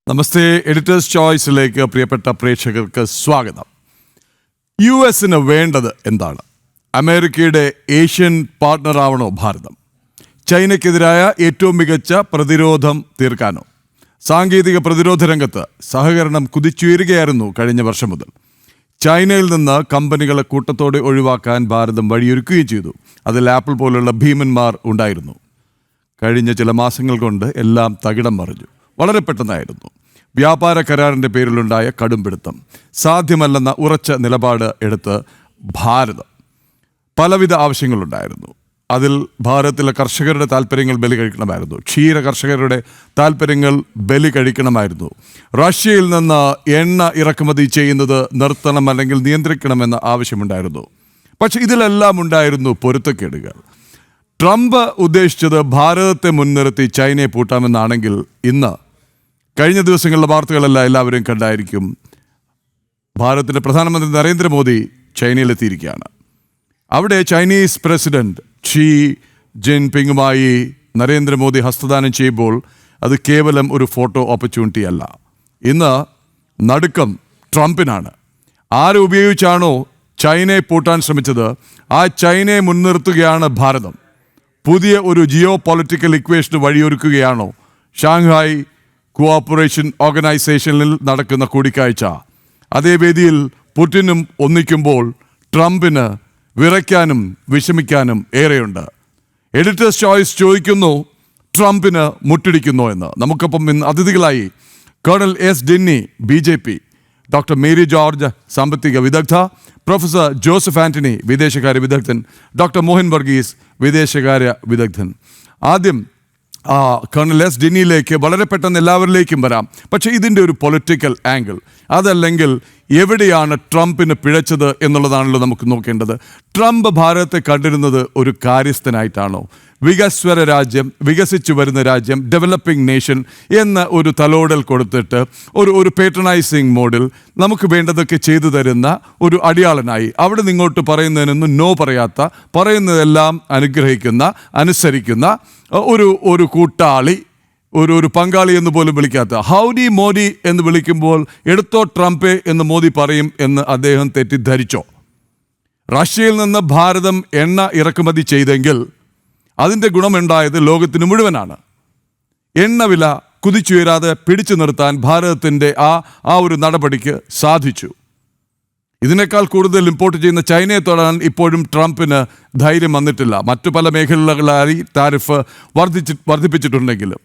നമസ്തേ. Editors ചോയ്സിലേക്ക് പ്രിയപ്പെട്ട പ്രേക്ഷകർക്ക് സ്വാഗതം. യു എസിന് വേണ്ടത് എന്താണ്? അമേരിക്കയുടെ ഏഷ്യൻ പാർട്ട്ണറാവണോ ഭാരതം? ചൈനയ്ക്കെതിരായ ഏറ്റവും മികച്ച പ്രതിരോധം തീർക്കാനോ? സാങ്കേതിക പ്രതിരോധ രംഗത്ത് സഹകരണം കുതിച്ചുയരുകയായിരുന്നു കഴിഞ്ഞ വർഷം മുതൽ. ചൈനയിൽ നിന്ന് കമ്പനികളെ കൂട്ടത്തോടെ ഒഴിവാക്കാൻ ഭാരതം വഴിയൊരുക്കുകയും ചെയ്തു. അതിൽ ആപ്പിൾ പോലുള്ള ഭീമന്മാർ ഉണ്ടായിരുന്നു. കഴിഞ്ഞ ചില മാസങ്ങൾ കൊണ്ട് എല്ലാം തകിടം മറിഞ്ഞു. വളരെ പെട്ടെന്നായിരുന്നു. വ്യാപാര കരാറിൻ്റെ പേരിലുണ്ടായ കടുംപിടുത്തം. സാധ്യമല്ലെന്ന ഉറച്ച നിലപാട് എടുത്ത് ഭാരതം. പലവിധ ആവശ്യങ്ങളുണ്ടായിരുന്നു. അതിൽ ഭാരതത്തിലെ കർഷകരുടെ താല്പര്യങ്ങൾ ബലി കഴിക്കണമായിരുന്നു. ക്ഷീര കർഷകരുടെ താല്പര്യങ്ങൾ ബലി കഴിക്കണമായിരുന്നു. റഷ്യയിൽ നിന്ന് എണ്ണ ഇറക്കുമതി ചെയ്യുന്നത് നിർത്തണം അല്ലെങ്കിൽ നിയന്ത്രിക്കണമെന്ന ആവശ്യമുണ്ടായിരുന്നു. പക്ഷെ ഇതിലെല്ലാം ഉണ്ടായിരുന്നു പൊരുത്തക്കേടുകൾ. ട്രംപ് ഉദ്ദേശിച്ചത് ഭാരതത്തെ മുൻനിർത്തി ചൈനയെ പൂട്ടാമെന്നാണെങ്കിൽ ഇന്ന് കഴിഞ്ഞ ദിവസങ്ങളിലെ വാർത്തകളെല്ലാം എല്ലാവരും കണ്ടായിരിക്കും. ഭാരതത്തിൻ്റെ പ്രധാനമന്ത്രി നരേന്ദ്രമോദി ചൈനയിലെത്തിയിരിക്കുകയാണ്. അവിടെ ചൈനീസ് പ്രസിഡന്റ് ഷീ ജിൻപിങ്ങുമായി നരേന്ദ്രമോദി ഹസ്തദാനം ചെയ്യുമ്പോൾ അത് കേവലം ഒരു ഫോട്ടോ ഓപ്പർച്യൂണിറ്റി അല്ല. ഇന്ന് നടുക്കം ട്രംപിനാണ്. ആരെ ഉപയോഗിച്ചാണോ ചൈനയെ പൂട്ടാൻ ശ്രമിച്ചത്, ആ ചൈനയെ മുൻനിർത്തുകയാണ് ഭാരതം. പുതിയ ഒരു ജിയോ പൊളിറ്റിക്കൽ ഇക്വേഷന് വഴിയൊരുക്കുകയാണോ? ഷാങ്ഹായ് കോഓപ്പറേഷൻ ഓർഗനൈസേഷനിൽ നടക്കുന്ന കൂടിക്കാഴ്ച, അതേ വേദിയിൽ പുടിനും ഒന്നിക്കുമ്പോൾ ട്രംപിന് വിറയ്ക്കാനും വിഷമിക്കാനും ഏറെയുണ്ട്. എഡിറ്റേഴ്സ് ചോയ്സ് ചോദിക്കുന്നു, ട്രംപിന് മുട്ടിടിക്കുന്നോ എന്ന്. നമുക്കൊപ്പം ഇന്ന് അതിഥികളായി colonel S ഡിന്നി BJP, doctor Mary George സാമ്പത്തിക വിദഗ്ധ, പ്രൊഫസർ ജോസഫ് ആന്റണി വിദേശകാര്യ വിദഗ്ധൻ, ഡോക്ടർ മോഹൻ വർഗീസ് വിദേശകാര്യ വിദഗ്ധൻ. ആദ്യം കേണൽ എസ് ഡിന്നിയിലേക്ക് വളരെ പെട്ടെന്ന് എല്ലാവരിലേക്കും വരാം. പക്ഷേ ഇതിൻ്റെ ഒരു പൊളിറ്റിക്കൽ ആംഗിൾ, അതല്ലെങ്കിൽ എവിടെയാണ് ട്രംപിന് പിഴച്ചത് എന്നുള്ളതാണല്ലോ നമുക്ക് നോക്കേണ്ടത്. ട്രംപ് ഭാരതത്തെ കണ്ടിരുന്നത് ഒരു കാര്യസ്ഥനായിട്ടാണോ? വികസ്വര രാജ്യം, വികസിച്ചു വരുന്ന രാജ്യം, ഡെവലപ്പിംഗ് നേഷൻ എന്ന ഒരു തലോടൽ കൊടുത്തിട്ട് ഒരു പേട്രണൈസിങ് മോഡിൽ നമുക്ക് വേണ്ടതൊക്കെ ചെയ്തു തരുന്ന ഒരു അടിയാളനായി, അവിടെ നിങ്ങോട്ട് പറയുന്നതിനൊന്നും നോ പറയാത്ത, പറയുന്നതെല്ലാം അനുഗ്രഹിക്കുന്ന, അനുസരിക്കുന്ന ഒരു കൂട്ടാളി, ഒരു പങ്കാളി എന്ന് പോലും വിളിക്കാത്ത, ഹൗഡി മോദി എന്ന് വിളിക്കുമ്പോൾ എടുത്തോ ട്രംപേ എന്ന് മോദി പറയും എന്ന് അദ്ദേഹം തെറ്റിദ്ധരിച്ചോ? റഷ്യയിൽ നിന്ന് ഭാരതം എണ്ണ ഇറക്കുമതി ചെയ്തെങ്കിൽ അതിൻ്റെ ഗുണമുണ്ടായത് ലോകത്തിന് മുഴുവനാണ്. എണ്ണവില കുതിച്ചുയരാതെ പിടിച്ചു നിർത്താൻ ഭാരതത്തിൻ്റെ ആ ഒരു നടപടിക്ക് സാധിച്ചു. ഇതിനേക്കാൾ കൂടുതൽ ഇമ്പോർട്ട് ചെയ്യുന്ന ചൈനയെ തൊടാൻ ഇപ്പോഴും ട്രംപിന് ധൈര്യം വന്നിട്ടില്ല. മറ്റു പല മേഖലകളായി താരിഫ് വർദ്ധിപ്പിച്ചിട്ടുണ്ടെങ്കിലും.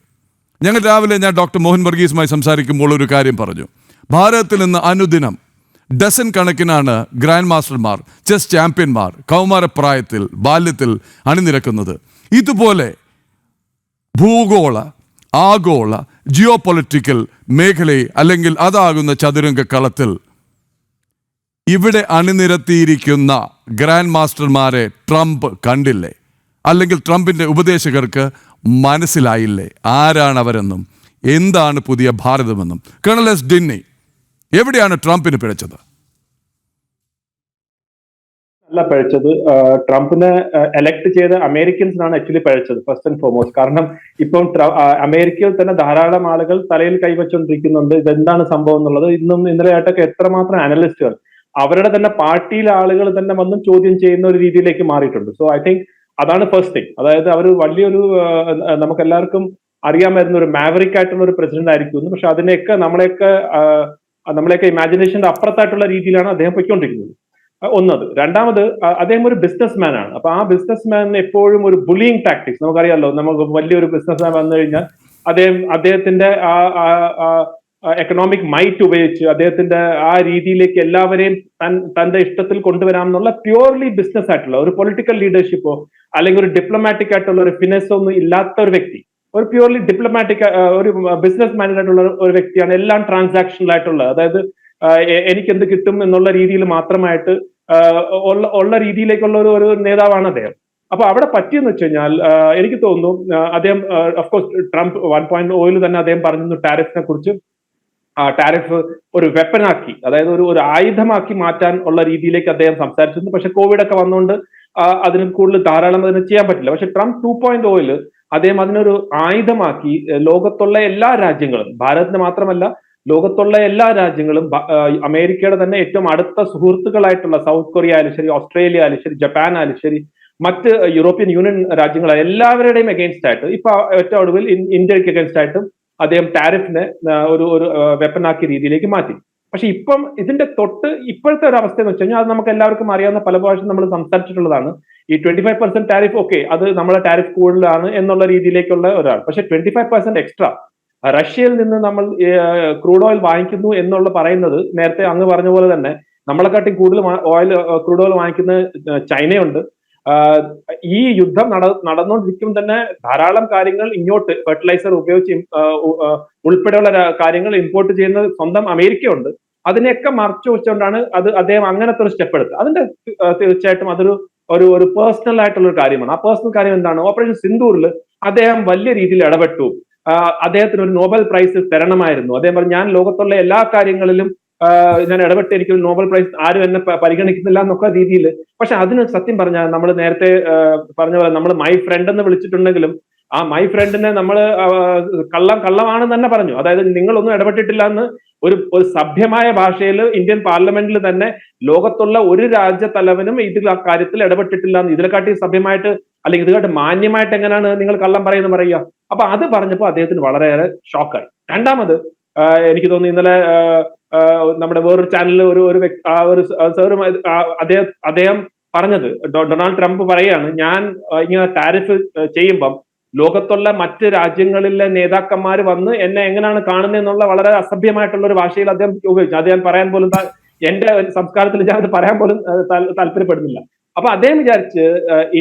ഞാൻ ഡോക്ടർ മോഹൻ വർഗീസുമായി സംസാരിക്കുമ്പോൾ ഒരു കാര്യം പറഞ്ഞു. ഭാരതത്തിൽ നിന്ന് അനുദിനം ഡസൻ കണക്കിനാണ് ഗ്രാൻഡ് മാസ്റ്റർമാർ, ചെസ് ചാമ്പ്യന്മാർ കൗമാരപ്രായത്തിൽ, ബാല്യത്തിൽ അണിനിരക്കുന്നത്. ഇതുപോലെ ഭൂഗോള, ആഗോള, ജിയോ പൊളിറ്റിക്കൽ മേഖലയിൽ അല്ലെങ്കിൽ അതാകുന്ന ചതുരംഗ കളത്തിൽ ഇവിടെ അണിനിരത്തിയിരിക്കുന്ന ഗ്രാൻഡ് മാസ്റ്റർമാരെ ട്രംപ് കണ്ടില്ലേ? അല്ലെങ്കിൽ ട്രംപിൻ്റെ ഉപദേശകർക്ക് മനസ്സിലായില്ലേ ആരാണ് അവരെന്നും എന്താണ് പുതിയ ഭാരതമെന്നും? കേണൽ എസ് ഡിന്നി, എവിടെയാണ് ട്രംപിന് പിഴച്ചത്? അല്ല പിഴച്ചത്, ട്രംപിനെ എലക്ട് ചെയ്ത അമേരിക്കൻസിനാണ് ആക്ച്വലി പിഴച്ചത്, ഫസ്റ്റ് ആൻഡ് ഫോർമോസ്റ്റ്. കാരണം ഇപ്പം അമേരിക്കയിൽ തന്നെ ധാരാളം ആളുകൾ തലയിൽ കൈവച്ചുകൊണ്ടിരിക്കുന്നുണ്ട് ഇതെന്താണ് സംഭവം എന്നുള്ളത്. ഇന്നലെയായിട്ടൊക്കെ എത്രമാത്രം അനലിസ്റ്റുകൾ അവരുടെ തന്നെ പാർട്ടിയിലെ ആളുകൾ തന്നെ വന്നും ചോദ്യം ചെയ്യുന്ന ഒരു രീതിയിലേക്ക് മാറിയിട്ടുണ്ട്. സോ ഐ തിങ്ക് അതാണ് ഫസ്റ്റ് തിങ്. അതായത് അവർ വലിയൊരു നമുക്ക് എല്ലാവർക്കും അറിയാമായിരുന്ന ഒരു മാവറിക് ആയിട്ടുള്ള ഒരു പ്രസിഡന്റ് ആയിരിക്കും. പക്ഷെ അതിനെയൊക്കെ നമ്മളെയൊക്കെ ഇമാജിനേഷന്റെ അപ്പുറത്തായിട്ടുള്ള രീതിയിലാണ് അദ്ദേഹം പൊയ്ക്കൊണ്ടിരിക്കുന്നത്. ഒന്നത്. രണ്ടാമത്, അദ്ദേഹം ഒരു ബിസിനസ് മാൻ ആണ്. അപ്പൊ ആ ബിസിനസ് മാൻ എപ്പോഴും ഒരു ബുള്ളിങ് ടാക്ടിക്സ്, നമുക്കറിയാമല്ലോ, നമുക്ക് വലിയൊരു ബിസിനസ് മാൻ വന്നു കഴിഞ്ഞാൽ അദ്ദേഹത്തിന്റെ എക്കണോമിക് മൈറ്റ് ഉപയോഗിച്ച് അദ്ദേഹത്തിന്റെ ആ രീതിയിലേക്ക് എല്ലാവരെയും തന്റെ ഇഷ്ടത്തിൽ കൊണ്ടുവരാം എന്നുള്ള പ്യൂർലി ബിസിനസ് ആയിട്ടുള്ള ഒരു പൊളിറ്റിക്കൽ ലീഡർഷിപ്പോ അല്ലെങ്കിൽ ഒരു ഡിപ്ലോമാറ്റിക് ആയിട്ടുള്ള ഒരു ഫിനസോ ഒന്നും ഇല്ലാത്ത ഒരു വ്യക്തി, ഒരു പ്യൂർലി ഡിപ്ലോമാറ്റിക് ഒരു ബിസിനസ് മാനേജായിട്ടുള്ള ഒരു വ്യക്തിയാണ്. എല്ലാം ട്രാൻസാക്ഷണൽ ആയിട്ടുള്ളത്. അതായത് എനിക്ക് എന്ത് കിട്ടും എന്നുള്ള രീതിയിൽ മാത്രമായിട്ട് ഉള്ള രീതിയിലേക്കുള്ള ഒരു നേതാവാണ് അദ്ദേഹം. അപ്പൊ അവിടെ പറ്റിയെന്ന് വെച്ച് കഴിഞ്ഞാൽ എനിക്ക് തോന്നുന്നു അദ്ദേഹം ഓഫ്കോഴ്സ് ട്രംപ് 1.0 തന്നെ അദ്ദേഹം പറഞ്ഞിരുന്നു ടാരിഫിനെ കുറിച്ച്. ടാരിഫ് ഒരു വെപ്പനാക്കി, അതായത് ഒരു ആയുധമാക്കി മാറ്റാൻ ഉള്ള രീതിയിലേക്ക് അദ്ദേഹം സംസാരിച്ചിരുന്നു. പക്ഷെ കോവിഡ് ഒക്കെ വന്നുകൊണ്ട് അതിന് കൂടുതൽ ധാരാളം അതിന് ചെയ്യാൻ പറ്റില്ല. പക്ഷെ ട്രംപ് 2.0 അദ്ദേഹം അതിനൊരു ആയുധമാക്കി ലോകത്തുള്ള എല്ലാ രാജ്യങ്ങളും, ഭാരതത്തിന് മാത്രമല്ല ലോകത്തുള്ള എല്ലാ രാജ്യങ്ങളും, അമേരിക്കയുടെ തന്നെ ഏറ്റവും അടുത്ത സുഹൃത്തുക്കളായിട്ടുള്ള സൗത്ത് കൊറിയ ആയാലും ശരി, ഓസ്ട്രേലിയ ആയാലും ശരി, ജപ്പാൻ ആയാലും ശരി, മറ്റ് യൂറോപ്യൻ യൂണിയൻ രാജ്യങ്ങൾ എല്ലാവരുടെയും അഗേൻസ്റ്റ് ആയിട്ട് ഇപ്പൊ ഏറ്റവും ഒടുവിൽ ഇന്ത്യക്ക് അഗേൻസ്റ്റ് ആയിട്ടും അദ്ദേഹം ടാരിഫിനെ ഒരു ഒരു വെപ്പനാക്കിയ രീതിയിലേക്ക് മാറ്റി. പക്ഷെ ഇപ്പം ഇതിന്റെ ഇപ്പോഴത്തെ ഒരു അവസ്ഥ എന്ന് വെച്ച് കഴിഞ്ഞാൽ അത് നമുക്ക് എല്ലാവർക്കും അറിയാവുന്ന, പല പ്രാവശ്യം നമ്മൾ സംസാരിച്ചിട്ടുള്ളതാണ്. ഈ 25% ടാരിഫ്, ഓക്കെ, അത് നമ്മളെ ടാരിഫ് കൂടുതലാണ് എന്നുള്ള രീതിയിലേക്കുള്ള ഒരാൾ. പക്ഷെ 25% എക്സ്ട്രാ റഷ്യയിൽ നിന്ന് നമ്മൾ ക്രൂഡ് ഓയിൽ വാങ്ങിക്കുന്നു എന്നുള്ള പറയുന്നത്, നേരത്തെ അങ്ങ് പറഞ്ഞ പോലെ തന്നെ നമ്മളെക്കാട്ടി കൂടുതൽ ക്രൂഡ് ഓയിൽ വാങ്ങിക്കുന്ന ചൈനയുണ്ട്. ഈ യുദ്ധം നടന്നുകൊണ്ടിരിക്കുമ്പോൾ തന്നെ ധാരാളം കാര്യങ്ങൾ ഇങ്ങോട്ട് ഫെർട്ടിലൈസർ ഉപയോഗിച്ച് ഉൾപ്പെടെയുള്ള കാര്യങ്ങൾ ഇമ്പോർട്ട് ചെയ്യുന്നത് സ്വന്തം അമേരിക്കയുണ്ട്. അതിനെയൊക്കെ മറച്ചു വെച്ചുകൊണ്ടാണ് അദ്ദേഹം അങ്ങനത്തെ ഒരു സ്റ്റെപ്പ് എടുത്തത്. അതിന്റെ തീർച്ചയായിട്ടും അതൊരു ഒരു പേഴ്സണൽ ആയിട്ടുള്ള ഒരു കാര്യമാണ്. ആ പേഴ്സണൽ കാര്യം എന്താണ്? ഓപ്പറേഷൻ സിന്ദൂറിൽ അദ്ദേഹം വലിയ രീതിയിൽ ഇടപെട്ടു. അദ്ദേഹത്തിന് ഒരു നോബൽ പ്രൈസ് തരണമായിരുന്നു. അദ്ദേഹം പറഞ്ഞു, ഞാൻ ലോകത്തുള്ള എല്ലാ കാര്യങ്ങളിലും ഞാൻ ഇടപെട്ട് എനിക്ക് നോബൽ പ്രൈസ് ആരും എന്നെ പരിഗണിക്കുന്നില്ല എന്നൊക്കെ രീതിയിൽ. പക്ഷെ അതിന് സത്യം പറഞ്ഞാൽ നമ്മൾ നേരത്തെ പറഞ്ഞ പോലെ നമ്മൾ മൈ ഫ്രണ്ട് എന്ന് വിളിച്ചിട്ടുണ്ടെങ്കിലും ആ മൈ ഫ്രണ്ടിനെ നമ്മൾ കള്ളമാണെന്ന് തന്നെ പറഞ്ഞു. അതായത് നിങ്ങളൊന്നും ഇടപെട്ടിട്ടില്ല എന്ന് ഒരു സഭ്യമായ ഭാഷയിൽ ഇന്ത്യൻ പാർലമെന്റിൽ തന്നെ ലോകത്തുള്ള ഒരു രാജ്യത്തലവനും ഇതിൽ ആ കാര്യത്തിൽ ഇടപെട്ടിട്ടില്ല എന്ന്, ഇതിനെക്കാട്ടി സഭ്യമായിട്ട് അല്ലെങ്കിൽ ഇതുകാട്ടി മാന്യമായിട്ട് എങ്ങനെയാണ് നിങ്ങൾ കള്ളം പറയുക? അപ്പൊ അത് പറഞ്ഞപ്പോൾ അദ്ദേഹത്തിന് വളരെയേറെ ഷോക്കായി. രണ്ടാമത് എനിക്ക് തോന്നുന്നു ഇന്നലെ നമ്മുടെ വേറൊരു ചാനലിൽ അദ്ദേഹം പറഞ്ഞത്, ഡൊണാൾഡ് ട്രംപ് പറയാണ്, ഞാൻ ഇങ്ങനെ ടാരിഫ് ചെയ്യുമ്പം ലോകത്തുള്ള മറ്റ് രാജ്യങ്ങളിലെ നേതാക്കന്മാർ വന്ന് എന്നെ എങ്ങനെയാണ് കാണുന്നത് എന്നുള്ള വളരെ അസഭ്യമായിട്ടുള്ള ഒരു ഭാഷയിൽ അദ്ദേഹം ഉപയോഗിച്ചു. അത് ഞാൻ പറയാൻ പോലും, എന്റെ സംസ്കാരത്തിൽ ഞാൻ അത് പറയാൻ പോലും താല്പര്യപ്പെടുന്നില്ല. അപ്പൊ അദ്ദേഹം വിചാരിച്ച്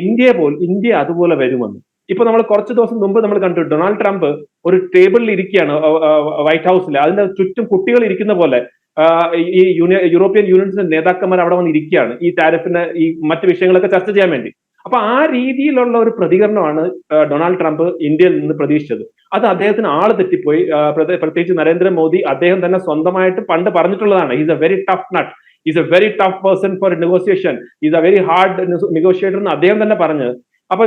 ഇന്ത്യ അതുപോലെ വരുമെന്ന്. ഇപ്പൊ നമ്മൾ കുറച്ച് ദിവസം മുമ്പ് നമ്മൾ കണ്ടു, ഡൊണാൾഡ് ട്രംപ് ഒരു ടേബിളിൽ ഇരിക്കുകയാണ് വൈറ്റ് ഹൗസിൽ. അതിന്റെ ചുറ്റും കുട്ടികൾ ഇരിക്കുന്ന പോലെ ഈ യൂറോപ്യൻ യൂണിയൻസിന്റെ നേതാക്കന്മാർ അവിടെ വന്ന് ഇരിക്കുകയാണ് ഈ ടാരിഫിന് ഈ മറ്റു വിഷയങ്ങളൊക്കെ ചർച്ച ചെയ്യാൻ വേണ്ടി. അപ്പൊ ആ രീതിയിലുള്ള ഒരു പ്രതികരണമാണ് ഡൊണാൾഡ് ട്രംപ് ഇന്ത്യയിൽ നിന്ന് പ്രതീക്ഷിച്ചത്. അത് അദ്ദേഹത്തിന് ആള് തെറ്റിപ്പോയി. പ്രത്യേകിച്ച് നരേന്ദ്രമോദി അദ്ദേഹം തന്നെ സ്വന്തമായിട്ട് പണ്ട് പറഞ്ഞിട്ടുള്ളതാണ്, is A very tough nut, is A very tough person for negotiation, is A very hard negotiator എന്ന് അദ്ദേഹം തന്നെ പറഞ്ഞത്. അപ്പൊ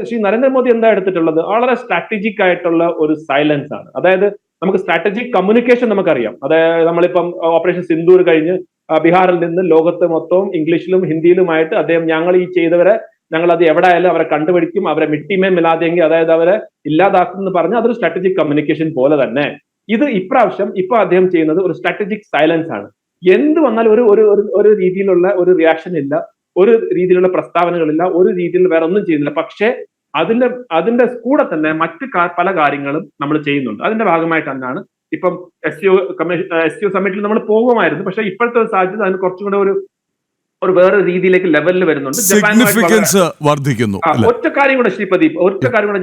ശ്രീ നരേന്ദ്രമോദി എന്താ എടുത്തിട്ടുള്ളത്? വളരെ സ്ട്രാറ്റജിക് ആയിട്ടുള്ള ഒരു സൈലൻസ് ആണ്. അതായത് നമുക്ക് സ്ട്രാറ്റജിക് കമ്മ്യൂണിക്കേഷൻ നമുക്കറിയാം. അതായത് നമ്മളിപ്പം ഓപ്പറേഷൻ സിന്ദൂർ കഴിഞ്ഞ് ബീഹാറിൽ നിന്ന് ലോകത്ത് മൊത്തവും ഇംഗ്ലീഷിലും ഹിന്ദിയിലുമായിട്ട് അദ്ദേഹം, ഞങ്ങൾ ഈ ചെയ്തവരെ ഞങ്ങൾ അത് എവിടെ ആയാലും അവരെ കണ്ടുപിടിക്കും, അവരെ മിട്ടിമേ മിലാതെങ്കിൽ, അതായത് അവരെ ഇല്ലാതാക്കും എന്ന് പറഞ്ഞ് അതൊരു സ്ട്രാറ്റജിക് കമ്മ്യൂണിക്കേഷൻ പോലെ തന്നെ ഇത് ഇപ്പൊ അദ്ദേഹം ചെയ്യുന്നത് ഒരു സ്ട്രാറ്റജിക് സൈലൻസ് ആണ്. എന്ത് വന്നാലും ഒരു രീതിയിലുള്ള ഒരു റിയാക്ഷൻ ഇല്ല, ഒരു രീതിയിലുള്ള പ്രസ്താവനകളില്ല, ഒരു രീതിയിൽ വേറെ ഒന്നും ചെയ്യുന്നില്ല. പക്ഷേ അതിന്റെ കൂടെ തന്നെ മറ്റ് പല കാര്യങ്ങളും നമ്മൾ ചെയ്യുന്നുണ്ട്. അതിന്റെ ഭാഗമായിട്ട് തന്നെയാണ് ഇപ്പം SCO സമ്മിറ്റിൽ നമ്മൾ പോകുമായിരുന്നു. പക്ഷെ ഇപ്പോഴത്തെ ഒരു സാഹചര്യം അതിന് കുറച്ചും കൂടെ ഒരു വേറെ രീതിയിലേക്ക് ലെവലിൽ വരുന്നുണ്ട്. സിഗ്നിഫിക്കൻസ് വർദ്ധിക്കുന്നു. ഒറ്റ കാര്യം കൂടെ പ്രദീപ്,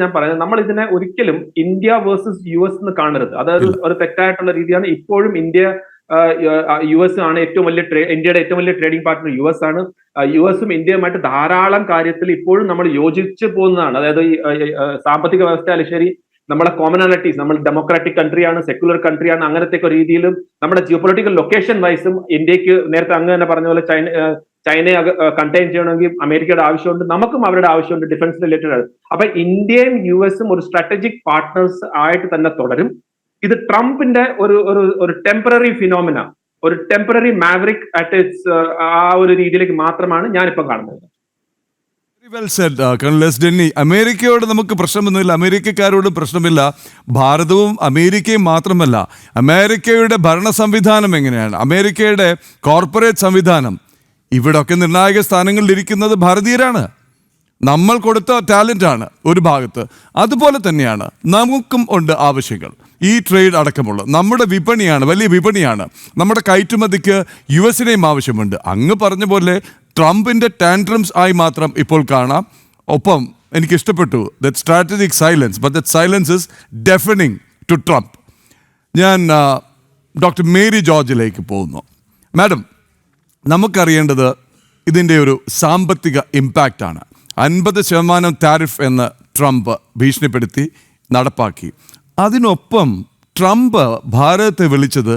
ഞാൻ പറയുന്നത്, നമ്മൾ ഇതിനെ ഒരിക്കലും ഇന്ത്യ വേഴ്സസ് US എന്ന് കാണരുത്. അതായത് ഒരു തെറ്റായിട്ടുള്ള രീതിയാണ്. ഇപ്പോഴും US ആണ് ഇന്ത്യയുടെ ഏറ്റവും വലിയ ട്രേഡിംഗ് പാർട്ണർ US ആണ്. US-ഉം ഇന്ത്യയുമായിട്ട് ധാരാളം കാര്യത്തിൽ ഇപ്പോഴും നമ്മൾ യോജിച്ച് പോകുന്നതാണ്. അതായത് സാമ്പത്തിക വ്യവസ്ഥയാലും ശരി, നമ്മുടെ കോമണാലിറ്റീസ്, നമ്മൾ ഡെമോക്രാറ്റിക് കൺട്രിയാണ്, സെക്യുലർ കൺട്രിയാണ്, അങ്ങനത്തെ ഒക്കെ രീതിയിലും നമ്മുടെ ജിയോപൊളിറ്റിക്കൽ ലൊക്കേഷൻ വൈസും ഇന്ത്യക്ക് നേരത്തെ അങ്ങ് തന്നെ പറഞ്ഞ പോലെ ചൈനയെ കണ്ടെയ്ൻ ചെയ്യണമെങ്കിൽ അമേരിക്കയുടെ ആവശ്യമുണ്ട്, നമുക്കും അവരുടെ ആവശ്യമുണ്ട് ഡിഫൻസ് റിലേറ്റഡ് ആണ്. അപ്പൊ ഇന്ത്യയും US-ഉം ഒരു സ്ട്രാറ്റജിക് പാർട്ട്നേഴ്സ് ആയിട്ട് തന്നെ തുടരും. ഇത് ട്രംപിന്റെ ഒരു ടെമ്പററി ഫിനോമിന, ഒരു ടെമ്പററി മാവറിക് അറ്റ് ഇറ്റ്സ് ആ ഒരു രീതിയിലേക്ക് മാത്രമാണ് ഞാനിപ്പം കാണുന്നത്. Well said colonel S Denny. അമേരിക്കയോട് നമുക്ക് പ്രശ്നമൊന്നുമില്ല, അമേരിക്കക്കാരോടും പ്രശ്നമില്ല. ഭാരതവും അമേരിക്കയും മാത്രമല്ല, അമേരിക്കയുടെ ഭരണ സംവിധാനം എങ്ങനെയാണ്, അമേരിക്കയുടെ കോർപ്പറേറ്റ് സംവിധാനം, ഇവിടെയൊക്കെ നിർണായക സ്ഥാനങ്ങളിൽ ഇരിക്കുന്നത് ഭാരതീയരാണ്. നമ്മൾ കൊടുത്ത ടാലൻ്റാണ് ഒരു ഭാഗത്ത്. അതുപോലെ തന്നെയാണ് നമുക്കും ഉണ്ട് ആവശ്യങ്ങൾ. ഈ ട്രേഡ് അടക്കമുള്ള നമ്മുടെ വിപണിയാണ്, വലിയ വിപണിയാണ്. നമ്മുടെ കയറ്റുമതിക്ക് US-നെയും ആവശ്യമുണ്ട്. അങ്ങ് പറഞ്ഞ പോലെ ട്രംപിൻ്റെ ടാൻട്രംസ് ആയി മാത്രം ഇപ്പോൾ കാണാം. ഒപ്പം എനിക്കിഷ്ടപ്പെട്ടു that strategic silence, but that silence is defining to Trump. ഞാൻ ഡോക്ടർ മേരി ജോർജിലേക്ക് പോകുന്നു. മാഡം, നമുക്കറിയേണ്ടത് ഇതിൻ്റെ ഒരു സാമ്പത്തിക ഇമ്പാക്റ്റാണ്. 50% ടാരിഫ് എന്ന് ട്രംപ് ഭീഷണിപ്പെടുത്തി നടപ്പാക്കി. അതിനൊപ്പം ട്രംപ് ഭാരതത്തെ വിളിച്ചത്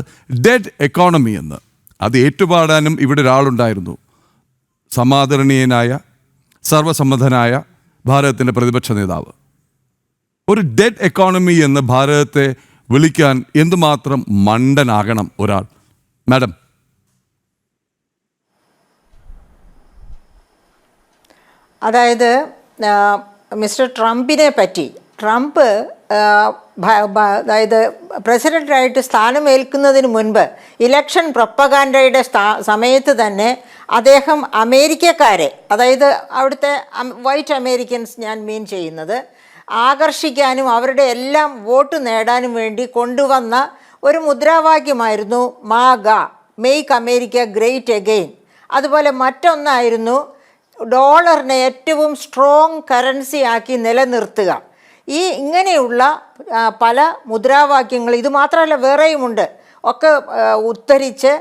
ഡെഡ് എക്കോണമി എന്ന്. അത് ഏറ്റുപാടാനും ഇവിടെ ഒരാളുണ്ടായിരുന്നു, സമാദരണീയനായ സർവസമ്മതനായ ഭാരതത്തിൻ്റെ പ്രതിപക്ഷ നേതാവ്. ഒരു ഡെഡ് എക്കോണമി എന്ന് ഭാരതത്തെ വിളിക്കാൻ എന്തുമാത്രം മണ്ടനാകണം ഒരാൾ? മാഡം. അതായത് മിസ്റ്റർ ട്രംപിനെ പറ്റി, ട്രംപ് അതായത് പ്രസിഡൻ്റായിട്ട് സ്ഥാനമേൽക്കുന്നതിന് മുൻപ് ഇലക്ഷൻ പ്രൊപ്പഗാൻഡയുടെ സമയത്ത് തന്നെ അദ്ദേഹം അമേരിക്കക്കാരെ, അതായത് അവിടുത്തെ വൈറ്റ് അമേരിക്കൻസ് ഞാൻ മീൻ ചെയ്യുന്നത്, ആകർഷിക്കാനും അവരുടെ എല്ലാം വോട്ട് നേടാനും വേണ്ടി കൊണ്ടുവന്ന ഒരു മുദ്രാവാക്യമായിരുന്നു മാഗ, മെയ്ക്ക് അമേരിക്ക ഗ്രേറ്റ് അഗെയിൻ. അതുപോലെ മറ്റൊന്നായിരുന്നു ഡോളറിനെ ഏറ്റവും സ്ട്രോങ് കറൻസി ആക്കി നിലനിർത്തുക. ഇങ്ങനെയുള്ള പല മുദ്രാവാക്യങ്ങൾ, ഇത് മാത്രമല്ല വേറെയുമുണ്ട്, ഒക്കെ ഉദ്ധരിച്ച്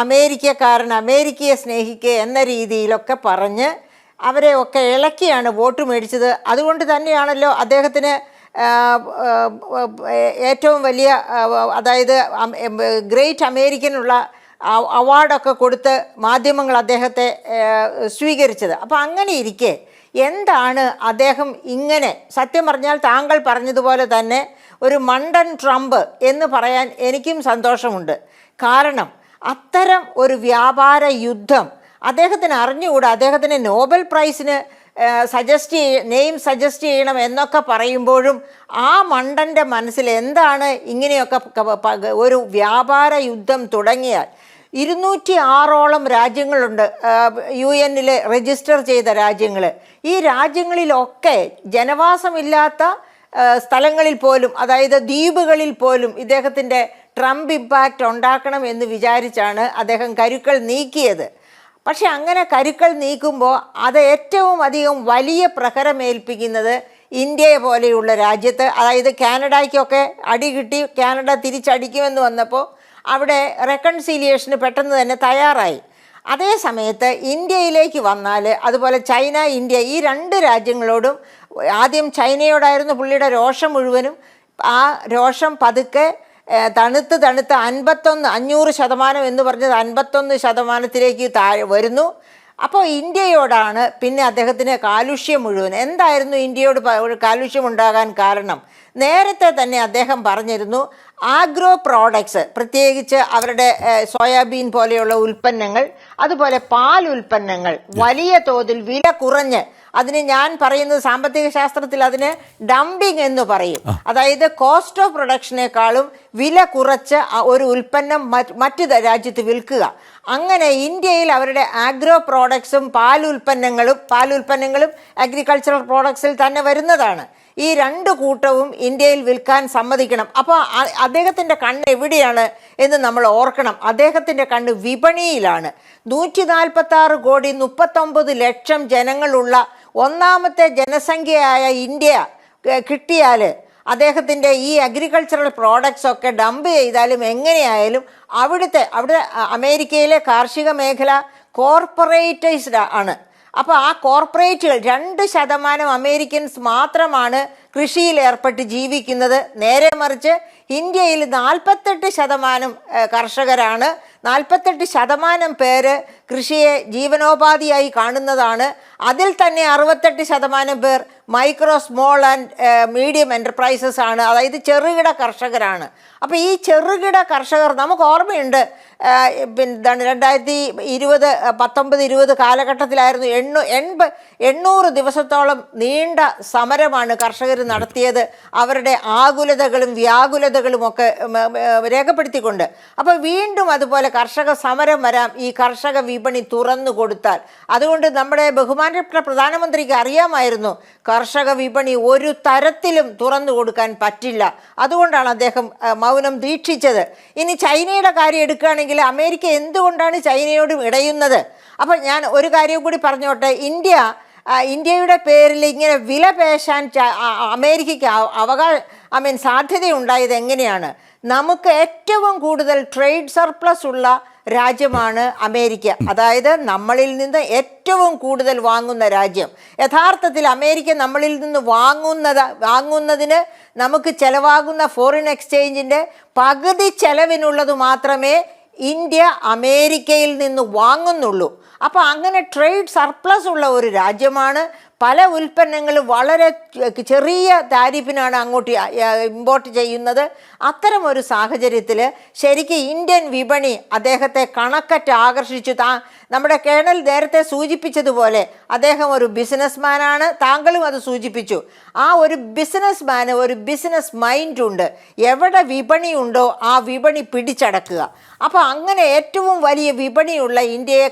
അമേരിക്കക്കാരൻ അമേരിക്കയെ സ്നേഹിക്കുക എന്ന രീതിയിലൊക്കെ പറഞ്ഞ് അവരെ ഒക്കെ ഇളക്കിയാണ് വോട്ട് മേടിച്ചത്. അതുകൊണ്ട് തന്നെയാണല്ലോ അദ്ദേഹത്തിന് ഏറ്റവും വലിയ, അതായത് ഗ്രേറ്റ് അമേരിക്കനുള്ള അവാർഡൊക്കെ കൊടുത്ത് മാധ്യമങ്ങൾ അദ്ദേഹത്തെ സ്വീകരിച്ചത്. അപ്പോൾ അങ്ങനെ ഇരിക്കെ എന്താണ് അദ്ദേഹം ഇങ്ങനെ, സത്യം പറഞ്ഞാൽ താങ്കൾ പറഞ്ഞതുപോലെ തന്നെ ഒരു മണ്ടൻ ട്രംപ് എന്ന് പറയാൻ എനിക്കും സന്തോഷമുണ്ട്. കാരണം അത്തരം ഒരു വ്യാപാര യുദ്ധം അദ്ദേഹത്തിന് അറിഞ്ഞുകൂടാ. അദ്ദേഹത്തിന് നോബൽ പ്രൈസിന് നെയിം സജസ്റ്റ് ചെയ്യണം എന്നൊക്കെ പറയുമ്പോഴും ആ മണ്ടൻ്റെ മനസ്സിൽ എന്താണ് ഇങ്ങനെയൊക്കെ ഒരു വ്യാപാര യുദ്ധം തുടങ്ങിയാൽ 206ഓളം രാജ്യങ്ങളുണ്ട് UN രജിസ്റ്റർ ചെയ്ത രാജ്യങ്ങൾ. ഈ രാജ്യങ്ങളിലൊക്കെ ജനവാസമില്ലാത്ത സ്ഥലങ്ങളിൽ പോലും, അതായത് ദ്വീപുകളിൽ പോലും ഇദ്ദേഹത്തിൻ്റെ ട്രംപ് ഇമ്പാക്റ്റ് ഉണ്ടാക്കണം എന്ന് വിചാരിച്ചാണ് അദ്ദേഹം കരുക്കൾ നീക്കിയത്. പക്ഷെ അങ്ങനെ കരുക്കൾ നീക്കുമ്പോൾ അത് ഏറ്റവും അധികം വലിയ പ്രഹരമേൽപ്പിക്കുന്നത് ഇന്ത്യയെ പോലെയുള്ള രാജ്യത്ത്, അതായത് കാനഡയ്ക്കൊക്കെ അടി കിട്ടി കാനഡ തിരിച്ചടിക്കുമെന്ന് വന്നപ്പോൾ അവിടെ റെക്കൺസീലിയേഷന് പെട്ടെന്ന് തന്നെ തയ്യാറായി. അതേ സമയത്ത് ഇന്ത്യയിലേക്ക് വന്നാൽ, അതുപോലെ ചൈന, ഇന്ത്യ, ഈ രണ്ട് രാജ്യങ്ങളോടും ആദ്യം ചൈനയോടായിരുന്നു പുള്ളിയുടെ രോഷം മുഴുവനും. ആ രോഷം പതുക്കെ തണുത്ത് 500% എന്ന് പറഞ്ഞത് 51%-ത്തിലേക്ക് താഴെ വരുന്നു. അപ്പോൾ ഇന്ത്യയോടാണ് പിന്നെ അദ്ദേഹത്തിന് കാലുഷ്യം മുഴുവൻ. എന്തായിരുന്നു ഇന്ത്യയോട് കാലുഷ്യം ഉണ്ടാകാൻ കാരണം? നേരത്തെ തന്നെ അദ്ദേഹം പറഞ്ഞിരുന്നു, ആഗ്രോ പ്രോഡക്ട്സ്, പ്രത്യേകിച്ച് അവരുടെ സോയാബീൻ പോലെയുള്ള ഉൽപ്പന്നങ്ങൾ, അതുപോലെ പാൽ ഉൽപ്പന്നങ്ങൾ വലിയ തോതിൽ വില കുറഞ്ഞ്, അതിന് ഞാൻ പറയുന്നത് സാമ്പത്തിക ശാസ്ത്രത്തിൽ അതിന് ഡംപിങ് എന്ന് പറയും. അതായത് കോസ്റ്റ് ഓഫ് പ്രൊഡക്ഷനേക്കാളും വില കുറച്ച് ഒരു ഉൽപ്പന്നം മറ്റു രാജ്യത്ത് വിൽക്കുക. അങ്ങനെ ഇന്ത്യയിൽ അവരുടെ ആഗ്രോ പ്രോഡക്ട്സും പാലുൽപ്പന്നങ്ങളും അഗ്രികൾച്ചറൽ പ്രോഡക്ട്സിൽ തന്നെ വരുന്നതാണ്. ഈ രണ്ട് കൂട്ടവും ഇന്ത്യയിൽ വിൽക്കാൻ സമ്മതിക്കണം. അപ്പോൾ അദ്ദേഹത്തിൻ്റെ കണ്ണ് എവിടെയാണ് എന്ന് നമ്മൾ ഓർക്കണം. അദ്ദേഹത്തിൻ്റെ കണ്ണ് വിപണിയിലാണ്. 146 കോടി 39 ലക്ഷം ജനങ്ങളുള്ള ഒന്നാമത്തെ ജനസംഖ്യയായ ഇന്ത്യ കിട്ടിയാൽ അദ്ദേഹത്തിൻ്റെ ഈ അഗ്രികൾച്ചറൽ പ്രോഡക്ട്സ് ഒക്കെ ഡംപ് ചെയ്താലും എങ്ങനെയായാലും അവിടെ അമേരിക്കയിലെ കാർഷിക മേഖല കോർപ്പറേറ്റൈസ്ഡ് ആണ്. അപ്പോൾ ആ കോർപ്പറേറ്റുകൾ 2% അമേരിക്കൻസ് മാത്രമാണ് കൃഷിയിൽ ഏർപ്പെട്ട് ജീവിക്കുന്നത്. നേരെ മറിച്ച് ഇന്ത്യയിൽ 48% കർഷകരാണ്. 48% പേര് കൃഷിയെ ജീവനോപാധിയായി കാണുന്നതാണ്. അതിൽ തന്നെ 68% പേർ micro, small and medium enterprises ആണ്, അതായത് ചെറുകിട കർഷകരാണ്. അപ്പോൾ ഈ ചെറുകിട കർഷകർ, നമുക്ക് ഓർമ്മയുണ്ട്, പിന്നെ 2019-20 കാലഘട്ടത്തിലായിരുന്നു 800 ദിവസത്തോളം നീണ്ട സമരമാണ് കർഷകർ നടത്തിയത്, അവരുടെ ആകുലതകളും വ്യാകുലതകളും ഒക്കെ രേഖപ്പെടുത്തിക്കൊണ്ട്. അപ്പോൾ വീണ്ടും അതുപോലെ കർഷക സമരം വരാം ഈ കർഷക വിപണി തുറന്നു കൊടുത്താൽ. അതുകൊണ്ട് നമ്മുടെ ബഹുമാനപ്പെട്ട പ്രധാനമന്ത്രിക്ക് അറിയാമായിരുന്നു കർഷക വിപണി ഒരു തരത്തിലും തുറന്നു കൊടുക്കാൻ പറ്റില്ല. അതുകൊണ്ടാണ് അദ്ദേഹം മൗനം ദീക്ഷിച്ചത്. ഇനി ചൈനയുടെ കാര്യം എടുക്കുകയാണെങ്കിൽ അമേരിക്ക എന്തുകൊണ്ടാണ് ചൈനയോടും ഇടയുന്നത്? അപ്പം ഞാൻ ഒരു കാര്യം കൂടി പറഞ്ഞോട്ടെ. ഇന്ത്യയുടെ പേരിൽ ഇങ്ങനെ വില പേശാൻ അമേരിക്കയ്ക്ക് സാധ്യതയുണ്ടായത് എങ്ങനെയാണ്? നമുക്ക് ഏറ്റവും കൂടുതൽ ട്രേഡ് സർപ്ലസ് ഉള്ള രാജ്യമാണ് അമേരിക്ക. അതായത് നമ്മളിൽ നിന്ന് ഏറ്റവും കൂടുതൽ വാങ്ങുന്ന രാജ്യം. യഥാർത്ഥത്തിൽ അമേരിക്ക നമ്മളിൽ നിന്ന് വാങ്ങുന്നതിന് നമുക്ക് ചിലവാകുന്ന ഫോറിൻ എക്സ്ചേഞ്ചിൻ്റെ പകുതി ചെലവിനുള്ളത് മാത്രമേ ഇന്ത്യ അമേരിക്കയിൽ നിന്ന് വാങ്ങുന്നുള്ളൂ. അപ്പോൾ അങ്ങനെ ട്രേഡ് സർപ്ലസ് ഉള്ള ഒരു രാജ്യമാണ്. പല ഉൽപ്പന്നങ്ങളും വളരെ ചെറിയ താരിഫിനാണ് അങ്ങോട്ട് ഇമ്പോർട്ട് ചെയ്യുന്നത്. അത്തരം ഒരു സാഹചര്യത്തിൽ ശരിക്കും ഇന്ത്യൻ വിപണി അദ്ദേഹത്തെ കണക്കറ്റ് ആകർഷിച്ചു. നമ്മുടെ കേണൽ നേരത്തെ സൂചിപ്പിച്ചതുപോലെ അദ്ദേഹം ഒരു ബിസിനസ്മാനാണ്, താങ്കളും അത് സൂചിപ്പിച്ചു. ആ ഒരു ബിസിനസ്മാന് ഒരു ബിസിനസ് മൈൻഡ് ഉണ്ട്. എവിടെ വിപണി ഉണ്ടോ ആ വിപണി പിടിച്ചടക്കുക. അപ്പോൾ അങ്ങനെ ഏറ്റവും വലിയ വിപണിയുള്ള ഇന്ത്യയെ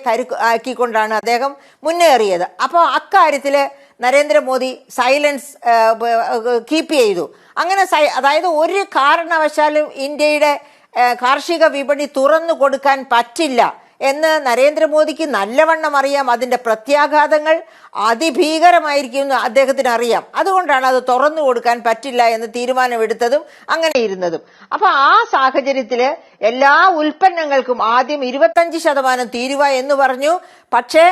ആക്കിക്കൊണ്ടാണ് അദ്ദേഹം മുന്നേറിയത്. അപ്പോൾ അക്കാര്യത്തിൽ നരേന്ദ്രമോദി സൈലൻസ് കീപ്പ് ചെയ്തു. അങ്ങനെ അതായത് ഒരു കാരണവശാലും ഇന്ത്യയുടെ കാർഷിക വിപണി തുറന്നു കൊടുക്കാൻ പറ്റില്ല എന്ന് നരേന്ദ്രമോദിക്ക് നല്ലവണ്ണം അറിയാം. അതിൻ്റെ പ്രത്യാഘാതങ്ങൾ അതിഭീകരമായിരിക്കും എന്ന് അദ്ദേഹത്തിന് അറിയാം. അതുകൊണ്ടാണ് അത് തുറന്നു കൊടുക്കാൻ പറ്റില്ല എന്ന് തീരുമാനമെടുത്തതും അങ്ങനെ ഇരുന്നതും. അപ്പോൾ ആ സാഹചര്യത്തിൽ എല്ലാ ഉൽപ്പന്നങ്ങൾക്കും ആദ്യം 25% തീരുവ എന്ന് പറഞ്ഞു. പക്ഷേ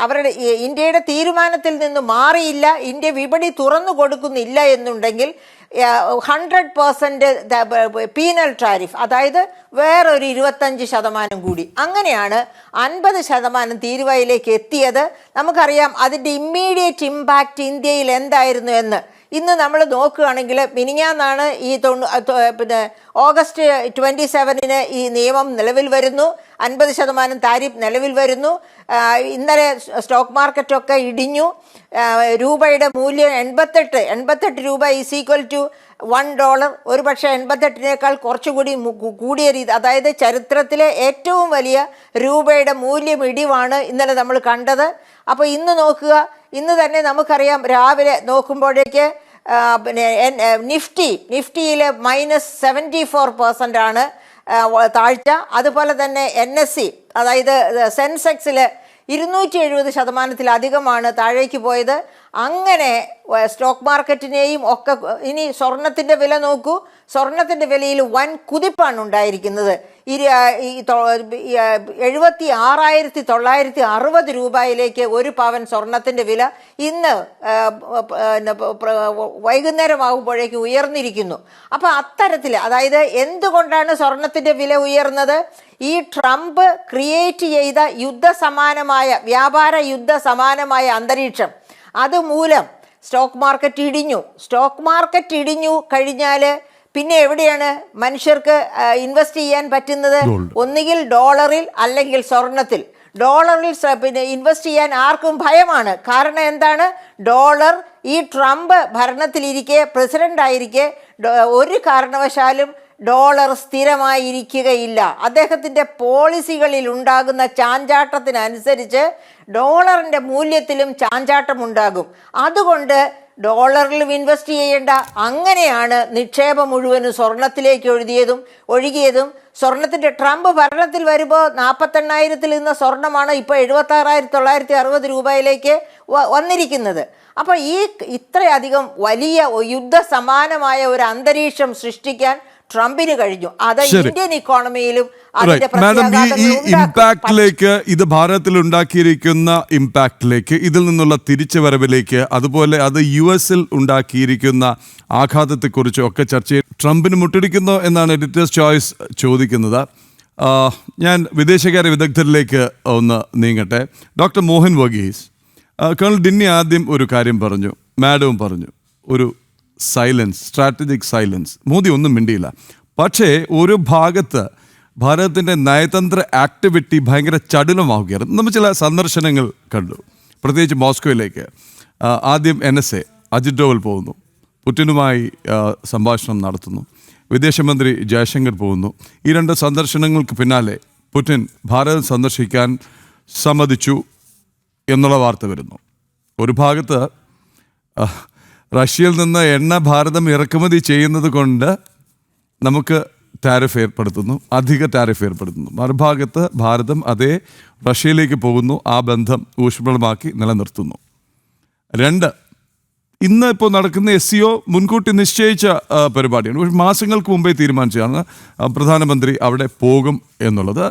അവരുടെ ഇന്ത്യയുടെ തീരുമാനത്തിൽ നിന്ന് മാറിയില്ല. ഇന്ത്യ വിപണി തുറന്നു കൊടുക്കുന്നില്ല എന്നുണ്ടെങ്കിൽ 100% പീനൽ ടാരിഫ്, അതായത് വേറൊരു 25% കൂടി. അങ്ങനെയാണ് 50% തീരുവയിലേക്ക് എത്തിയത്. നമുക്കറിയാം അതിൻ്റെ ഇമ്മീഡിയറ്റ് ഇമ്പാക്റ്റ് ഇന്ത്യയിൽ എന്തായിരുന്നു എന്ന്. ഇന്ന് നമ്മൾ നോക്കുകയാണെങ്കിൽ മിനിഞ്ഞാന്നാണ് ഈ ഓഗസ്റ്റ് 27 ഈ നിയമം നിലവിൽ വരുന്നു. 50% താരിഫ് നിലവിൽ വരുന്നു. ഇന്നലെ സ്റ്റോക്ക് മാർക്കറ്റൊക്കെ ഇടിഞ്ഞു. രൂപയുടെ മൂല്യം 88 രൂപ ഈസ് ഈക്വൽ ടു $1. ഒരു പക്ഷേ 88-നേക്കാൾ കുറച്ചുകൂടി കൂടിയ രീതി, അതായത് ചരിത്രത്തിലെ ഏറ്റവും വലിയ രൂപയുടെ മൂല്യം ഇടിവാണ് ഇന്നലെ നമ്മൾ കണ്ടത്. അപ്പോൾ ഇന്ന് നോക്കുക, ഇന്ന് തന്നെ നമുക്കറിയാം രാവിലെ നോക്കുമ്പോഴേക്ക് നിഫ്റ്റിയിൽ -74% ആണ് താഴ്ച. അതുപോലെ തന്നെ NSE, അതായത് സെൻസെക്സിൽ 270%-ലധികമാണ് താഴേക്ക് പോയത്. അങ്ങനെ സ്റ്റോക്ക് മാർക്കറ്റിനെയും ഒക്കെ. ഇനി സ്വർണത്തിൻ്റെ വില നോക്കൂ. സ്വർണത്തിൻ്റെ വിലയിൽ വൻ കുതിപ്പാണ് ഉണ്ടായിരിക്കുന്നത്. 76,960 രൂപയിലേക്ക് ഒരു പവൻ സ്വർണത്തിൻ്റെ വില ഇന്ന് വൈകുന്നേരമാകുമ്പോഴേക്കും ഉയർന്നിരിക്കുന്നു. അപ്പോൾ അത്തരത്തിൽ, അതായത് എന്തുകൊണ്ടാണ് സ്വർണത്തിൻ്റെ വില ഉയർന്നത്? ഈ ട്രംപ് ക്രിയേറ്റ് ചെയ്ത വ്യാപാര യുദ്ധ സമാനമായ അന്തരീക്ഷം, അതുമൂലം സ്റ്റോക്ക് മാർക്കറ്റ് ഇടിഞ്ഞു കഴിഞ്ഞാൽ പിന്നെ എവിടെയാണ് മനുഷ്യർക്ക് ഇൻവെസ്റ്റ് ചെയ്യാൻ പറ്റുന്നത്? ഒന്നുകിൽ ഡോളറിൽ അല്ലെങ്കിൽ സ്വർണത്തിൽ. ഡോളറിൽ ഇൻവെസ്റ്റ് ചെയ്യാൻ ആർക്കും ഭയമാണ്. കാരണം എന്താണ്? ഡോളർ ഈ ട്രംപ് ഭരണത്തിലിരിക്കെ, പ്രസിഡന്റ് ആയിരിക്കെ ഒരു കാരണവശാലും ഡോളർ സ്ഥിരമായിരിക്കുകയില്ല. അദ്ദേഹത്തിൻ്റെ പോളിസികളിൽ ഉണ്ടാകുന്ന ചാഞ്ചാട്ടത്തിനനുസരിച്ച് ഡോളറിൻ്റെ മൂല്യത്തിലും ചാഞ്ചാട്ടമുണ്ടാകും. അതുകൊണ്ട് ഡോളറിലും ഇൻവെസ്റ്റ് ചെയ്യേണ്ട. അങ്ങനെയാണ് നിക്ഷേപം മുഴുവനും സ്വർണത്തിലേക്ക് ഒഴുകിയതും. സ്വർണത്തിൻ്റെ ട്രംപ് ഭരണത്തിൽ വരുമ്പോൾ 48,000-ൽ നിന്ന സ്വർണമാണ് ഇപ്പോൾ 76,960 രൂപയിലേക്ക് വന്നിരിക്കുന്നത്. അപ്പോൾ ഇത്രയധികം വലിയ യുദ്ധ സമാനമായ ഒരു അന്തരീക്ഷം സൃഷ്ടിക്കാൻ ട്രംപിന് കഴിഞ്ഞു. അത് ഇന്ത്യൻ ഇക്കോണമിയിലും മാഡം, ഈ ഇമ്പാക്റ്റിലേക്ക്, ഇത് ഭാരതത്തിൽ ഉണ്ടാക്കിയിരിക്കുന്ന ഇമ്പാക്റ്റിലേക്ക്, ഇതിൽ നിന്നുള്ള തിരിച്ചുവരവിലേക്ക്, അതുപോലെ അത് US-ൽ ഉണ്ടാക്കിയിരിക്കുന്ന ആഘാതത്തെക്കുറിച്ചും ഒക്കെ ചർച്ച ചെയ്യും. ട്രംപിന് മുട്ടിടിക്കുന്നോ എന്നാണ് എഡിറ്റേഴ്സ് ചോയ്സ് ചോദിക്കുന്നത്. ഞാൻ വിദേശകാര്യ വിദഗ്ധരിലേക്ക് ഒന്ന് നീങ്ങട്ടെ. ഡോക്ടർ മോഹൻ വർഗീസ്, കേണൽ ഡിന്നി ആദ്യം ഒരു കാര്യം പറഞ്ഞു, മാഡവും പറഞ്ഞു, ഒരു സൈലൻസ്, സ്ട്രാറ്റജിക് സൈലൻസ്. മോദി ഒന്നും മിണ്ടിയില്ല. പക്ഷേ ഒരു ഭാഗത്ത് ഭാരതത്തിൻ്റെ നയതന്ത്ര ആക്ടിവിറ്റി ഭയങ്കര ചടുലമാവുകയായിരുന്നു. നമ്മൾ ചില സന്ദർശനങ്ങൾ കണ്ടു, പ്രത്യേകിച്ച് മോസ്കോയിലേക്ക്. ആദ്യം NSA അജിത് ഡോവൽ പോകുന്നു, പുടിനുമായി സംഭാഷണം നടത്തുന്നു. വിദേശമന്ത്രി ജയശങ്കർ പോകുന്നു. ഈ 2 സന്ദർശനങ്ങൾക്ക് പിന്നാലെ പുടിൻ ഭാരതം സന്ദർശിക്കാൻ സമ്മതിച്ചു എന്നുള്ള വാർത്ത വരുന്നു. ഒരു ഭാഗത്ത് റഷ്യയിൽ നിന്ന് എണ്ണ ഭാരതം ഇറക്കുമതി ചെയ്യുന്നത് കൊണ്ട് നമുക്ക് ടാരിഫ് ഏർപ്പെടുത്തുന്നു, അധിക ടാരിഫ് ഏർപ്പെടുത്തുന്നു. മറുഭാഗത്ത് ഭാരതം അതേ റഷ്യയിലേക്ക് പോകുന്നു, ആ ബന്ധം ഊഷ്മളമാക്കി നിലനിർത്തുന്നു. 2, ഇന്ന് ഇപ്പോൾ നടക്കുന്ന SCO മുൻകൂട്ടി നിശ്ചയിച്ച പരിപാടിയാണ്. പക്ഷേ മാസങ്ങൾക്ക് മുമ്പേ തീരുമാനിച്ചതാണ് പ്രധാനമന്ത്രി അവിടെ പോകും എന്നുള്ളത്.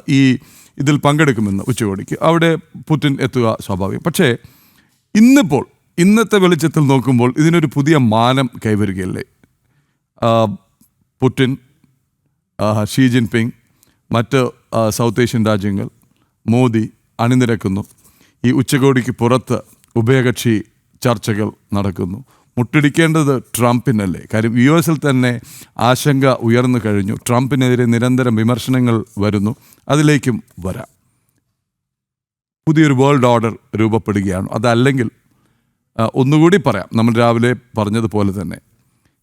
ഇതിൽ പങ്കെടുക്കുമെന്ന് ഉച്ചകോടിക്ക് അവിടെ പുടിൻ എത്തുക സ്വാഭാവികം. പക്ഷേ ഇന്നത്തെ വെളിച്ചത്തിൽ നോക്കുമ്പോൾ ഇതിനൊരു പുതിയ മാനം കൈവരുകയല്ലേ? പുടിൻ, ഷീ ജിൻപിങ്, മറ്റ് സൗത്ത് ഏഷ്യൻ രാജ്യങ്ങൾ, മോദി അണിനിരക്കുന്നു. ഈ ഉച്ചകോടിക്ക് പുറത്ത് ഉഭയകക്ഷി ചർച്ചകൾ നടക്കുന്നു. മുട്ടിടിക്കേണ്ടത് ട്രംപിനല്ലേ? കാര്യം US തന്നെ ആശങ്ക ഉയർന്നു കഴിഞ്ഞു. ട്രംപിനെതിരെ നിരന്തരം വിമർശനങ്ങൾ വരുന്നു. അതിലേക്കും വരാം. പുതിയൊരു വേൾഡ് ഓർഡർ രൂപപ്പെടുകയാണ്. അതല്ലെങ്കിൽ ഒന്നുകൂടി പറയാം, നമ്മൾ രാവിലെ പറഞ്ഞതുപോലെ തന്നെ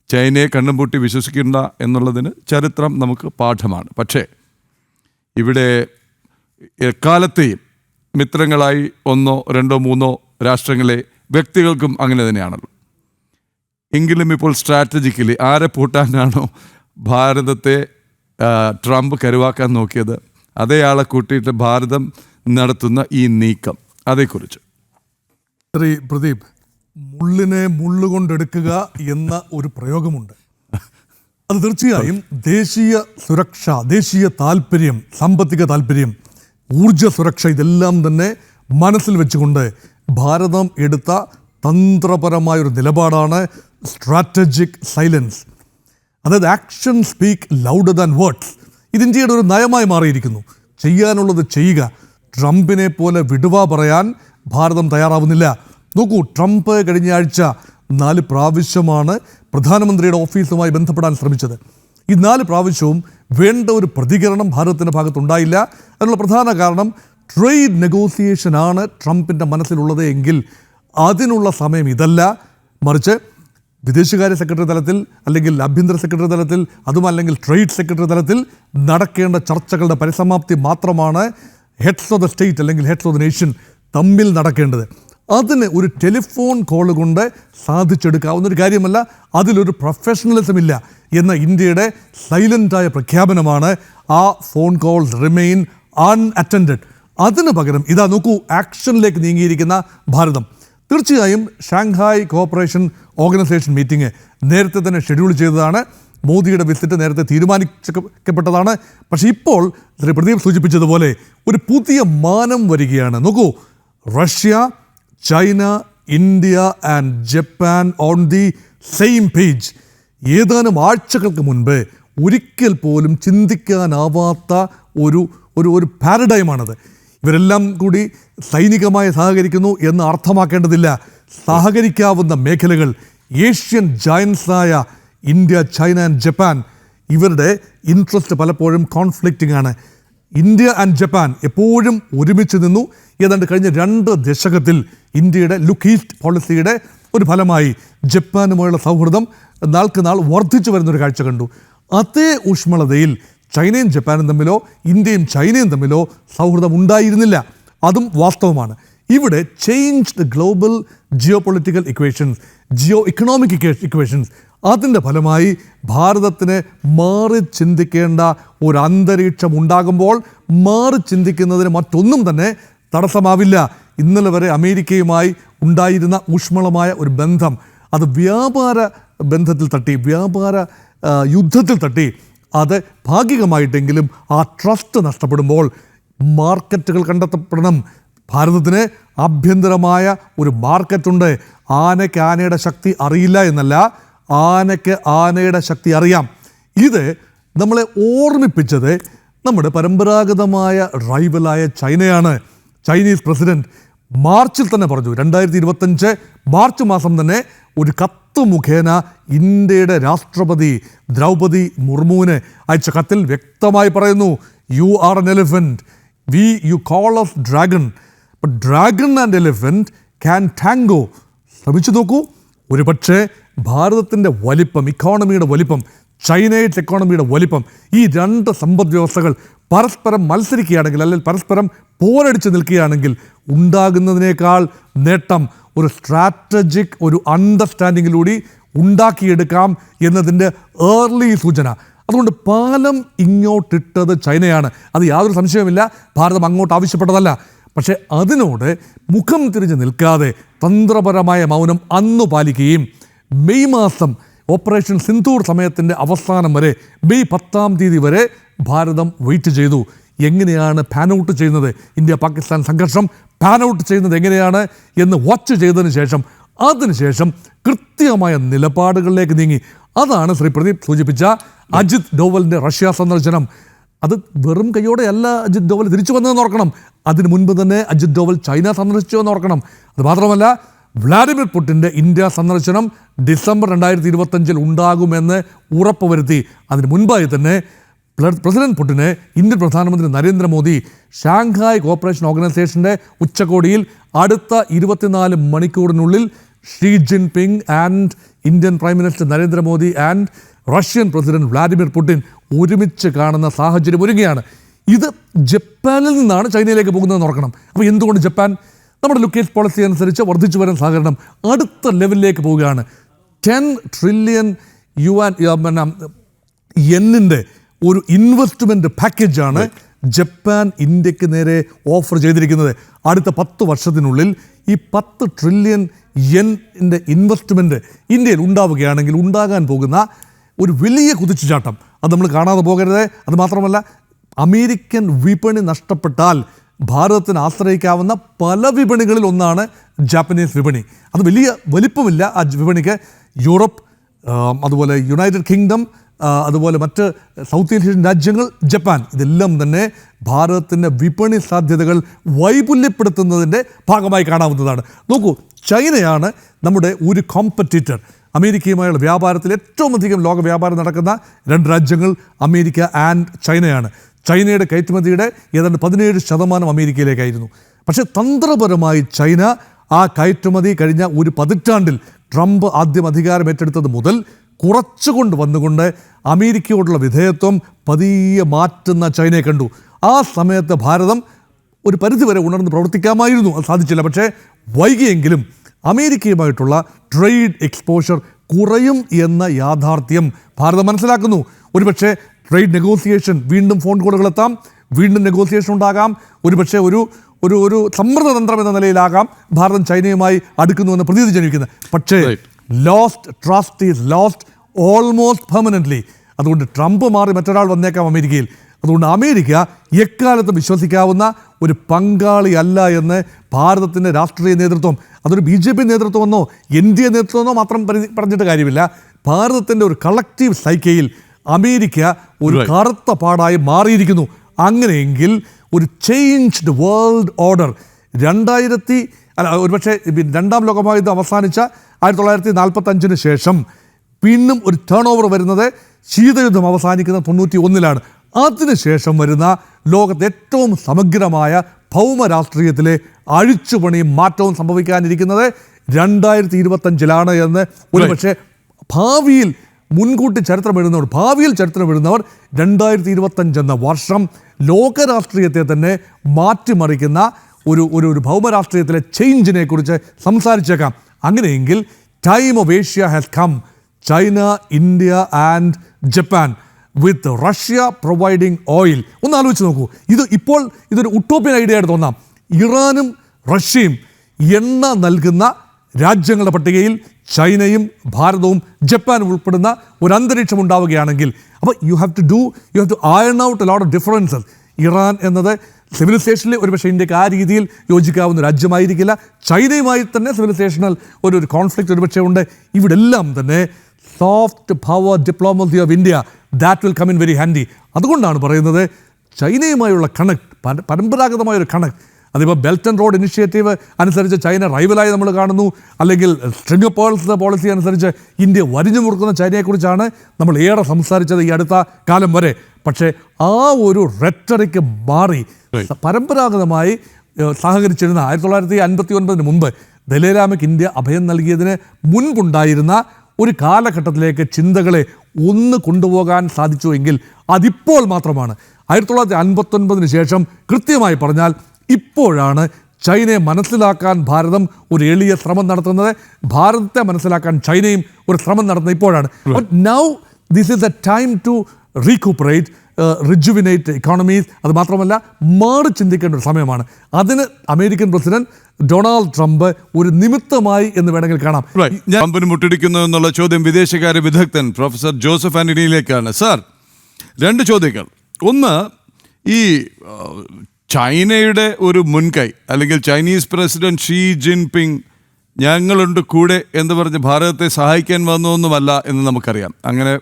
ചൈനയെ കണ്ണും പൂട്ടി വിശ്വസിക്കേണ്ട എന്നുള്ളതിന് ചരിത്രം നമുക്ക് പാഠമാണ്. പക്ഷേ ഇവിടെ എക്കാലത്തെയും മിത്രങ്ങളായി 1, 2, 3 രാഷ്ട്രങ്ങളെ വ്യക്തികൾക്കും അങ്ങനെ തന്നെയാണല്ലോ. എങ്കിലും ഇപ്പോൾ സ്ട്രാറ്റജിക്കലി ആരെ പൂട്ടാനാണോ ഭാരതത്തെ ട്രംപ് കരുവാക്കാൻ നോക്കിയത്, അതേ ആളെ കൂട്ടിയിട്ട് ഭാരതം നടത്തുന്ന ഈ നീക്കം, അതേക്കുറിച്ച്. ശ്രീ പ്രദീപ്, മുള്ളിനെ മുള്ളുകൊണ്ടെടുക്കുക എന്ന ഒരു പ്രയോഗമുണ്ട്. അത് തീർച്ചയായും ദേശീയ സുരക്ഷ, ദേശീയ താല്പര്യം, സാമ്പത്തിക താല്പര്യം, ഊർജ സുരക്ഷ ഇതെല്ലാം തന്നെ മനസ്സിൽ വെച്ചുകൊണ്ട് ഭാരതം എടുത്ത തന്ത്രപരമായൊരു നിലപാടാണ് സ്ട്രാറ്റജിക് സൈലൻസ്. അതായത് action speak louder than words. ഇത് ഇന്ത്യയുടെ ഒരു നയമായി മാറിയിരിക്കുന്നു. ചെയ്യാനുള്ളത് ചെയ്യുക. ട്രംപിനെ പോലെ വിടുവാ പറയാൻ ഭാരതം തയ്യാറാവുന്നില്ല. നോക്കൂ, ട്രംപ് കഴിഞ്ഞ ആഴ്ച 4 പ്രാവശ്യമാണ് പ്രധാനമന്ത്രിയുടെ ഓഫീസുമായി ബന്ധപ്പെടാൻ ശ്രമിച്ചത്. ഈ 4 പ്രാവശ്യവും വേണ്ട ഒരു പ്രതികരണം ഭാരതത്തിൻ്റെ ഭാഗത്തുണ്ടായില്ല. അതിനുള്ള പ്രധാന കാരണം ട്രേഡ് നെഗോസിയേഷനാണ് ട്രംപിൻ്റെ മനസ്സിലുള്ളത് എങ്കിൽ അതിനുള്ള സമയം ഇതല്ല, മറിച്ച് വിദേശകാര്യ സെക്രട്ടറി തലത്തിൽ അല്ലെങ്കിൽ ആഭ്യന്തര സെക്രട്ടറി തലത്തിൽ, അതുമല്ലെങ്കിൽ ട്രേഡ് സെക്രട്ടറി തലത്തിൽ നടക്കേണ്ട ചർച്ചകളുടെ പരിസമാപ്തി മാത്രമാണ് ഹെഡ്സ് ഓഫ് ദ സ്റ്റേറ്റ് അല്ലെങ്കിൽ ഹെഡ്സ് ഓഫ് ദ നേഷൻ തമ്മിൽ നടക്കേണ്ടത്. അതിന് ഒരു ടെലിഫോൺ കോൾ കൊണ്ട് സാധിച്ചെടുക്കാവുന്ന ഒരു കാര്യമല്ല. അതിലൊരു പ്രൊഫഷണലിസം ഇല്ല എന്ന ഇന്ത്യയുടെ സൈലൻ്റായ പ്രഖ്യാപനമാണ് ആ ഫോൺ കോൾസ് റിമെയിൻ അൺഅറ്റൻഡഡ്. അതിന് പകരം ഇതാ നോക്കൂ, ആക്ഷനിലേക്ക് നീങ്ങിയിരിക്കുന്ന ഭാരതം. തീർച്ചയായും ഷാങ്ഹായ് കോഓപ്പറേഷൻ ഓർഗനൈസേഷൻ മീറ്റിംഗ് നേരത്തെ തന്നെ ഷെഡ്യൂൾ ചെയ്തതാണ്. മോദിയുടെ വിസിറ്റ് നേരത്തെ തീരുമാനിക്കപ്പെട്ടതാണ്. പക്ഷേ ഇപ്പോൾ ശ്രീ പ്രദീപ് സൂചിപ്പിച്ചതുപോലെ ഒരു പുതിയ മാനം വരികയാണ്. നോക്കൂ, Russia, China, India and Japan on the same page. ഏതാനും ആഴ്ചകൾക്ക് മുൻപ് ഒരിക്കൽ പോലും ചിന്തിക്കാനാവാത്ത ഒരു പാരഡൈമാണത്. ഇവരെല്ലാം കൂടി സൈനികമായി സഹകരിക്കുന്നു എന്ന് അർത്ഥമാക്കേണ്ടതില്ല. സഹകരിക്കാവുന്ന മേഖലകൾ ഏഷ്യൻ ജയൻസായ ഇന്ത്യ, ചൈന ആൻഡ് ജപ്പാൻ, ഇവരുടെ ഇൻട്രസ്റ്റ് പലപ്പോഴും കോൺഫ്ലിക്റ്റിംഗ് ആണ്. ഇന്ത്യ ആൻഡ് ജപ്പാൻ എപ്പോഴും ഒരുമിച്ച് നിന്നു. ഏതാണ്ട് കഴിഞ്ഞ 2 ദശകത്തിൽ ഇന്ത്യയുടെ ലുക്ക് ഈസ്റ്റ് പോളിസിയുടെ ഒരു ഫലമായി ജപ്പാനുമായുള്ള സൗഹൃദം നാൾക്ക് നാൾ വർദ്ധിച്ചു വരുന്നൊരു കാഴ്ച കണ്ടു. അതേ ഊഷ്മളതയിൽ ചൈനയും ജപ്പാനും തമ്മിലോ ഇന്ത്യയും ചൈനയും തമ്മിലോ സൗഹൃദം ഉണ്ടായിരുന്നില്ല. അതും വാസ്തവമാണ്. ഇവിടെ changed global geopolitical equations, geoeconomic equations, അതിൻ്റെ ഫലമായി ഭാരതത്തിന് മാറി ചിന്തിക്കേണ്ട ഒരു അന്തരീക്ഷം ഉണ്ടാകുമ്പോൾ മാറി ചിന്തിക്കുന്നതിന് മറ്റൊന്നും തന്നെ തടസ്സമാവില്ല. ഇന്നലെ വരെ അമേരിക്കയുമായി ഉണ്ടായിരുന്ന ഊഷ്മളമായ ഒരു ബന്ധം അത് വ്യാപാര ബന്ധത്തിൽ തട്ടി, വ്യാപാര യുദ്ധത്തിൽ തട്ടി. അത് ഭാഗികമായിട്ടെങ്കിലും ആ ട്രസ്റ്റ് നഷ്ടപ്പെടുമ്പോൾ മാർക്കറ്റുകൾ കണ്ടെത്തപ്പെടണം. ഭാരതത്തിന് ആഭ്യന്തരമായ ഒരു മാർക്കറ്റുണ്ട്. ആനയ്ക്ക് ആനയുടെ ശക്തി അറിയില്ല എന്നല്ല, ആനയ്ക്ക് ആനയുടെ ശക്തി അറിയാം. ഇത് നമ്മളെ ഓർമ്മിപ്പിച്ചത് നമ്മുടെ പരമ്പരാഗതമായ റൈവലായ ചൈനയാണ്. ചൈനീസ് പ്രസിഡന്റ് മാർച്ചിൽ തന്നെ പറഞ്ഞു, 2025 മാർച്ച് മാസം തന്നെ ഒരു കത്ത് മുഖേന ഇന്ത്യയുടെ രാഷ്ട്രപതി ദ്രൗപദി മുർമുവിന് അയച്ച കത്തിൽ വ്യക്തമായി പറയുന്നു, you are N elephant, you call us dragon, but dragon and elephant can tango. ശ്രമിച്ചു നോക്കൂ. ഒരു പക്ഷേ ഭാരതത്തിൻ്റെ വലിപ്പം, ഇക്കോണമിയുടെ വലിപ്പം, ചൈനയുടെ എക്കോണമിയുടെ വലിപ്പം, ഈ 2 സമ്പദ് വ്യവസ്ഥകൾ പരസ്പരം മത്സരിക്കുകയാണെങ്കിൽ, അല്ലെങ്കിൽ പരസ്പരം പോരടിച്ച് നിൽക്കുകയാണെങ്കിൽ ഉണ്ടാകുന്നതിനേക്കാൾ നേട്ടം ഒരു സ്ട്രാറ്റജിക് ഒരു അണ്ടർസ്റ്റാൻഡിങ്ങിലൂടെ ഉണ്ടാക്കിയെടുക്കാം എന്നതിൻ്റെ ഏർലി സൂചന. അതുകൊണ്ട് പാലം ഇങ്ങോട്ടിട്ടത് ചൈനയാണ്. അത് യാതൊരു സംശയവുമില്ല. ഭാരതം അങ്ങോട്ട് ആവശ്യപ്പെട്ടതല്ല. പക്ഷേ അതിനോട് മുഖം തിരിഞ്ഞ് നിൽക്കാതെ തന്ത്രപരമായ മൗനം അന്നു പാലിക്കുകയും മെയ് മാസം ഓപ്പറേഷൻ സിന്ദൂർ സമയത്തിൻ്റെ അവസാനം വരെ, മെയ് 10-ാം തീയതി വരെ ഭാരതം വെയിറ്റ് ചെയ്തു. എങ്ങനെയാണ് പാൻ ഔട്ട് ചെയ്യുന്നത്, ഇന്ത്യ പാകിസ്ഥാൻ സംഘർഷം പാൻ ഔട്ട് ചെയ്യുന്നത് എങ്ങനെയാണ് എന്ന് വാച്ച് ചെയ്തതിന് ശേഷം, അതിനുശേഷം കൃത്യമായ നിലപാടുകളിലേക്ക് നീങ്ങി. അതാണ് ശ്രീ പ്രദീപ് സൂചിപ്പിച്ച അജിത് ഡോവലിൻ്റെ റഷ്യ സന്ദർശനം. അത് വെറും കൈയോടെയല്ല അജിത് ഡോവൽ തിരിച്ചു വന്നതെന്ന് ഓർക്കണം. അതിനു മുൻപ് തന്നെ അജിത് ഡോവൽ ചൈന സന്ദർശിച്ചു എന്ന് ഓർക്കണം. അത് മാത്രമല്ല, വ്ളാഡിമിർ പുടിൻ്റെ ഇന്ത്യ സന്ദർശനം ഡിസംബർ 2025 ഉണ്ടാകുമെന്ന് ഉറപ്പുവരുത്തി. അതിന് മുൻപായി തന്നെ പ്രസിഡന്റ് പുടിന് ഇന്ത്യൻ പ്രധാനമന്ത്രി നരേന്ദ്രമോദി ഷാങ്ഹായ് കോപ്പറേഷൻ ഓർഗനൈസേഷൻ്റെ ഉച്ചകോടിയിൽ അടുത്ത 24 മണിക്കൂറിനുള്ളിൽ Xi Jinping and Indian prime minister Narendra Modi and Russian president Vladimir Putin ഒരുമിച്ച് കാണുന്ന സാഹചര്യം ഒരുങ്ങുകയാണ്. ഇത് ജപ്പാനിൽ നിന്നാണ് ചൈനയിലേക്ക് പോകുന്നതെന്ന് ഓർക്കണം. അപ്പോൾ എന്തുകൊണ്ട് ജപ്പാൻ? നമ്മുടെ ലുക്കേറ്റ് പോളിസി അനുസരിച്ച് വർദ്ധിച്ചു വരുന്ന സഹകരണം അടുത്ത ലെവലിലേക്ക് പോവുകയാണ്. 10 ട്രില്യൺ യെന്നിൻ്റെ ഒരു ഇൻവെസ്റ്റ്മെൻറ്റ് പാക്കേജാണ് ജപ്പാൻ ഇന്ത്യക്ക് നേരെ ഓഫർ ചെയ്തിരിക്കുന്നത്. അടുത്ത 10 വർഷത്തിനുള്ളിൽ ഈ 10 ട്രില്യൺ യെന്നിൻ്റെ ഇൻവെസ്റ്റ്മെൻറ്റ് ഇന്ത്യയിൽ ഉണ്ടാവുകയാണെങ്കിൽ ഉണ്ടാകാൻ പോകുന്ന ഒരു വലിയ കുതിച്ചുചാട്ടം അത് നമ്മൾ കാണാതെ പോകരുത്. അത് മാത്രമല്ല, അമേരിക്കൻ വിപണി നഷ്ടപ്പെട്ടാൽ ഭാരതത്തിന് ആശ്രയിക്കാവുന്ന പല വിപണികളിൽ ഒന്നാണ് ജാപ്പനീസ് വിപണി. അത് വലിയ വലിപ്പമില്ല ആ വിപണിക്ക്. യൂറോപ്പ്, അതുപോലെ യുണൈറ്റഡ് കിങ്ഡം, അതുപോലെ മറ്റ് സൗത്ത് ഏഷ്യൻ രാജ്യങ്ങൾ, ജപ്പാൻ, ഇതെല്ലാം തന്നെ ഭാരതത്തിൻ്റെ വിപണി സാധ്യതകൾ വൈപുല്യപ്പെടുത്തുന്നതിൻ്റെ ഭാഗമായി കാണാവുന്നതാണ്. നോക്കൂ, ചൈനയാണ് നമ്മുടെ ഒരു കോമ്പറ്റീറ്റർ. അമേരിക്കയുമായുള്ള വ്യാപാരത്തിൽ ഏറ്റവും അധികം ലോക വ്യാപാരം നടക്കുന്ന 2 രാജ്യങ്ങൾ അമേരിക്ക ആൻഡ് ചൈനയാണ്. ചൈനയുടെ കയറ്റുമതിയുടെ ഏതാണ്ട് 17% അമേരിക്കയിലേക്കായിരുന്നു. പക്ഷേ തന്ത്രപരമായി ചൈന ആ കയറ്റുമതി കഴിഞ്ഞ ഒരു പതിറ്റാണ്ടിൽ ട്രംപ് ആദ്യം അധികാരം ഏറ്റെടുത്തത് മുതൽ കുറച്ചുകൊണ്ട് വന്നുകൊണ്ട് അമേരിക്കയോടുള്ള വിധേയത്വം പതിയെ മാറ്റുന്ന ചൈനയെ കണ്ടു. ആ സമയത്ത് ഭാരതം ഒരു പരിധിവരെ ഉണർന്ന് പ്രവർത്തിക്കാമായിരുന്നു. അത് സാധിച്ചില്ല. പക്ഷേ വൈകിയെങ്കിലും അമേരിക്കയുമായിട്ടുള്ള ട്രേഡ് എക്സ്പോഷർ കുറയും എന്ന യാഥാർത്ഥ്യം ഭാരതം മനസ്സിലാക്കുന്നു. ഒരുപക്ഷെ ട്രേഡ് നെഗോസിയേഷൻ വീണ്ടും ഫോൺ കോളുകളെത്താം, വീണ്ടും നെഗോസിയേഷൻ ഉണ്ടാകാം, ഒരുപക്ഷെ ഒരു സമ്മർദ്ദതന്ത്രം എന്ന നിലയിലാകാം ഭാരതം ചൈനയുമായി അടുക്കുന്നുവെന്ന് പ്രതീതി ജനിക്കുന്നത്. പക്ഷേ lost trust is lost almost permanently. അതുകൊണ്ട് ട്രംപ് മാറി മറ്റൊരാൾ വന്നേക്കാം അമേരിക്കയിൽ. അതുകൊണ്ട് അമേരിക്ക എക്കാലത്തും വിശ്വസിക്കാവുന്ന ഒരു പങ്കാളിയല്ല എന്ന് ഭാരതത്തിൻ്റെ രാഷ്ട്രീയ നേതൃത്വം, അതൊരു BJP നേതൃത്വമെന്നോ NDA നേതൃത്വമെന്നോ മാത്രം പറഞ്ഞിട്ട് കാര്യമില്ല. ഭാരതത്തിൻ്റെ ഒരു കളക്റ്റീവ് സൈക്കയിൽ അമേരിക്ക ഒരു കറുത്ത പാടായി മാറിയിരിക്കുന്നു. അങ്ങനെയെങ്കിൽ ഒരു ചേഞ്ച്ഡ് വേൾഡ് ഓർഡർ ഒരുപക്ഷെ 2ാം ലോകമഹായുദ്ധം അവസാനിച്ച 1945 ശേഷം വീണ്ടും ഒരു ടേൺ ഓവർ വരുന്നത് ശീതയുദ്ധം അവസാനിക്കുന്ന 91-ലാണ്. അതിനുശേഷം വരുന്ന ലോകത്തെ ഏറ്റവും സമഗ്രമായ ഭൗമരാഷ്ട്രീയത്തിലെ അഴിച്ചുപണിയും മാറ്റവും സംഭവിക്കാനിരിക്കുന്നത് 2025-ലാണ് എന്ന് ഒരുപക്ഷെ ഭാവിയിൽ മുൻകൂട്ടി ചരിത്രം എഴുതുന്നവർ 2025 എന്ന വർഷം ലോകരാഷ്ട്രീയത്തെ തന്നെ മാറ്റിമറിക്കുന്ന ഒരു ഭൗമരാഷ്ട്രീയത്തിലെ ചേഞ്ചിനെ കുറിച്ച് സംസാരിച്ചേക്കാം. അങ്ങനെയെങ്കിൽ time of Asia has come. China, India and Japan with Russia providing oil. ഒന്ന് ആലോചിച്ച് നോക്കൂ. ഇതൊരു ഉട്ടോപ്യൻ ഐഡിയ ആയിട്ട് തോന്നാം. ഇറാനും റഷ്യയും എണ്ണ നൽകുന്ന രാജ്യങ്ങളുടെ പട്ടികയിൽ ചൈനയും ഭാരതവും ജപ്പാനും ഉൾപ്പെടുന്ന ഒരു അന്തരീക്ഷം ഉണ്ടാവുകയാണെങ്കിൽ, അപ്പോൾ you have to iron out a lot of differences. Iran എന്നത് സിവിലൈസേഷനിൽ ഒരുപക്ഷെ ഇന്ത്യക്ക് ആ രീതിയിൽ യോജിക്കാവുന്ന രാജ്യമായിരിക്കില്ല. ചൈനയുമായി തന്നെ സിവിലൈസേഷണൽ ഒരു കോൺഫ്ലിക്റ്റ് ഒരുപക്ഷെ ഉണ്ട്. ഇവിടെല്ലാം തന്നെ soft power diplomacy of India that will come in very handy. അതുകൊണ്ടാണ് പറയുന്നത് ചൈനയുമായുള്ള കണക്ട്, പരമ്പരാഗതമായൊരു കണക്ട്, അതിപ്പോൾ ബെൽറ്റ് ആൻഡ് റോഡ് ഇനിഷ്യേറ്റീവ് അനുസരിച്ച് ചൈന റൈവലായി നമ്മൾ കാണുന്നു, അല്ലെങ്കിൽ സ്ട്രിംഗ് ഓഫ് പേൾസ് പോളിസി അനുസരിച്ച് ഇന്ത്യ വരിഞ്ഞു മുറുക്കുന്ന ചൈനയെക്കുറിച്ചാണ് നമ്മൾ ഏറെ സംസാരിച്ചത് ഈ അടുത്ത കാലം വരെ. പക്ഷേ ആ ഒരു റെറ്ററിക്ക് മാറി പരമ്പരാഗതമായി സഹകരിച്ചിരുന്ന 1959 മുമ്പ് ദലൈലാമയ്ക്ക് ഇന്ത്യ അഭയം നൽകിയതിന് മുൻപുണ്ടായിരുന്ന ഒരു കാലഘട്ടത്തിലേക്ക് ചിന്തകളെ ഒന്ന് കൊണ്ടുപോകാൻ സാധിച്ചുവെങ്കിൽ അതിപ്പോൾ മാത്രമാണ്. 1959 ശേഷം കൃത്യമായി പറഞ്ഞാൽ ഇപ്പോഴാണ് ചൈനയെ മനസ്സിലാക്കാൻ ഭാരതം ഒരു എളിയ ശ്രമം നടത്തുന്നത്. ഭാരതത്തെ മനസ്സിലാക്കാൻ ചൈനയും ഒരു ശ്രമം നടത്തുന്നത് ഇപ്പോഴാണ്. But now this is a time to recuperate, rejuvenate economies. അത് മാത്രമല്ല മാറി ചിന്തിക്കേണ്ട ഒരു സമയമാണ്. അതിന് അമേരിക്കൻ പ്രസിഡന്റ് ഡൊണാൾഡ് ട്രംപ് ഒരു നിമിത്തമായി എന്ന് വേണമെങ്കിൽ കാണാം. ട്രംപിന് മുട്ടിടിക്കുന്നു എന്നുള്ള ചോദ്യം വിദേശകാര്യ വിദഗ്ധൻ പ്രൊഫസർ ജോസഫ് ആന്റണിയിലേക്കാണ്. സാർ, 2 ചോദ്യങ്ങൾ. ഒന്ന്, ഈ ചൈനയുടെ ഒരു മുൻകൈ, അല്ലെങ്കിൽ ചൈനീസ് പ്രസിഡന്റ് ഷീ ജിൻപിങ് ഞങ്ങളുണ്ട് കൂടെ എന്ന് പറഞ്ഞ് ഭാരതത്തെ സഹായിക്കാൻ വന്നതൊന്നുമല്ല എന്ന് നമുക്കറിയാം. അങ്ങനെ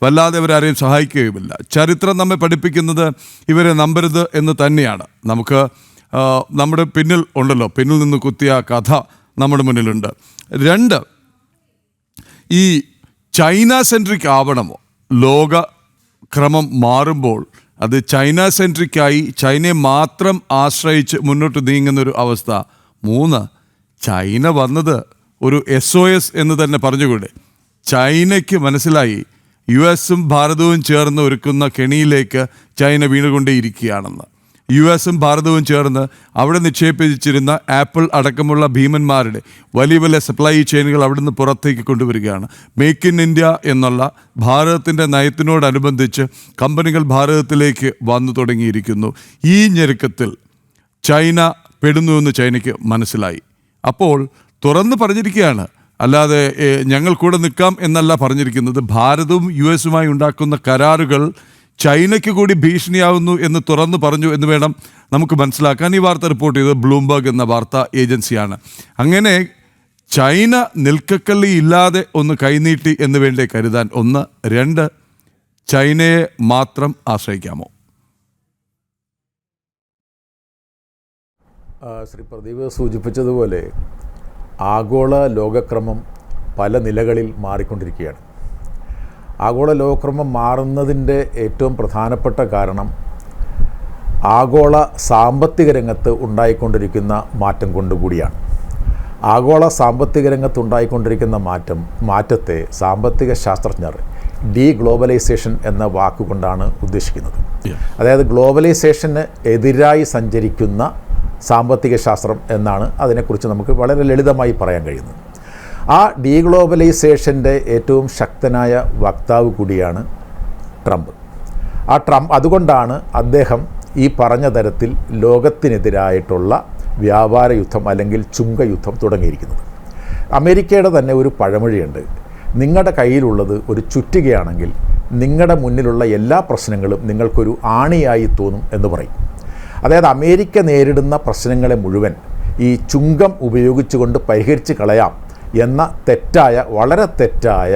വല്ലാതെ അവരാരെയും സഹായിക്കുകയുമില്ല. ചരിത്രം നമ്മെ പഠിപ്പിക്കുന്നത് ഇവരെ നമ്പരുത് എന്ന് തന്നെയാണ്. നമുക്ക് നമ്മുടെ പിന്നിൽ ഉണ്ടല്ലോ, പിന്നിൽ നിന്ന് കുത്തിയ കഥ നമ്മുടെ മുന്നിലുണ്ട്. 2, ഈ ചൈന സെൻട്രിക് ആവണമോ? ലോകക്രമം മാറുമ്പോൾ അത് ചൈന സെൻട്രിക്കായി ചൈനയെ മാത്രം ആശ്രയിച്ച് മുന്നോട്ട് നീങ്ങുന്നൊരു അവസ്ഥ. 3, ചൈന വന്നത് ഒരു SOS എന്ന് തന്നെ പറഞ്ഞുകൂടെ? ചൈനയ്ക്ക് മനസ്സിലായി US-ഉം ഭാരതവും ചേർന്ന് ഒരുക്കുന്ന കെണിയിലേക്ക് ചൈന വീണുകൊണ്ടേയിരിക്കുകയാണെന്ന്. US-ഉം ഭാരതവും ചേർന്ന് അവിടെ നിക്ഷേപിച്ചിരുന്ന ആപ്പിൾ അടക്കമുള്ള ഭീമന്മാരുടെ വലിയ വലിയ സപ്ലൈ ചെയിനുകൾ അവിടുന്ന് പുറത്തേക്ക് കൊണ്ടുവരികയാണ്. മേക്ക് ഇൻ ഇന്ത്യ എന്നുള്ള ഭാരതത്തിൻ്റെ നയത്തിനോടനുബന്ധിച്ച് കമ്പനികൾ ഭാരതത്തിലേക്ക് വന്നു തുടങ്ങിയിരിക്കുന്നു. ഈ ഞെരുക്കത്തിൽ ചൈന പെടുന്നുവെന്ന് ചൈനയ്ക്ക് മനസ്സിലായി. അപ്പോൾ തുറന്ന് പറഞ്ഞിരിക്കുകയാണ്, അല്ലാതെ ഞങ്ങൾ കൂടെ നിൽക്കാം എന്നല്ല പറഞ്ഞിരിക്കുന്നത്. ഭാരതവും US-ഉമായി ഉണ്ടാക്കുന്ന കരാറുകൾ ചൈനയ്ക്ക് കൂടി ഭീഷണിയാവുന്നു എന്ന് തുറന്നു പറഞ്ഞു എന്ന് വേണം നമുക്ക് മനസ്സിലാക്കാൻ. ഈ വാർത്ത റിപ്പോർട്ട് ചെയ്തത് ബ്ലൂംബർഗ് എന്ന വാർത്താ ഏജൻസിയാണ്. അങ്ങനെ ചൈന നിൽക്കക്കള്ളി ഇല്ലാതെ ഒന്ന് കൈനീട്ടി എന്ന് വേണ്ടേ കരുതാൻ? 1. 2, ചൈനയെ മാത്രം ആശ്രയിക്കാമോ? ശ്രീ പ്രദീപ് സൂചിപ്പിച്ചതുപോലെ ആഗോള ലോകക്രമം പല നിലകളിൽ മാറിക്കൊണ്ടിരിക്കുകയാണ്. ആഗോള ലോകക്രമം മാറുന്നതിൻ്റെ ഏറ്റവും പ്രധാനപ്പെട്ട കാരണം ആഗോള സാമ്പത്തിക രംഗത്ത് ഉണ്ടായിക്കൊണ്ടിരിക്കുന്ന മാറ്റം കൊണ്ടുകൂടിയാണ്. ആഗോള സാമ്പത്തിക രംഗത്ത് ഉണ്ടായിക്കൊണ്ടിരിക്കുന്ന മാറ്റത്തെ സാമ്പത്തിക ശാസ്ത്രജ്ഞർ ഡീഗ്ലോബലൈസേഷൻ എന്ന വാക്കുകൊണ്ടാണ് ഉദ്ദേശിക്കുന്നത്. അതായത് ഗ്ലോബലൈസേഷന് എതിരായി സഞ്ചരിക്കുന്ന സാമ്പത്തിക ശാസ്ത്രം എന്നാണ് അതിനെക്കുറിച്ച് നമുക്ക് വളരെ ലളിതമായി പറയാൻ കഴിയുന്നത്. ആ ഡീഗ്ലോബലൈസേഷൻ്റെ ഏറ്റവും ശക്തനായ വക്താവ് കൂടിയാണ് ട്രംപ്. അതുകൊണ്ടാണ് അദ്ദേഹം ഈ പറഞ്ഞ തരത്തിൽ ലോകത്തിനെതിരായിട്ടുള്ള വ്യാപാര യുദ്ധം അല്ലെങ്കിൽ ചുങ്കയുദ്ധം തുടങ്ങിയിരിക്കുന്നത്. അമേരിക്കയുടെ തന്നെ ഒരു പഴമൊഴിയുണ്ട്, നിങ്ങളുടെ കയ്യിലുള്ളത് ഒരു ചുറ്റികയാണെങ്കിൽ നിങ്ങളുടെ മുന്നിലുള്ള എല്ലാ പ്രശ്നങ്ങളും നിങ്ങൾക്കൊരു ആണിയായി തോന്നും എന്ന് പറയും. അതായത് അമേരിക്ക നേരിടുന്ന പ്രശ്നങ്ങളെ മുഴുവൻ ഈ ചുങ്കം ഉപയോഗിച്ചുകൊണ്ട് പരിഹരിച്ച് കളയാം എന്ന വളരെ തെറ്റായ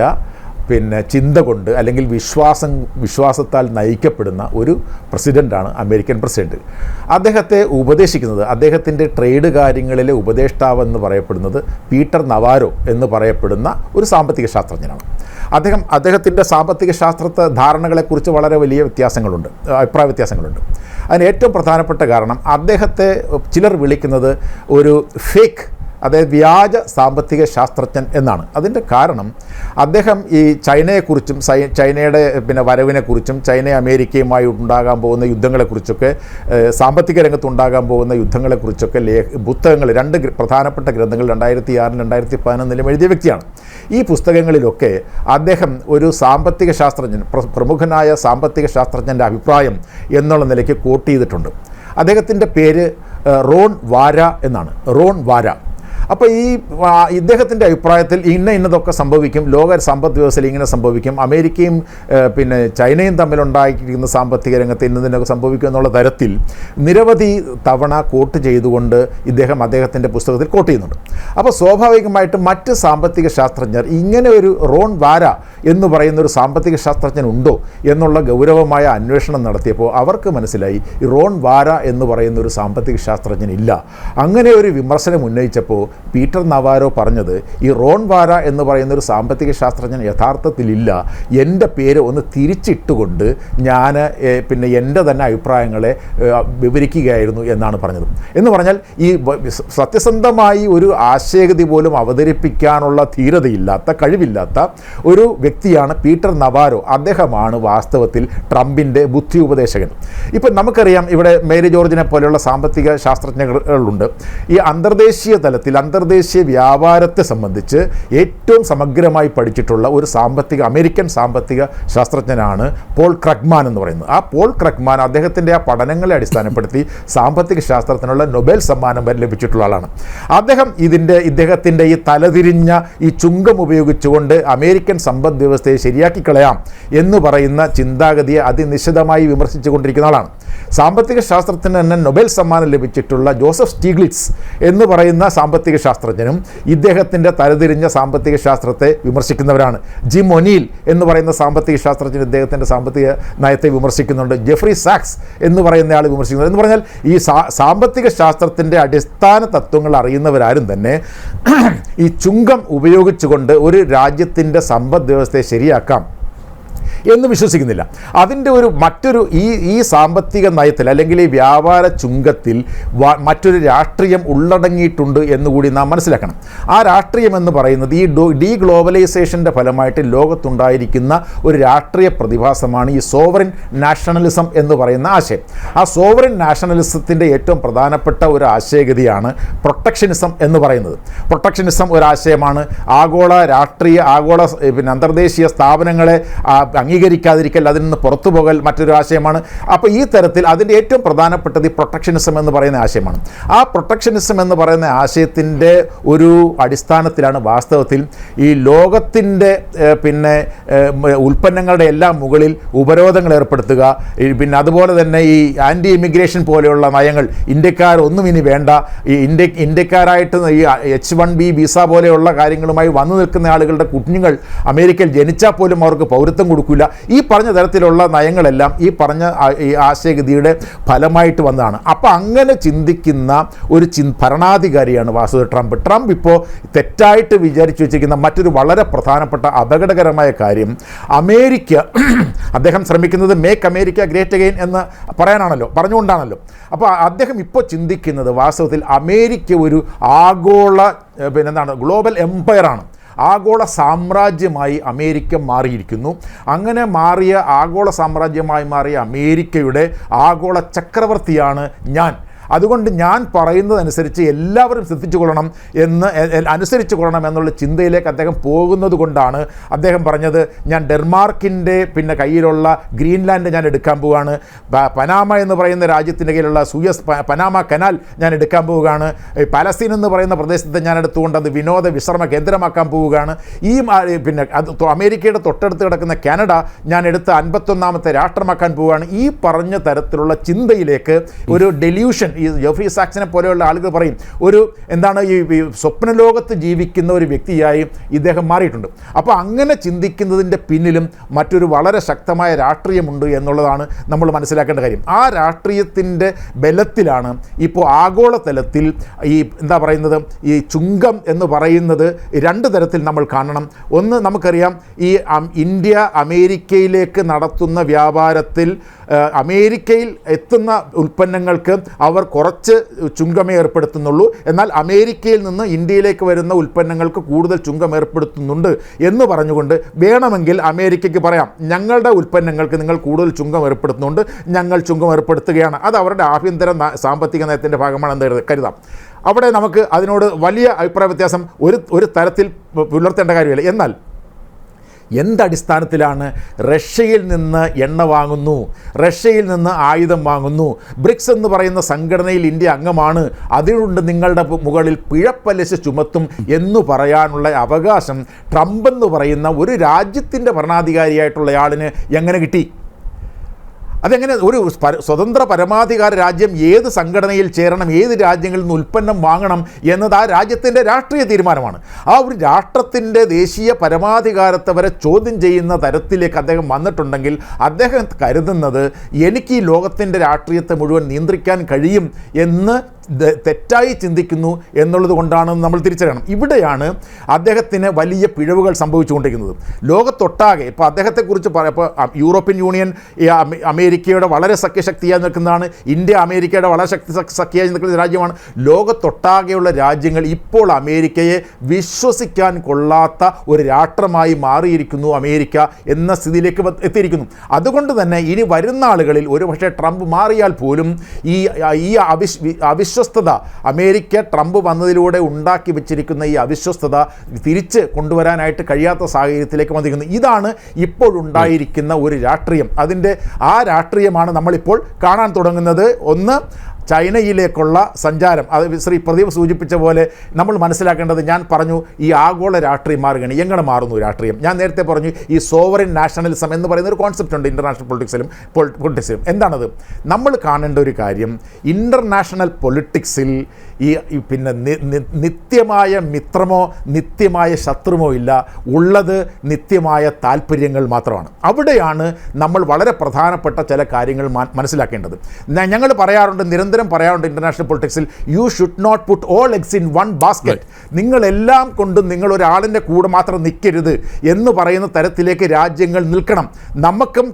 ചിന്ത കൊണ്ട് അല്ലെങ്കിൽ വിശ്വാസത്താൽ നയിക്കപ്പെടുന്ന ഒരു പ്രസിഡൻ്റാണ് അമേരിക്കൻ പ്രസിഡൻറ്റ്. അദ്ദേഹത്തെ ഉപദേശിക്കുന്നത്, അദ്ദേഹത്തിൻ്റെ ട്രേഡ് കാര്യങ്ങളിലെ ഉപദേഷ്ടാവെന്ന് പറയപ്പെടുന്നത് പീറ്റർ നവാരോ എന്ന് പറയപ്പെടുന്ന ഒരു സാമ്പത്തിക ശാസ്ത്രജ്ഞനാണ്. അദ്ദേഹത്തിൻ്റെ സാമ്പത്തിക ശാസ്ത്ര ധാരണകളെക്കുറിച്ച് വളരെ വലിയ അഭിപ്രായ വ്യത്യാസങ്ങളുണ്ട്. അതിന് ഏറ്റവും പ്രധാനപ്പെട്ട കാരണം അദ്ദേഹത്തെ ചിലർ വിളിക്കുന്നത് ഒരു ഫേക്ക്, അതായത് വ്യാജ സാമ്പത്തിക ശാസ്ത്രജ്ഞൻ എന്നാണ്. അതിൻ്റെ കാരണം അദ്ദേഹം ഈ ചൈനയെക്കുറിച്ചും ചൈനയുടെ വരവിനെക്കുറിച്ചും ചൈന അമേരിക്കയുമായി ഉണ്ടാകാൻ പോകുന്ന യുദ്ധങ്ങളെക്കുറിച്ചൊക്കെ സാമ്പത്തിക രംഗത്ത് ഉണ്ടാകാൻ പോകുന്ന യുദ്ധങ്ങളെക്കുറിച്ചൊക്കെ പുസ്തകങ്ങൾ 2 പ്രധാനപ്പെട്ട ഗ്രന്ഥങ്ങൾ 2006 2011 എഴുതിയ വ്യക്തിയാണ്. ഈ പുസ്തകങ്ങളിലൊക്കെ അദ്ദേഹം ഒരു സാമ്പത്തിക ശാസ്ത്രജ്ഞൻ, പ്രമുഖനായ സാമ്പത്തിക ശാസ്ത്രജ്ഞൻ്റെ അഭിപ്രായം എന്നുള്ള നിലയ്ക്ക് കോട്ട് ചെയ്തിട്ടുണ്ട്. അദ്ദേഹത്തിൻ്റെ പേര് റോൺ വാര എന്നാണ്. റോൺ വാര. അപ്പോൾ ഇദ്ദേഹത്തിൻ്റെ അഭിപ്രായത്തിൽ ഇന്നതൊക്കെ സംഭവിക്കും, ലോക സമ്പദ് വ്യവസ്ഥയിൽ ഇങ്ങനെ സംഭവിക്കും, അമേരിക്കയും ചൈനയും തമ്മിലുണ്ടായിരിക്കുന്ന സാമ്പത്തിക രംഗത്ത് ഇന്നതിനൊക്കെ സംഭവിക്കും എന്നുള്ള തരത്തിൽ നിരവധി തവണ കോട്ട് ചെയ്തുകൊണ്ട് അദ്ദേഹത്തിൻ്റെ പുസ്തകത്തിൽ കോട്ട് ചെയ്യുന്നുണ്ട്. അപ്പോൾ സ്വാഭാവികമായിട്ടും മറ്റ് സാമ്പത്തിക ശാസ്ത്രജ്ഞർ ഇങ്ങനെ ഒരു റോൺ വാര എന്ന് പറയുന്ന ഒരു സാമ്പത്തിക ശാസ്ത്രജ്ഞൻ ഉണ്ടോ എന്നുള്ള ഗൗരവമായ അന്വേഷണം നടത്തിയപ്പോൾ അവർക്ക് മനസ്സിലായി ഈ റോൺ വാര എന്ന് പറയുന്ന ഒരു സാമ്പത്തിക ശാസ്ത്രജ്ഞൻ ഇല്ല. അങ്ങനെ ഒരു വിമർശനം ഉന്നയിച്ചപ്പോൾ പീറ്റർ നവാരോ പറഞ്ഞത് ഈ റോൺ വാര എന്ന് പറയുന്ന ഒരു സാമ്പത്തിക ശാസ്ത്രജ്ഞൻ യഥാർത്ഥത്തിലില്ല, എൻ്റെ പേര് ഒന്ന് തിരിച്ചിട്ടുകൊണ്ട് ഞാൻ എൻ്റെ തന്നെ അഭിപ്രായങ്ങളെ വിവരിക്കുകയായിരുന്നു എന്നാണ് പറഞ്ഞത്. എന്ന് പറഞ്ഞാൽ ഈ സത്യസന്ധമായി ഒരു ആശയഗതി പോലും അവതരിപ്പിക്കാനുള്ള ധീരതയില്ലാത്ത, കഴിവില്ലാത്ത ഒരു വ്യക്തിയാണ് പീറ്റർ നവാരോ. അദ്ദേഹമാണ് വാസ്തവത്തിൽ ട്രംപിൻ്റെ ബുദ്ധി ഉപദേശകൻ. ഇപ്പം നമുക്കറിയാം, ഇവിടെ മേരി ജോർജിനെ പോലെയുള്ള സാമ്പത്തിക ശാസ്ത്രജ്ഞകളുണ്ട്. ഈ അന്തർദേശീയ തലത്തിൽ അന്തർദേശീയ വ്യാപാരത്തെ സംബന്ധിച്ച് ഏറ്റവും സമഗ്രമായി പഠിച്ചിട്ടുള്ള ഒരു അമേരിക്കൻ സാമ്പത്തിക ശാസ്ത്രജ്ഞനാണ് പോൾ ക്രഗ്മാൻ എന്ന് പറയുന്നത്. ആ പോൾ ക്രഗ്മാൻ അദ്ദേഹത്തിൻ്റെ ആ പഠനങ്ങളെ അടിസ്ഥാനപ്പെടുത്തി സാമ്പത്തിക ശാസ്ത്രത്തിനുള്ള നൊബേൽ സമ്മാനം വരെ ലഭിച്ചിട്ടുള്ള ആളാണ്. ഇദ്ദേഹത്തിൻ്റെ ഈ തലതിരിഞ്ഞ ഈ ചുങ്കം ഉപയോഗിച്ചുകൊണ്ട് അമേരിക്കൻ സമ്പദ് വ്യവസ്ഥയെ ശരിയാക്കി കളയാം എന്ന് പറയുന്ന ചിന്താഗതിയെ അതിനിശ്ചിതമായി വിമർശിച്ചു കൊണ്ടിരിക്കുന്ന ആളാണ്. സാമ്പത്തിക ശാസ്ത്രത്തിന് തന്നെ നൊബേൽ സമ്മാനം ലഭിച്ചിട്ടുള്ള ജോസഫ് സ്റ്റീഗ്ലിറ്റ്സ് എന്ന് പറയുന്ന സാമ്പത്തിക ശാസ്ത്രജ്ഞനും ഇദ്ദേഹത്തിൻ്റെ തലതിരിഞ്ഞ സാമ്പത്തിക ശാസ്ത്രത്തെ വിമർശിക്കുന്നവരാണ്. ജിം ഒനീൽ എന്ന് പറയുന്ന സാമ്പത്തിക ശാസ്ത്രജ്ഞൻ ഇദ്ദേഹത്തിൻ്റെ സാമ്പത്തിക നയത്തെ വിമർശിക്കുന്നുണ്ട്. ജെഫ്രി സാക്സ് എന്ന് പറയുന്ന ആൾ വിമർശിക്കുന്നുണ്ട്. എന്ന് പറഞ്ഞാൽ ഈ സാമ്പത്തിക ശാസ്ത്രത്തിൻ്റെ അടിസ്ഥാന തത്വങ്ങൾ അറിയുന്നവരാരും തന്നെ ഈ ചുങ്കം ഉപയോഗിച്ചുകൊണ്ട് ഒരു രാജ്യത്തിൻ്റെ സമ്പദ് വ്യവസ്ഥയെ ശരിയാക്കാം എന്ന് വിശ്വസിക്കുന്നില്ല. അതിൻ്റെ മറ്റൊരു ഈ സാമ്പത്തിക നയത്തിൽ അല്ലെങ്കിൽ ഈ വ്യാപാര ചുങ്കത്തിൽ മറ്റൊരു രാഷ്ട്രീയം ഉള്ളടങ്ങിയിട്ടുണ്ട് എന്നുകൂടി നാം മനസ്സിലാക്കണം. ആ രാഷ്ട്രീയം എന്ന് പറയുന്നത് ഈ ഡീഗ്ലോബലൈസേഷൻ്റെ ഫലമായിട്ട് ലോകത്തുണ്ടായിരിക്കുന്ന ഒരു രാഷ്ട്രീയ പ്രതിഭാസമാണ് ഈ സോവറിൻ നാഷണലിസം എന്ന് പറയുന്ന ആശയം. ആ സോവറിൻ നാഷണലിസത്തിൻ്റെ ഏറ്റവും പ്രധാനപ്പെട്ട ഒരു ആശയഗതിയാണ് പ്രൊട്ടക്ഷനിസം എന്ന് പറയുന്നത്. പ്രൊട്ടക്ഷനിസം ഒരാശയമാണ്. ആഗോള രാഷ്ട്രീയ അന്തർദേശീയ സ്ഥാപനങ്ങളെ അംഗീകരിക്കാതിരിക്കൽ, അതിൽ നിന്ന് പുറത്തു പോകൽ മറ്റൊരു ആശയമാണ്. അപ്പോൾ ഈ തരത്തിൽ അതിൻ്റെ ഏറ്റവും പ്രധാനപ്പെട്ടത് ഈ പ്രൊട്ടക്ഷനിസം എന്ന് പറയുന്ന ആശയമാണ്. ആ പ്രൊട്ടക്ഷനിസം എന്ന് പറയുന്ന ആശയത്തിൻ്റെ ഒരു അടിസ്ഥാനത്തിലാണ് വാസ്തവത്തിൽ ഈ ലോകത്തിൻ്റെ ഉൽപ്പന്നങ്ങളുടെ എല്ലാം മുകളിൽ ഉപരോധങ്ങൾ ഏർപ്പെടുത്തുക, പിന്നെ അതുപോലെ തന്നെ ഈ ആൻറ്റി ഇമിഗ്രേഷൻ പോലെയുള്ള നയങ്ങൾ, ഇന്ത്യക്കാരൊന്നും ഇനി വേണ്ട, ഈ ഇന്ത്യക്കാരായിട്ട് ഈ H1B വിസ പോലെയുള്ള കാര്യങ്ങളുമായി വന്നു നിൽക്കുന്ന ആളുകളുടെ കുഞ്ഞുങ്ങൾ അമേരിക്കയിൽ ജനിച്ചാൽ പോലും അവർക്ക് പൗരത്വം കൊടുക്കില്ല. ഈ പറഞ്ഞ തരത്തിലുള്ള നയങ്ങളെല്ലാം ഈ പറഞ്ഞ ഈ ആശയഗതിയുടെ ഫലമായിട്ട് വന്നതാണ്. അപ്പോൾ അങ്ങനെ ചിന്തിക്കുന്ന ഒരു ഭരണാധികാരിയാണ് വാസ്തവ ട്രംപ്. ട്രംപ് ഇപ്പോൾ തെറ്റായിട്ട് വിചാരിച്ചു വെച്ചിരിക്കുന്ന മറ്റൊരു വളരെ പ്രധാനപ്പെട്ട അപകടകരമായ കാര്യം, അമേരിക്ക അദ്ദേഹം ശ്രമിക്കുന്നത് മേക്ക് അമേരിക്ക ഗ്രേറ്റ് അഗെയിൻ എന്ന് പറഞ്ഞുകൊണ്ടാണല്ലോ. അപ്പോൾ അദ്ദേഹം ഇപ്പോൾ ചിന്തിക്കുന്നത് വാസ്തവത്തിൽ അമേരിക്ക ഒരു ആഗോള ഗ്ലോബൽ എംപയറാണ്. ആഗോള സാമ്രാജ്യമായി അമേരിക്ക മാറിയിരിക്കുന്നു. അങ്ങനെ മാറിയ ആഗോള സാമ്രാജ്യമായി മാറിയ അമേരിക്കയുടെ ആഗോള ചക്രവർത്തിയാണ് ഞാൻ. അതുകൊണ്ട് ഞാൻ പറയുന്നതനുസരിച്ച് എല്ലാവരും അനുസരിച്ച് കൊള്ളണം എന്നുള്ള ചിന്തയിലേക്ക് അദ്ദേഹം പോകുന്നത് കൊണ്ടാണ് അദ്ദേഹം പറഞ്ഞത്, ഞാൻ ഡെൻമാർക്കിൻ്റെ കയ്യിലുള്ള ഗ്രീൻലാൻഡ് ഞാൻ എടുക്കാൻ പോവുകയാണ്, പനാമ എന്ന് പറയുന്ന രാജ്യത്തിൻ്റെ കയ്യിലുള്ള പനാമ കനാൽ ഞാൻ എടുക്കാൻ പോവുകയാണ്, പലസ്തീൻ എന്ന് പറയുന്ന പ്രദേശത്തെ ഞാൻ എടുത്തുകൊണ്ട് അത് വിനോദ വിശ്രമ കേന്ദ്രമാക്കാൻ പോവുകയാണ്, ഈ അമേരിക്കയുടെ തൊട്ടടുത്ത് കിടക്കുന്ന കാനഡ ഞാൻ എടുത്ത് 51ാമത്തെ രാഷ്ട്രമാക്കാൻ പോവുകയാണ്. ഈ പറഞ്ഞ തരത്തിലുള്ള ചിന്തയിലേക്ക് ഒരു ഡെല്യൂഷൻ, ഈ ജെഫ്രി സാക്സിനെ പോലെയുള്ള ആളുകൾ പറയും, ഈ സ്വപ്നലോകത്ത് ജീവിക്കുന്ന ഒരു വ്യക്തിയായി ഇദ്ദേഹം മാറിയിട്ടുണ്ട്. അപ്പോൾ അങ്ങനെ ചിന്തിക്കുന്നതിൻ്റെ പിന്നിലും മറ്റൊരു വളരെ ശക്തമായ രാഷ്ട്രീയമുണ്ട് എന്നുള്ളതാണ് നമ്മൾ മനസ്സിലാക്കേണ്ട കാര്യം. ആ രാഷ്ട്രീയത്തിൻ്റെ ബലത്തിലാണ് ഇപ്പോൾ ആഗോളതലത്തിൽ ഈ ചുങ്കം എന്ന് പറയുന്നത് രണ്ട് തരത്തിൽ നമ്മൾ കാണണം. ഒന്ന്, നമുക്കറിയാം ഈ ഇന്ത്യ അമേരിക്കയിലേക്ക് നടത്തുന്ന വ്യാപാരത്തിൽ അമേരിക്കയിൽ എത്തുന്ന ഉൽപ്പന്നങ്ങൾക്ക് അവർ കുറച്ച് ചുങ്കമേ ഏർപ്പെടുത്തുന്നുള്ളൂ, എന്നാൽ അമേരിക്കയിൽ നിന്ന് ഇന്ത്യയിലേക്ക് വരുന്ന ഉൽപ്പന്നങ്ങൾക്ക് കൂടുതൽ ചുങ്കം ഏർപ്പെടുത്തുന്നുണ്ട് എന്ന് പറഞ്ഞുകൊണ്ട് വേണമെങ്കിൽ അമേരിക്കയ്ക്ക് പറയാം, ഞങ്ങളുടെ ഉൽപ്പന്നങ്ങൾക്ക് നിങ്ങൾ കൂടുതൽ ചുങ്കം ഏർപ്പെടുത്തുന്നുണ്ട്, ഞങ്ങൾ ചുങ്കം ഏർപ്പെടുത്തുകയാണ്. അത് അവരുടെ ആഭ്യന്തര സാമ്പത്തിക നയത്തിൻ്റെ ഭാഗമാണെന്ന് കരുതാം. അവിടെ നമുക്ക് അതിനോട് വലിയ അഭിപ്രായ വ്യത്യാസം ഒരു തരത്തിൽ പുലർത്തേണ്ട കാര്യമില്ല. എന്നാൽ എന്തടിസ്ഥാനത്തിലാണ് റഷ്യയിൽ നിന്ന് എണ്ണ വാങ്ങുന്നു, റഷ്യയിൽ നിന്ന് ആയുധം വാങ്ങുന്നു, ബ്രിക്സ് എന്ന് പറയുന്ന സംഘടനയിൽ ഇന്ത്യ അംഗമാണ്, അതിനുണ്ട് നിങ്ങളുടെ മുകളിൽ പിഴപ്പലിശ ചുമത്തും എന്ന് പറയാനുള്ള അവകാശം ട്രംപ് എന്ന് പറയുന്ന ഒരു രാജ്യത്തിൻ്റെ ഭരണാധികാരിയായിട്ടുള്ള ആളിന് എങ്ങനെ കിട്ടി? അതെങ്ങനെ ഒരു സ്വതന്ത്ര പരമാധികാര രാജ്യം ഏത് സംഘടനയിൽ ചേരണം, ഏത് രാജ്യങ്ങളിൽ നിന്ന് ഉൽപ്പന്നം വാങ്ങണം എന്നത് ആ രാജ്യത്തിൻ്റെ രാഷ്ട്രീയ തീരുമാനമാണ്. ആ ഒരു രാഷ്ട്രത്തിൻ്റെ ദേശീയ പരമാധികാരത്തെ വരെ ചോദ്യം ചെയ്യുന്ന തരത്തിലേക്ക് അദ്ദേഹം വന്നിട്ടുണ്ടെങ്കിൽ അദ്ദേഹം കരുതുന്നത് എനിക്ക് ഈ ലോകത്തിൻ്റെ രാഷ്ട്രീയത്തെ മുഴുവൻ നിയന്ത്രിക്കാൻ കഴിയും എന്ന് തെറ്റായി ചിന്തിക്കുന്നു എന്നുള്ളത് കൊണ്ടാണെന്ന് നമ്മൾ തിരിച്ചറിയണം. ഇവിടെയാണ് അദ്ദേഹത്തിന് വലിയ പിഴവുകൾ സംഭവിച്ചുകൊണ്ടിരിക്കുന്നത്. ലോകത്തൊട്ടാകെ ഇപ്പോൾ അദ്ദേഹത്തെക്കുറിച്ച് ഇപ്പോൾ യൂറോപ്യൻ യൂണിയൻ അമേരിക്കയുടെ വളരെ സഖ്യശക്തിയായി നിൽക്കുന്നതാണ്, ഇന്ത്യ അമേരിക്കയുടെ വളരെ സഖ്യമായി നിൽക്കുന്ന രാജ്യമാണ്. ലോകത്തൊട്ടാകെയുള്ള രാജ്യങ്ങൾ ഇപ്പോൾ അമേരിക്കയെ വിശ്വസിക്കാൻ കൊള്ളാത്ത ഒരു രാഷ്ട്രമായി മാറിയിരിക്കുന്നു അമേരിക്ക എന്ന സ്ഥിതിയിലേക്ക് എത്തിയിരിക്കുന്നു. അതുകൊണ്ട് തന്നെ ഇനി വരുന്ന ആളുകളിൽ ഒരുപക്ഷെ ട്രംപ് മാറിയാൽ പോലും ഈ അവിശ്വസ്തത അമേരിക്ക ട്രംപ് വന്നതിലൂടെ ഉണ്ടാക്കി വെച്ചിരിക്കുന്ന ഈ അവിശ്വസ്തത തിരിച്ച് കൊണ്ടുവരാനായിട്ട് കഴിയാത്ത സാഹചര്യത്തിലേക്ക് വന്നിരിക്കുന്നു. ഇതാണ് ഇപ്പോഴുണ്ടായിരിക്കുന്ന ഒരു രാഷ്ട്രീയം. ആ രാഷ്ട്രീയമാണ് നമ്മളിപ്പോൾ കാണാൻ തുടങ്ങുന്നത്. ഒന്ന്, ചൈനയിലേക്കുള്ള സഞ്ചാരം, അത് ശ്രീ പ്രദീപ് സൂചിപ്പിച്ച പോലെ നമ്മൾ മനസ്സിലാക്കേണ്ടത്, ഞാൻ പറഞ്ഞു ഈ ആഗോള രാഷ്ട്രീയം മാറുകയാണ്. എങ്ങനെ മാറുന്നു രാഷ്ട്രീയം? ഞാൻ നേരത്തെ പറഞ്ഞു ഈ സോവറിൻ നാഷണലിസം എന്ന് പറയുന്ന ഒരു കോൺസെപ്റ്റ് ഉണ്ട് ഇൻ്റർനാഷണൽ പൊളിറ്റിക്സിലും. എന്താണത്? നമ്മൾ കാണേണ്ട ഒരു കാര്യം, ഇൻ്റർനാഷണൽ പൊളിറ്റിക്സിൽ ഈ പിന്നെ നിത്യമായ മിത്രമോ നിത്യമായ ശത്രുമോ ഇല്ല, ഉള്ളത് നിത്യമായ താല്പര്യങ്ങൾ മാത്രമാണ്. അവിടെയാണ് നമ്മൾ വളരെ പ്രധാനപ്പെട്ട ചില കാര്യങ്ങൾ മനസ്സിലാക്കേണ്ടത്. ഞങ്ങൾ പറയാറുണ്ട്, നിരന്തരം പറയാറുണ്ട് ഇൻ്റർനാഷണൽ പൊളിറ്റിക്സിൽ, you should not put all eggs in one basket. നിങ്ങളെല്ലാം കൊണ്ടും നിങ്ങൾ ഒരാളിൻ്റെ കൂടെ മാത്രം നിൽക്കരുത് എന്ന് പറയുന്ന തരത്തിലേക്ക് രാജ്യങ്ങൾ നിൽക്കണം. നമുക്കും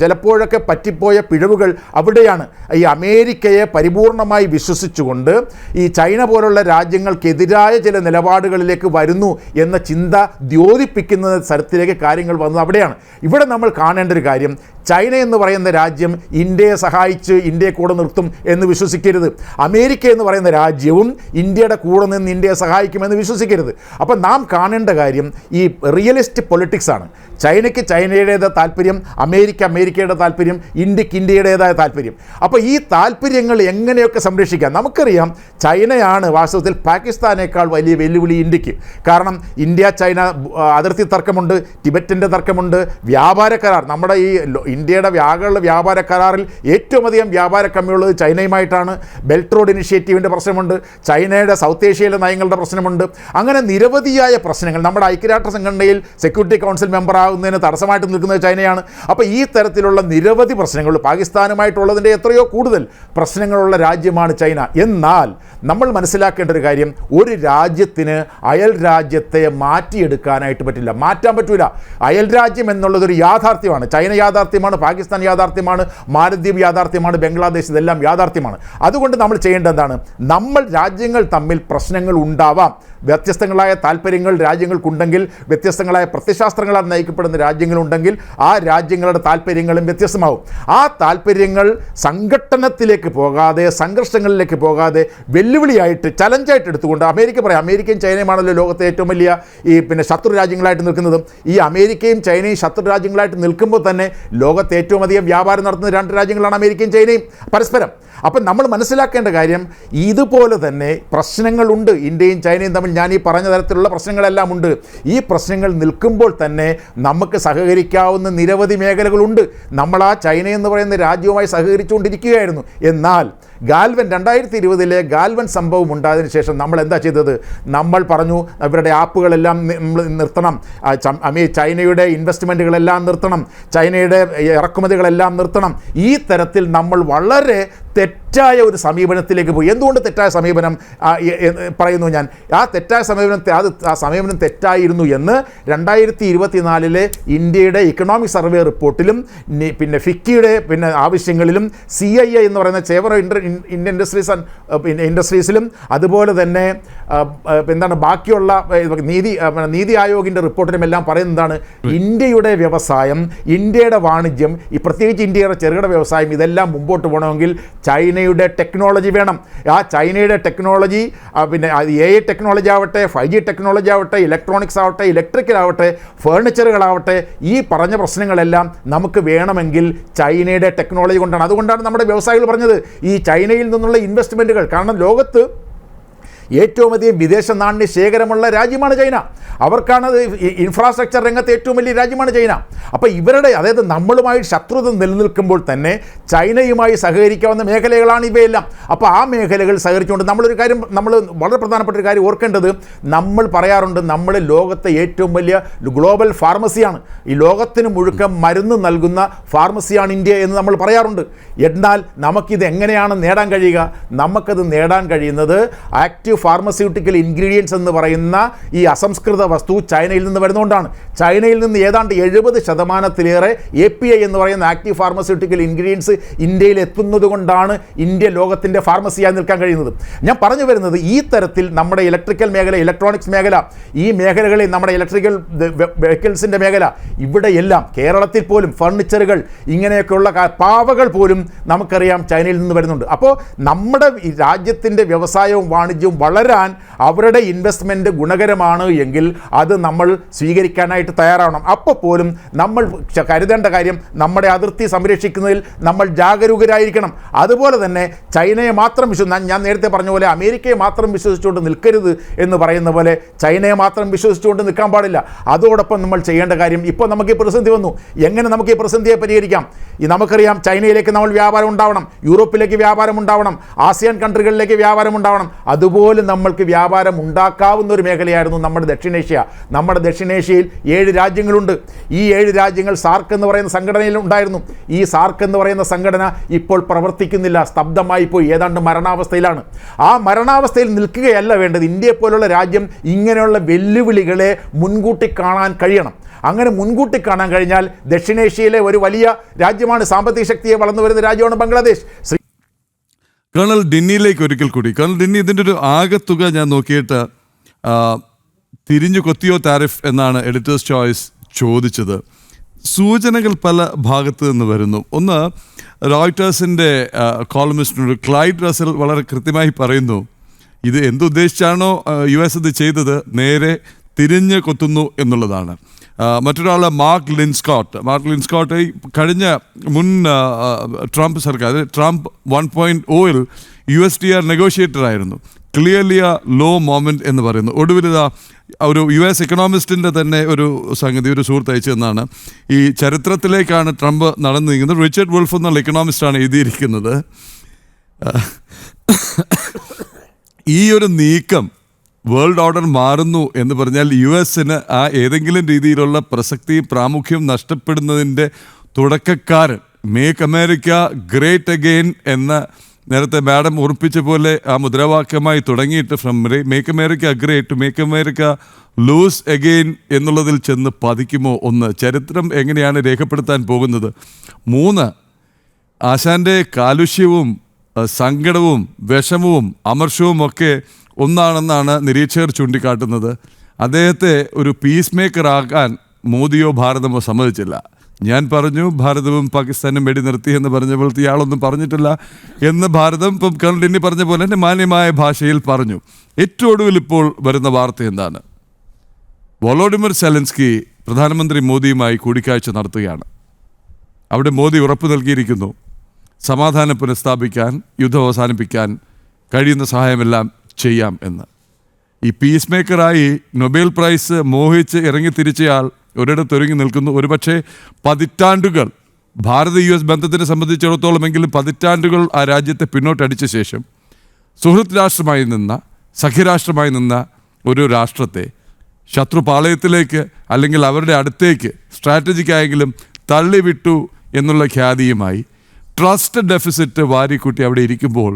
ചിലപ്പോഴൊക്കെ പറ്റിപ്പോയ പിഴവുകൾ അവിടെയാണ്. ഈ അമേരിക്കയെ പരിപൂർണമായി വിശ്വസിച്ചുകൊണ്ട് ഈ ചൈന പോലുള്ള രാജ്യങ്ങൾക്കെതിരായ ചില നിലപാടുകളിലേക്ക് വരുന്നു എന്ന ചിന്ത ദ്യോതിപ്പിക്കുന്ന തരത്തിലേക്ക് കാര്യങ്ങൾ വന്നത് അവിടെയാണ്. ഇവിടെ നമ്മൾ കാണേണ്ട ഒരു കാര്യം, ചൈന എന്ന് പറയുന്ന രാജ്യം ഇന്ത്യയെ സഹായിച്ച് ഇന്ത്യയെ കൂടെ നിർത്തും എന്ന് വിശ്വസിക്കരുത്. അമേരിക്ക എന്ന് പറയുന്ന രാജ്യവും ഇന്ത്യയുടെ കൂടെ നിന്ന് ഇന്ത്യയെ സഹായിക്കുമെന്ന് വിശ്വസിക്കരുത്. അപ്പം നാം കാണേണ്ട കാര്യം ഈ റിയലിസ്റ്റ് പൊളിറ്റിക്സ് ആണ്. ചൈനയ്ക്ക് ചൈനയുടേതായ താല്പര്യം, അമേരിക്കയുടെ താല്പര്യം, ഇന്ത്യക്ക് ഇന്ത്യയുടേതായ താല്പര്യം. അപ്പോൾ ഈ താല്പര്യങ്ങൾ എങ്ങനെയൊക്കെ സംരക്ഷിക്കാം? നമുക്കറിയാം ചൈനയാണ് വാസ്തവത്തിൽ പാകിസ്ഥാനേക്കാൾ വലിയ വെല്ലുവിളി ഇന്ത്യക്ക്. കാരണം ഇന്ത്യ ചൈന അതിർത്തി തർക്കമുണ്ട്, ടിബറ്റിൻ്റെ തർക്കമുണ്ട്, വ്യാപാര കരാർ, നമ്മുടെ ഈ ഇന്ത്യയുടെ ആഗോള വ്യാപാര കരാറിൽ ഏറ്റവും അധികം വ്യാപാര കമ്മിയുള്ളത് ചൈനയുമായിട്ടാണ്. ബെൽറ്റ് റോഡ് ഇനിഷ്യേറ്റീവിൻ്റെ പ്രശ്നമുണ്ട്, ചൈനയുടെ സൗത്ത് ഏഷ്യയിലെ നയങ്ങളുടെ പ്രശ്നമുണ്ട്. അങ്ങനെ നിരവധിയായ പ്രശ്നങ്ങൾ. നമ്മുടെ ഐക്യരാഷ്ട്ര സംഘടനയിൽ സെക്യൂരിറ്റി കൗൺസിൽ മെമ്പർ ആകുന്നതിന് തടസ്സമായിട്ട് നിൽക്കുന്നത് ചൈനയാണ്. അപ്പോൾ ഈ തരത്തിലുള്ള നിരവധി പ്രശ്നങ്ങൾ, പാകിസ്ഥാനുമായിട്ടുള്ളതിൻ്റെ എത്രയോ കൂടുതൽ പ്രശ്നങ്ങളുള്ള രാജ്യമാണ് ചൈന. എന്നാൽ നമ്മൾ മനസ്സിലാക്കേണ്ട ഒരു കാര്യം, ഒരു രാജ്യത്തിന് അയൽ രാജ്യത്തെ മാറ്റിയെടുക്കാനായിട്ട് പറ്റില്ല, മാറ്റാൻ പറ്റില്ല. അയൽ രാജ്യം എന്നുള്ളതൊരു യാഥാർത്ഥ്യമാണ്. ചൈന യാഥാർത്ഥ്യമാണ്, പാകിസ്ഥാൻ യാഥാർത്ഥ്യമാണ്, മാലദ്വീപ് യാഥാർത്ഥ്യമാണ്, ബംഗ്ലാദേശ്, ഇതെല്ലാം യാഥാർത്ഥ്യമാണ്. അതുകൊണ്ട് നമ്മൾ ചെയ്യേണ്ടത് എന്താണ്? നമ്മൾ രാജ്യങ്ങൾ തമ്മിൽ പ്രശ്നങ്ങൾ ഉണ്ടാവാം, വ്യത്യസ്തങ്ങളായ താല്പര്യങ്ങൾ രാജ്യങ്ങൾക്കുണ്ടെങ്കിൽ, വ്യത്യസ്തങ്ങളായ പ്രത്യയശാസ്ത്രങ്ങളാൽ നയിക്കപ്പെടുന്ന രാജ്യങ്ങളുണ്ടെങ്കിൽ ആ രാജ്യങ്ങളുടെ താല്പര്യങ്ങളും വ്യത്യസ്തമാവും. ആ താല്പര്യങ്ങൾ സംഘട്ടനത്തിലേക്ക് പോകാതെ, സംഘർഷങ്ങളിലേക്ക് പോകാതെ, വെല്ലുവിളിയായിട്ട് ചലഞ്ചായിട്ട് എടുത്തുകൊണ്ട് അമേരിക്കയും ചൈനയുമാണല്ലോ ലോകത്തെ ഏറ്റവും വലിയ ശത്രു രാജ്യങ്ങളായിട്ട് നിൽക്കുന്നത്. ഈ അമേരിക്കയും ചൈനയും ശത്രു രാജ്യങ്ങളായിട്ട് നിൽക്കുമ്പോൾ തന്നെ ലോകത്തെ ഏറ്റവും അധികം വ്യാപാരം നടത്തുന്ന രണ്ട് രാജ്യങ്ങളാണ് അമേരിക്കയും ചൈനയും പരസ്പരം. അപ്പം നമ്മൾ മനസ്സിലാക്കേണ്ട കാര്യം, ഇതുപോലെ തന്നെ പ്രശ്നങ്ങളുണ്ട് ഇന്ത്യയും ചൈനയും തമ്മിൽ. ഞാൻ ഈ പറഞ്ഞ തരത്തിലുള്ള പ്രശ്നങ്ങളെല്ലാം ഉണ്ട്. ഈ പ്രശ്നങ്ങൾ നിൽക്കുമ്പോൾ തന്നെ നമുക്ക് സഹകരിക്കാവുന്ന നിരവധി മേഖലകളുണ്ട്. നമ്മൾ ആ ചൈന എന്ന് പറയുന്ന രാജ്യവുമായി സഹകരിച്ചുകൊണ്ടിരിക്കുകയായിരുന്നു. എന്നാൽ 2020 ഗാൽവൻ സംഭവം ഉണ്ടായതിനു ശേഷം നമ്മൾ എന്താ ചെയ്തത്? നമ്മൾ പറഞ്ഞു അവരുടെ ആപ്പുകളെല്ലാം നിർത്തണം, ചൈനയുടെ ഇൻവെസ്റ്റ്മെൻറ്റുകളെല്ലാം നിർത്തണം, ചൈനയുടെ ഇറക്കുമതികളെല്ലാം നിർത്തണം. ഈ തരത്തിൽ നമ്മൾ വളരെ തെറ്റായ ഒരു സമീപനത്തിലേക്ക് പോയി. എന്തുകൊണ്ട് തെറ്റായ സമീപനം പറയുന്നു ഞാൻ? ആ തെറ്റായ സമീപനം തെറ്റായിരുന്നു എന്ന് 2024 ഇന്ത്യയുടെ ഇക്കണോമിക് സർവേ റിപ്പോർട്ടിലും ഫിക്കിയുടെ ആവശ്യങ്ങളിലും CIA എന്ന് പറയുന്ന ചേംബർ ഓഫ് ഇന്ത്യൻ ഇൻഡസ്ട്രീസിലും അതുപോലെ തന്നെ ബാക്കിയുള്ള നീതി ആയോഗിൻ്റെ റിപ്പോർട്ടിലും എല്ലാം പറയുന്നതാണ്, ഇന്ത്യയുടെ വ്യവസായം, ഇന്ത്യയുടെ വാണിജ്യം, പ്രത്യേകിച്ച് ഇന്ത്യയുടെ ചെറുകിട വ്യവസായം, ഇതെല്ലാം മുമ്പോട്ട് പോകണമെങ്കിൽ ചൈനയുടെ ടെക്നോളജി വേണം. ആ ചൈനയുടെ ടെക്നോളജി AI ടെക്നോളജി ആവട്ടെ, 5G ടെക്നോളജി ആവട്ടെ, ഇലക്ട്രോണിക്സ് ആവട്ടെ, ഇലക്ട്രിക്കൽ ആവട്ടെ, ഫേർണിച്ചറുകളാവട്ടെ, ഈ പറഞ്ഞ പ്രശ്നങ്ങളെല്ലാം നമുക്ക് വേണമെങ്കിൽ ചൈനയുടെ ടെക്നോളജി കൊണ്ടാണ്. അതുകൊണ്ടാണ് നമ്മുടെ വ്യവസായികൾ പറഞ്ഞത് ഈ ചൈനയിൽ നിന്നുള്ള ഇൻവെസ്റ്റ്മെൻറ്റുകൾ, കാരണം ലോകത്ത് ഏറ്റവും അധികം വിദേശ നാണ്യ ശേഖരമുള്ള രാജ്യമാണ് ചൈന. അവർക്കാണത് ഇൻഫ്രാസ്ട്രക്ചർ രംഗത്ത് ഏറ്റവും വലിയ രാജ്യമാണ് ചൈന. അപ്പോൾ ഇവരുടെ, അതായത് നമ്മളുമായി ശത്രുത നിലനിൽക്കുമ്പോൾ തന്നെ ചൈനയുമായി സഹകരിക്കാവുന്ന മേഖലകളാണ് ഇവയെല്ലാം. അപ്പോൾ ആ മേഖലകൾ സഹകരിച്ചുകൊണ്ട് നമ്മൾ വളരെ പ്രധാനപ്പെട്ട ഒരു കാര്യം ഓർക്കേണ്ടത്, നമ്മൾ പറയാറുണ്ട് നമ്മൾ ലോകത്തെ ഏറ്റവും വലിയ ഗ്ലോബൽ ഫാർമസിയാണ്, ഈ ലോകത്തിന് മുഴുക്കം മരുന്ന് നൽകുന്ന ഫാർമസിയാണ് ഇന്ത്യ എന്ന് നമ്മൾ പറയാറുണ്ട്. എന്നാൽ നമുക്കിത് എങ്ങനെയാണ് നേടാൻ കഴിയുക? നമുക്കത് നേടാൻ കഴിയുന്നത് ആക്റ്റീവ് ഫാർമസ്യൂട്ടിക്കൽ ഇൻഗ്രീഡിയൻസ് എന്ന് പറയുന്ന ഈ അസംസ്കൃത വസ്തു ചൈനയിൽ നിന്ന് വരുന്നതുകൊണ്ടാണ്. ചൈനയിൽ നിന്ന് ഏതാണ്ട് 70% API എന്ന് പറയുന്ന ആക്റ്റീവ് ഫാർമസ്യൂട്ടിക്കൽ ഇൻഗ്രീഡിയൻസ് ഇന്ത്യയിൽ എത്തുന്നത് കൊണ്ടാണ് ഇന്ത്യ ലോകത്തിൻ്റെ ഫാർമസിയായി നിൽക്കാൻ കഴിയുന്നത്. ഞാൻ പറഞ്ഞു വരുന്നത്, ഈ തരത്തിൽ നമ്മുടെ ഇലക്ട്രിക്കൽ മേഖല, ഇലക്ട്രോണിക്സ് മേഖല, ഈ മേഖലകളിൽ നമ്മുടെ ഇലക്ട്രിക്കൽ വെഹിക്കിൾസിൻ്റെ മേഖല, ഇവിടെയെല്ലാം കേരളത്തിൽ പോലും ഫർണിച്ചറുകൾ, ഇങ്ങനെയൊക്കെയുള്ള പാവകൾ പോലും നമുക്കറിയാം ചൈനയിൽ നിന്ന് വരുന്നുണ്ട്. അപ്പോൾ നമ്മുടെ ഈ രാജ്യത്തിൻ്റെ വ്യവസായവും വാണിജ്യവും വളരാൻ അവരുടെ ഇൻവെസ്റ്റ്മെൻറ്റ് ഗുണകരമാണ് എങ്കിൽ അത് നമ്മൾ സ്വീകരിക്കാനായിട്ട് തയ്യാറാവണം. അപ്പോൾ പോലും നമ്മൾ കരുതേണ്ട കാര്യം നമ്മുടെ അതിർത്തി സംരക്ഷിക്കുന്നതിൽ നമ്മൾ ജാഗരൂകരായിരിക്കണം. അതുപോലെ തന്നെ ചൈനയെ മാത്രം ഞാൻ നേരത്തെ പറഞ്ഞ പോലെ അമേരിക്കയെ മാത്രം വിശ്വസിച്ചുകൊണ്ട് നിൽക്കരുത് എന്ന് പറയുന്ന പോലെ ചൈനയെ മാത്രം വിശ്വസിച്ചുകൊണ്ട് നിൽക്കാൻ പാടില്ല. അതോടൊപ്പം നമ്മൾ ചെയ്യേണ്ട കാര്യം, ഇപ്പോൾ നമുക്ക് ഈ പ്രതിസന്ധി വന്നു, എങ്ങനെ നമുക്ക് ഈ പ്രതിസന്ധിയെ പരിഹരിക്കാം? നമുക്കറിയാം, ചൈനയിലേക്ക് നമ്മൾ വ്യാപാരം ഉണ്ടാവണം, യൂറോപ്പിലേക്ക് വ്യാപാരം ഉണ്ടാവണം, ആസിയാൻ കൺട്രികളിലേക്ക് വ്യാപാരം ഉണ്ടാവണം. അതുപോലെ നമ്മൾക്ക് വ്യാപാരം ഉണ്ടാക്കാവുന്ന ഒരു മേഖലയായിരുന്നു നമ്മുടെ ദക്ഷിണേഷ്യ. നമ്മുടെ ദക്ഷിണേഷ്യയിൽ 7 രാജ്യങ്ങളുണ്ട്. ഈ 7 രാജ്യങ്ങൾ സാർക്ക് എന്ന് പറയുന്ന സംഘടനയിൽ ഉണ്ടായിരുന്നു. ഈ സാർക്ക് എന്ന് പറയുന്ന സംഘടന ഇപ്പോൾ പ്രവർത്തിക്കുന്നില്ല, സ്തബ്ധമായി പോയി, ഏതാണ്ട് മരണാവസ്ഥയിലാണ്. ആ മരണാവസ്ഥയിൽ നിൽക്കുകയല്ല വേണ്ടത്. ഇന്ത്യയെ പോലുള്ള രാജ്യം ഇങ്ങനെയുള്ള വെല്ലുവിളികളെ മുൻകൂട്ടി കാണാൻ കഴിയണം. അങ്ങനെ മുൻകൂട്ടി കാണാൻ കഴിഞ്ഞാൽ ദക്ഷിണേഷ്യയിലെ ഒരു വലിയ രാജ്യമാണ്, സാമ്പത്തിക ശക്തിയെ വളർന്നു വരുന്ന രാജ്യമാണ് ബംഗ്ലാദേശ്. കേണൽ ഡിന്നിയിലേക്ക് ഒരിക്കൽ കൂടി. കേണൽ ഡിന്നി, ഇതിൻ്റെ ഒരു ആകെത്തുക ഞാൻ നോക്കിയിട്ട് തിരിഞ്ഞു കൊത്തിയോ താരിഫ് എന്നാണ് എഡിറ്റേഴ്സ് ചോയ്സ് ചോദിച്ചത്. സൂചനകൾ പല ഭാഗത്ത് നിന്ന് വരുന്നു. ഒന്ന്, റോയിട്ടേഴ്സിൻ്റെ കോളമിസ്റ്റിനോട് ക്ലൈഡ് റസൽ വളരെ കൃത്യമായി പറയുന്നു, ഇത് എന്തുദ്ദേശിച്ചാണോ US ഇത് ചെയ്തത് നേരെ തിരിഞ്ഞ് കൊത്തുന്നു എന്നുള്ളതാണ്. മറ്റൊരാൾ മാർക്ക് ലിൻസ്കോട്ട് കഴിഞ്ഞ മുൻ ട്രംപ് സർക്കാർ, ട്രംപ് 1.0-ൽ USTR നെഗോഷിയേറ്റർ ആയിരുന്നു. ക്ലിയർലി a low moment എന്ന് പറയുന്നു. ഒടുവിലിതാ ഒരു US എക്കണോമിസ്റ്റിൻ്റെ തന്നെ ഒരു സംഗതി ഒരു സുഹൃത്ത് അയച്ചതെന്നാണ്. ഈ ചരിത്രത്തിലേക്കാണ് ട്രംപ് നടന്നു നീങ്ങുന്നത്. റിച്ചർഡ് വുൾഫ് എന്നുള്ള എക്കണോമിസ്റ്റാണ് എഴുതിയിരിക്കുന്നത്. ഈ ഒരു നീക്കം വേൾഡ് ഓർഡർ മാറുന്നു എന്ന് പറഞ്ഞാൽ US-ന് ആ ഏതെങ്കിലും രീതിയിലുള്ള പ്രസക്തിയും പ്രാമുഖ്യവും നഷ്ടപ്പെടുന്നതിൻ്റെ തുടക്കക്കാരൻ, മേക്ക് അമേരിക്ക ഗ്രേറ്റ് അഗെയിൻ എന്ന നേരത്തെ മാഡം ഉറപ്പിച്ച പോലെ ആ മുദ്രാവാക്യമായി തുടങ്ങിയിട്ട് from make America great to make America lose again എന്നുള്ളതിൽ ചെന്ന് പതിക്കുമോ? ഒന്ന്, ചരിത്രം എങ്ങനെയാണ് രേഖപ്പെടുത്താൻ പോകുന്നത്? 3, ആശാൻ്റെ കാലുഷ്യവും സങ്കടവും വിഷമവും അമർഷവും ഒക്കെ ഒന്നാണെന്നാണ് നിരീക്ഷകർ ചൂണ്ടിക്കാട്ടുന്നത്. അദ്ദേഹത്തെ ഒരു പീസ് മേക്കർ ആകാൻ മോദിയോ ഭാരതമോ സമ്മതിച്ചില്ല. ഞാൻ പറഞ്ഞു ഭാരതവും പാകിസ്ഥാനും വെടി നിർത്തി എന്ന് പറഞ്ഞപ്പോൾ ഇയാളൊന്നും പറഞ്ഞിട്ടില്ല എന്ന് ഭാരതം ഇപ്പം കേണൽ ഡിന്നി പറഞ്ഞ പോലെ തന്നെ മാന്യമായ ഭാഷയിൽ പറഞ്ഞു. ഏറ്റവും ഒടുവിൽ ഇപ്പോൾ വരുന്ന വാർത്ത എന്താണ്? വോളോഡിമിർ സെലൻസ്കി പ്രധാനമന്ത്രി മോദിയുമായി കൂടിക്കാഴ്ച നടത്തുകയാണ്. അവിടെ മോദി ഉറപ്പ് നൽകിയിരിക്കുന്നു സമാധാനം പുനഃസ്ഥാപിക്കാൻ, യുദ്ധം അവസാനിപ്പിക്കാൻ കഴിയുന്ന സഹായമെല്ലാം ചെയ്യാം എന്ന്. ഈ പീസ് മേക്കറായി നൊബേൽ പ്രൈസ് മോഹിച്ച് ഇറങ്ങി തിരിച്ചയാൾ ഒരിടത്തൊരുങ്ങി നിൽക്കുന്നു. ഒരുപക്ഷെ പതിറ്റാണ്ടുകൾ ഭാരത US ബന്ധത്തിനെ സംബന്ധിച്ചിടത്തോളമെങ്കിലും പതിറ്റാണ്ടുകൾ ആ രാജ്യത്തെ പിന്നോട്ടടിച്ച ശേഷം സുഹൃത്ത് രാഷ്ട്രമായി നിന്ന, സഖ്യരാഷ്ട്രമായി നിന്ന ഒരു രാഷ്ട്രത്തെ ശത്രുപാളയത്തിലേക്ക് അല്ലെങ്കിൽ അവരുടെ അടുത്തേക്ക് സ്ട്രാറ്റജിക്കായെങ്കിലും തള്ളിവിട്ടു എന്നുള്ള ഖ്യാതിയുമായി ട്രസ്റ്റ് ഡെഫിസിറ്റ് വാരിക്കൂട്ടി അവിടെ ഇരിക്കുമ്പോൾ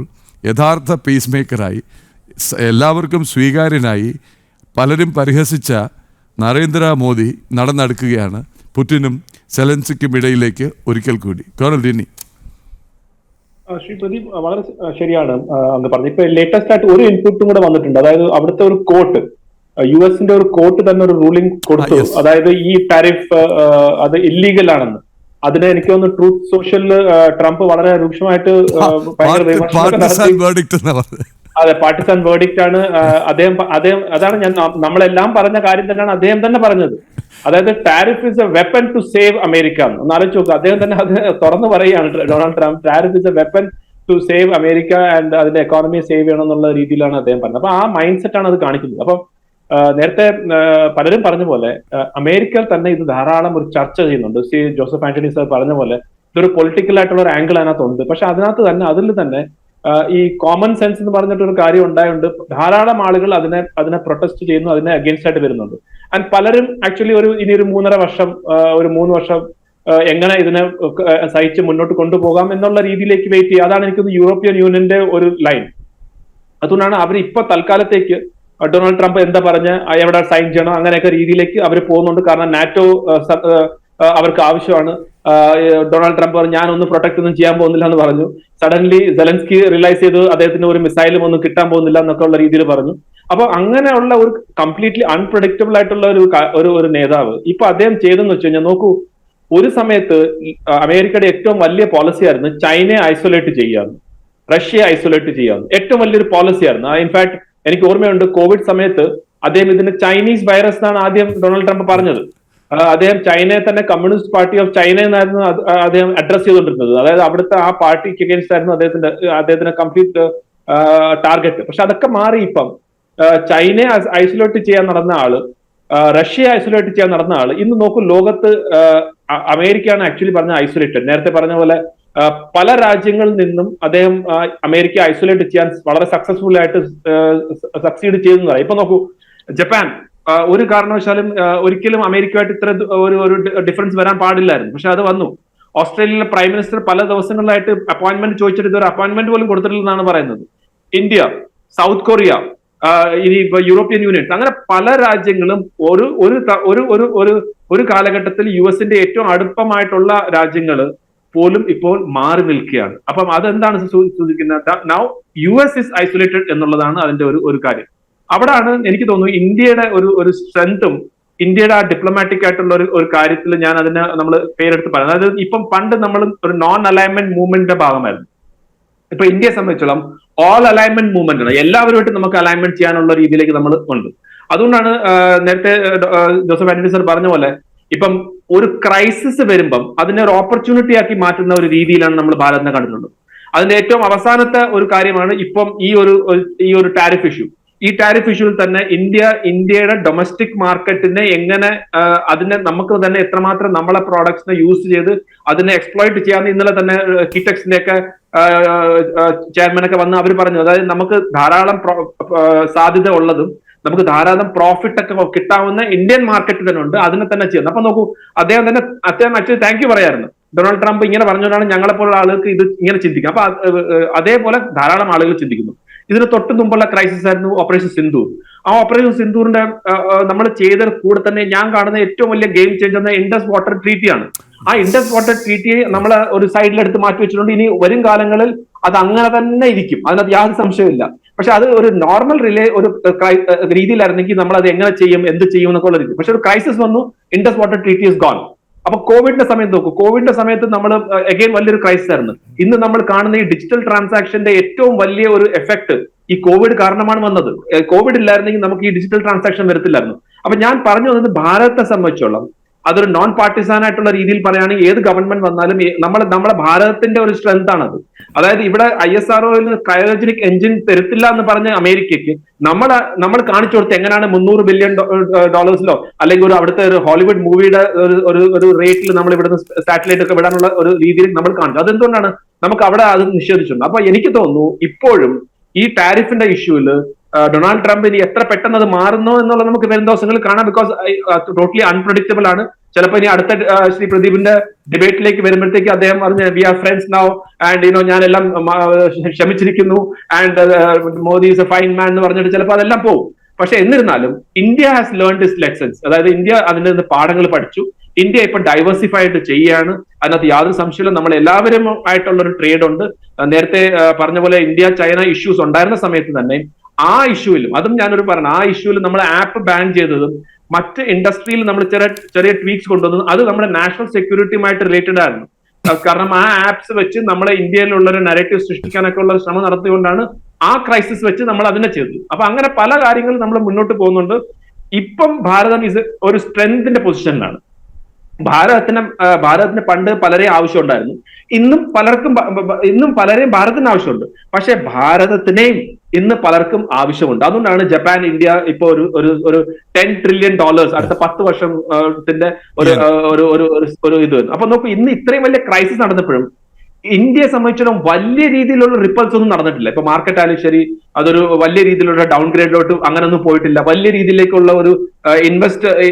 യഥാർത്ഥ പീസ് മേക്കറായി, എല്ലാവർക്കും സ്വീകാര്യനായി, പലരും പരിഹസിച്ച നരേന്ദ്രമോദി നടന്നെടുക്കുകയാണ് പുടിനും സെലൻസ്കിക്കും ഇടയിലേക്ക് ഒരിക്കൽ കൂടി. കേണൽ ഡിന്നി. ശ്രീ പ്രദീപ് വളരെ ശരിയാണ് അങ്ങ് പറഞ്ഞു. ഇപ്പൊ ലേറ്റസ്റ്റ് ആയിട്ട് ഒരു ഇൻപുട്ടും കൂടെ വന്നിട്ടുണ്ട്. അതായത് അവിടുത്തെ ഒരു കോർട്ട്, US-ന്റെ ഒരു കോർട്ട് തന്നെ ഒരു റൂളിംഗ് കൊടുത്തു. അതായത് ഈ ടാരിഫ് അത് ഇല്ലീഗൽ ആണെന്ന്. അതിനെ എനിക്ക് തോന്നുന്നു ട്രൂത്ത് സോഷ്യലില് ട്രംപ് വളരെ രൂക്ഷമായിട്ട് അതെ, പാർട്ടിസാൻ വേർഡിക്റ്റ് ആണ്. അദ്ദേഹം അതാണ് നമ്മളെല്ലാം പറഞ്ഞ കാര്യം തന്നെയാണ് അദ്ദേഹം തന്നെ പറഞ്ഞത്. അതായത് tariff is a weapon to save America. ഒന്ന് ആലോചിച്ച് നോക്കുക, അദ്ദേഹം തന്നെ അത് തുറന്നു പറയുകയാണ്. Donald Trump tariff is a weapon to save America and അതിന്റെ എക്കോണമിയെ സേവ് ചെയ്യണം എന്നുള്ള രീതിയിലാണ് അദ്ദേഹം പറഞ്ഞത്. അപ്പൊ ആ മൈൻഡ് സെറ്റ് ആണ് അത് കാണിക്കുന്നത്. അപ്പം നേരത്തെ പലരും പറഞ്ഞ പോലെ അമേരിക്കയിൽ തന്നെ ഇത് ധാരാളം ഒരു ചർച്ച ചെയ്യുന്നുണ്ട്. ജോസഫ് ആന്റണി സർ പറഞ്ഞ പോലെ ഇതൊരു പൊളിറ്റിക്കൽ ആയിട്ടുള്ള ഒരു ആംഗിൾ അതിനകത്തുണ്ട്. പക്ഷെ അതിൽ തന്നെ ഈ കോമൺ സെൻസ് എന്ന് പറഞ്ഞിട്ടൊരു കാര്യം ഉണ്ടായതുകൊണ്ട് ധാരാളം ആളുകൾ അതിനെ പ്രൊട്ടസ്റ്റ് ചെയ്യുന്നു, അതിനെ അഗേൻസ്റ്റ് ആയിട്ട് വരുന്നുണ്ട്. ആൻഡ് പലരും ആക്ച്വലി ഇനി ഒരു 3 വർഷം എങ്ങനെ ഇതിനെ സഹിച്ച് മുന്നോട്ട് കൊണ്ടുപോകാം എന്നുള്ള രീതിയിലേക്ക് വെയിറ്റ് ചെയ്യുക. അതാണ് എനിക്കൊന്ന് യൂറോപ്യൻ യൂണിയന്റെ ഒരു ലൈൻ. അതുകൊണ്ടാണ് അവർ ഇപ്പൊ തൽക്കാലത്തേക്ക് ഡൊണാൾഡ് ട്രംപ് എന്താ പറഞ്ഞ് എവിടെ സൈൻ ചെയ്യണം അങ്ങനെയൊക്കെ രീതിയിലേക്ക് അവർ പോകുന്നുണ്ട്. കാരണം നാറ്റോ അവർക്ക് ആവശ്യമാണ്. ഡൊണാൾഡ് ട്രംപ് പറഞ്ഞു ഞാനൊന്നും പ്രൊട്ടക്ട് ഒന്നും ചെയ്യാൻ പോകുന്നില്ല എന്ന് പറഞ്ഞു. സഡൻലി സെലൻസ്കി റിയലൈസ് ചെയ്തു അദ്ദേഹത്തിന് ഒരു മിസൈലും ഒന്നും കിട്ടാൻ പോകുന്നില്ല എന്നൊക്കെ ഉള്ള രീതിയിൽ പറഞ്ഞു. അപ്പൊ അങ്ങനെയുള്ള ഒരു കംപ്ലീറ്റ്ലി അൺപ്രഡിക്റ്റബിൾ ആയിട്ടുള്ള ഒരു നേതാവ് ഇപ്പൊ അദ്ദേഹം ചെയ്തെന്ന് വെച്ച് കഴിഞ്ഞാൽ, നോക്കൂ, ഒരു സമയത്ത് അമേരിക്കയുടെ ഏറ്റവും വലിയ പോളിസി ആയിരുന്നു ചൈനയെ ഐസൊലേറ്റ് ചെയ്യാന്ന്, റഷ്യയെ ഐസൊലേറ്റ് ചെയ്യാന്ന്. ഏറ്റവും വലിയൊരു പോളിസി ആയിരുന്നു. ഇൻഫാക്ട് എനിക്ക് ഓർമ്മയുണ്ട് കോവിഡ് സമയത്ത് അദ്ദേഹം ഇതിന് ചൈനീസ് വൈറസ് എന്നാണ് ആദ്യം ഡൊണാൾഡ് ട്രംപ് പറഞ്ഞത്. അദ്ദേഹം ചൈനയെ തന്നെ കമ്മ്യൂണിസ്റ്റ് പാർട്ടി ഓഫ് ചൈന എന്നായിരുന്നു അദ്ദേഹം അഡ്രസ് ചെയ്തുകൊണ്ടിരുന്നത്. അതായത് അവിടുത്തെ ആ പാർട്ടിക്ക് അഗേൻസ്റ്റ് ആയിരുന്നു അദ്ദേഹത്തിന്റെ കംപ്ലീറ്റ് ടാർഗറ്റ്. പക്ഷെ അതൊക്കെ മാറി ഇപ്പം ചൈനയെ ഐസൊലേറ്റ് ചെയ്യാൻ നടന്ന ആള്, റഷ്യയെ ഐസൊലേറ്റ് ചെയ്യാൻ നടന്ന ആള് ഇന്ന് നോക്കൂ ലോകത്ത് അമേരിക്കയാണ് ആക്ച്വലി പറഞ്ഞ ഐസൊലേറ്റഡ്. നേരത്തെ പറഞ്ഞ പോലെ പല രാജ്യങ്ങളിൽ നിന്നും അദ്ദേഹം അമേരിക്ക ഐസൊലേറ്റ് ചെയ്യാൻ വളരെ സക്സസ്ഫുൾ ആയിട്ട് സക്സീഡ് ചെയ്തെന്ന് പറയാം. ഇപ്പൊ നോക്കൂ, ജപ്പാൻ ഒരു കാരണവശാലും ഒരിക്കലും അമേരിക്കയുമായിട്ട് ഇത്ര ഒരു ഡിഫറൻസ് വരാൻ പാടില്ലായിരുന്നു, പക്ഷെ അത് വന്നു. ഓസ്ട്രേലിയയിലെ പ്രൈം മിനിസ്റ്റർ പല ദിവസങ്ങളിലായിട്ട് അപ്പോയിന്റ്മെന്റ് ചോദിച്ചിട്ട് ഇതൊരു അപ്പോയിന്റ്മെന്റ് പോലും കൊടുത്തിട്ടില്ലെന്നാണ് പറയുന്നത്. ഇന്ത്യ, സൗത്ത് കൊറിയ, ഇനി ഇപ്പൊ യൂറോപ്യൻ യൂണിയൻ, അങ്ങനെ പല രാജ്യങ്ങളും ഒരു കാലഘട്ടത്തിൽ US-ന്റെ ഏറ്റവും അടുപ്പമായിട്ടുള്ള രാജ്യങ്ങൾ പോലും ഇപ്പോൾ മാറി നിൽക്കുകയാണ്. അപ്പം അതെന്താണ് സൂചിപ്പിക്കുന്നത്? നൗ US ഇസ് ഐസൊലേറ്റഡ് എന്നുള്ളതാണ് അതിന്റെ ഒരു കാര്യം. അവിടാണ് എനിക്ക് തോന്നുന്നു ഇന്ത്യയുടെ ഒരു സ്ട്രെങ്തും ഇന്ത്യയുടെ ആ ഡിപ്ലോമാറ്റിക് ആയിട്ടുള്ള ഒരു കാര്യത്തിൽ ഞാൻ അതിനെ നമ്മൾ പേരെടുത്ത് പറയുന്നത്. അതായത് ഇപ്പം പണ്ട് നമ്മൾ ഒരു നോൺ അലൈൻമെന്റ് മൂവ്മെന്റിന്റെ ഭാഗമായിരുന്നു. ഇപ്പൊ ഇന്ത്യയെ സംബന്ധിച്ചോളം ഓൾ അലൈൻമെന്റ് മൂവ്മെന്റ് ആണ്, എല്ലാവരുമായിട്ട് നമുക്ക് അലൈൻമെന്റ് ചെയ്യാനുള്ള രീതിയിലേക്ക് നമ്മൾ ഉണ്ട്. അതുകൊണ്ടാണ് നേരത്തെ ജോസഫ് ആന്റണി സർ പറഞ്ഞ പോലെ ഇപ്പം ഒരു ക്രൈസിസ് വരുമ്പം അതിനെ ഒരു ഓപ്പർച്യൂണിറ്റി ആക്കി മാറ്റുന്ന ഒരു രീതിയിലാണ് നമ്മൾ ഭാരതത്തിനെ കണ്ടിട്ടുള്ളത്. അതിന്റെ ഏറ്റവും അവസാനത്തെ ഒരു കാര്യമാണ് ഇപ്പം ഈ ഒരു ടാരിഫ് ഇഷ്യൂ. ഈ ടാരിഫ് ഇഷ്യൂവിൽ തന്നെ ഇന്ത്യയുടെ ഡൊമസ്റ്റിക് മാർക്കറ്റിനെ എങ്ങനെ അതിനെ നമുക്ക് തന്നെ എത്രമാത്രം നമ്മളെ പ്രോഡക്ട്സിനെ യൂസ് ചെയ്ത് അതിനെ എക്സ്പ്ലോയിറ്റ് ചെയ്യാന്ന് ഇന്നലെ തന്നെ കിറ്റക്സിന്റെ ഒക്കെ ചെയർമാനൊക്കെ വന്ന് അവർ പറഞ്ഞു. അതായത് നമുക്ക് ധാരാളം സാധ്യത ഉള്ളതും നമുക്ക് ധാരാളം പ്രോഫിറ്റ് ഒക്കെ കിട്ടാവുന്ന ഇന്ത്യൻ മാർക്കറ്റ് തന്നെ ഉണ്ട്, അതിനെ തന്നെ ചെയ്യുന്നത്. അപ്പൊ നോക്കൂ, അദ്ദേഹം ആക്ച്വലി താങ്ക് യു പറയായിരുന്നു. ഡൊണാൾഡ് ട്രംപ് ഇങ്ങനെ പറഞ്ഞുകൊണ്ടാണ് ഞങ്ങളെപ്പോലുള്ള ആളുകൾക്ക് ഇത് ഇങ്ങനെ ചിന്തിക്കാം. അപ്പൊ അതേപോലെ ധാരാളം ആളുകൾ ചിന്തിക്കുന്നു. ഇതിന് തൊട്ട് മുമ്പുള്ള ക്രൈസിസ് ആയിരുന്നു ഓപ്പറേഷൻ സിന്ദൂർ. ആ ഓപ്പറേഷൻ സിന്ദൂറിന്റെ നമ്മൾ ചെയ്ത കൂടെ തന്നെ ഞാൻ കാണുന്ന ഏറ്റവും വലിയ ഗെയിം ചേഞ്ചർ ഇൻഡസ് വാട്ടർ ട്രീറ്റിയാണ്. ആ ഇൻഡസ് വാട്ടർ ട്രീറ്റിയെ നമ്മൾ ഒരു സൈഡിലെടുത്ത് മാറ്റി വെച്ചിട്ടുണ്ട്. ഇനി വരും കാലങ്ങളിൽ അത് അങ്ങനെ തന്നെ ഇരിക്കും, അതിനകത്ത് യാതൊരു സംശയമില്ല. പക്ഷെ അത് ഒരു നോർമൽ രീതിയിലായിരുന്നെങ്കിൽ നമ്മൾ അത് എങ്ങനെ ചെയ്യും, എന്ത് ചെയ്യും എന്നൊക്കെ ഉള്ള രീതി. പക്ഷെ ഒരു ക്രൈസിസ് വന്നു, Indus water treaty is gone. അപ്പൊ കോവിഡിന്റെ സമയത്ത് നോക്കൂ, കോവിഡിന്റെ സമയത്ത് നമ്മൾ അഗൈൻ വലിയൊരു ക്രൈസിസ് ആയിരുന്നു. ഇന്ന് നമ്മൾ കാണുന്ന ഈ ഡിജിറ്റൽ ട്രാൻസാക്ഷന്റെ ഏറ്റവും വലിയ ഒരു എഫക്ട് ഈ കോവിഡ് കാരണമാണ് വന്നത്. കോവിഡ് ഇല്ലായിരുന്നെങ്കിൽ നമുക്ക് ഈ ഡിജിറ്റൽ ട്രാൻസാക്ഷൻ വരത്തില്ലായിരുന്നു. അപ്പൊ ഞാൻ പറഞ്ഞു വന്നത് ഭാരതത്തെ സംബന്ധിച്ചോളം അതൊരു നോൺ പാർട്ടിസാൻ ആയിട്ടുള്ള രീതിയിൽ പറയുകയാണെങ്കിൽ ഏത് ഗവൺമെന്റ് വന്നാലും നമ്മുടെ ഭാരതത്തിന്റെ ഒരു സ്ട്രെങ്ത് ആണത്. അതായത് ഇവിടെ ISROയിൽ ക്രയോജനിക് എഞ്ചിൻ തരത്തില്ല എന്ന് പറഞ്ഞ അമേരിക്കയ്ക്ക് നമ്മൾ കാണിച്ചു കൊടുത്ത് എങ്ങനെയാണ് $300 ബില്യൺ അല്ലെങ്കിൽ അവിടുത്തെ ഒരു ഹോളിവുഡ് മൂവിയുടെ ഒരു റേറ്റിൽ നമ്മൾ ഇവിടുന്ന് സാറ്റലൈറ്റ് ഒക്കെ വിടാനുള്ള ഒരു രീതിയിൽ നമ്മൾ കാണിച്ചു. അതെന്തുകൊണ്ടാണ് നമുക്ക് അവിടെ അത് നിഷേധിച്ചിട്ടുണ്ട്. അപ്പൊ എനിക്ക് തോന്നുന്നു ഇപ്പോഴും ഈ ടാരിഫിന്റെ ഇഷ്യൂവിൽ ഡൊണാൾഡ് ട്രംപ് ഇനി എത്ര പെട്ടെന്ന് അത് മാറുന്നു എന്നുള്ളത് നമുക്ക് വരും ദിവസങ്ങളിൽ കാണാം. ബിക്കോസ് ടോട്ടലി അൺപ്രഡിക്റ്റബിൾ ആണ്. ചിലപ്പോൾ ഇനി അടുത്ത ശ്രീ പ്രദീപിന്റെ ഡിബേറ്റിലേക്ക് വരുമ്പോഴത്തേക്ക് അദ്ദേഹം പറഞ്ഞ we are friends now and ഞാനെല്ലാം ക്ഷമിച്ചിരിക്കുന്നു and Modi is a fine man എന്ന് പറഞ്ഞിട്ട് ചിലപ്പോൾ അതെല്ലാം പോകും. പക്ഷെ എന്നിരുന്നാലും India has learned is lessons. അതായത് ഇന്ത്യ അതിന്റെ നിന്ന് പാഠങ്ങൾ പഠിച്ചു. ഇന്ത്യ ഇപ്പൊ ഡൈവേഴ്സിഫൈഡ് ചെയ്യാണ്. അതിനകത്ത് യാതൊരു സംശയമില്ല. നമ്മൾ എല്ലാവരും ആയിട്ടുള്ള ഒരു ട്രേഡ് ഉണ്ട്. നേരത്തെ പറഞ്ഞ പോലെ ഇന്ത്യ ചൈന ഇഷ്യൂസ് ഉണ്ടായിരുന്ന സമയത്ത് തന്നെ ആ ഇഷ്യൂവിലും അതും ഞാനൊരു പറഞ്ഞു, ആ ഇഷ്യൂവിൽ നമ്മൾ ആപ്പ് ബാൻ ചെയ്തതും മറ്റ് ഇൻഡസ്ട്രിയിൽ നമ്മൾ ചെറിയ ട്വീക്സ് കൊണ്ടുവന്നതും അത് നമ്മുടെ നാഷണൽ സെക്യൂരിറ്റിയുമായിട്ട് റിലേറ്റഡ് ആയിരുന്നു. കാരണം ആ ആപ്സ് വെച്ച് നമ്മളെ ഇന്ത്യയിലുള്ള ഒരു നരേറ്റീവ് സൃഷ്ടിക്കാനൊക്കെ ഉള്ള ശ്രമം നടത്തിക്കൊണ്ടാണ് ആ ക്രൈസിസ് വെച്ച് നമ്മൾ അതിനെ ചെയ്തത്. അപ്പൊ അങ്ങനെ പല കാര്യങ്ങളും നമ്മൾ മുന്നോട്ട് പോകുന്നുണ്ട്. ഇപ്പം ഭാരതം ഒരു സ്ട്രെങ്തിന്റെ പൊസിഷനിലാണ്. ഭാരതത്തിന് പണ്ട് പലരെയും ആവശ്യമുണ്ടായിരുന്നു. ഇന്നും പലരെയും ഭാരതത്തിന് ആവശ്യമുണ്ട്. പക്ഷെ ഭാരതത്തിനെയും ഇന്ന് പലർക്കും ആവശ്യമുണ്ട്. അതുകൊണ്ടാണ് ജപ്പാൻ ഇന്ത്യ ഇപ്പൊ ഒരു $10 ട്രില്യൺ അടുത്ത 10 വർഷത്തിന്റെ ഒരു ഇത്. അപ്പൊ നോക്കൂ, ഇന്ന് ഇത്രയും വലിയ ക്രൈസിസ് നടന്നപ്പോഴും ഇന്ത്യയെ സംബന്ധിച്ചിടത്തോളം വലിയ രീതിയിലുള്ള റിപ്പൾസ് ഒന്നും നടന്നിട്ടില്ല. ഇപ്പൊ മാർക്കറ്റ് ആയാലും ശരി, അതൊരു വലിയ രീതിയിലുള്ള ഡൗൺ ഗ്രേഡിലോട്ട് അങ്ങനൊന്നും പോയിട്ടില്ല. വലിയ രീതിയിലേക്കുള്ള ഒരു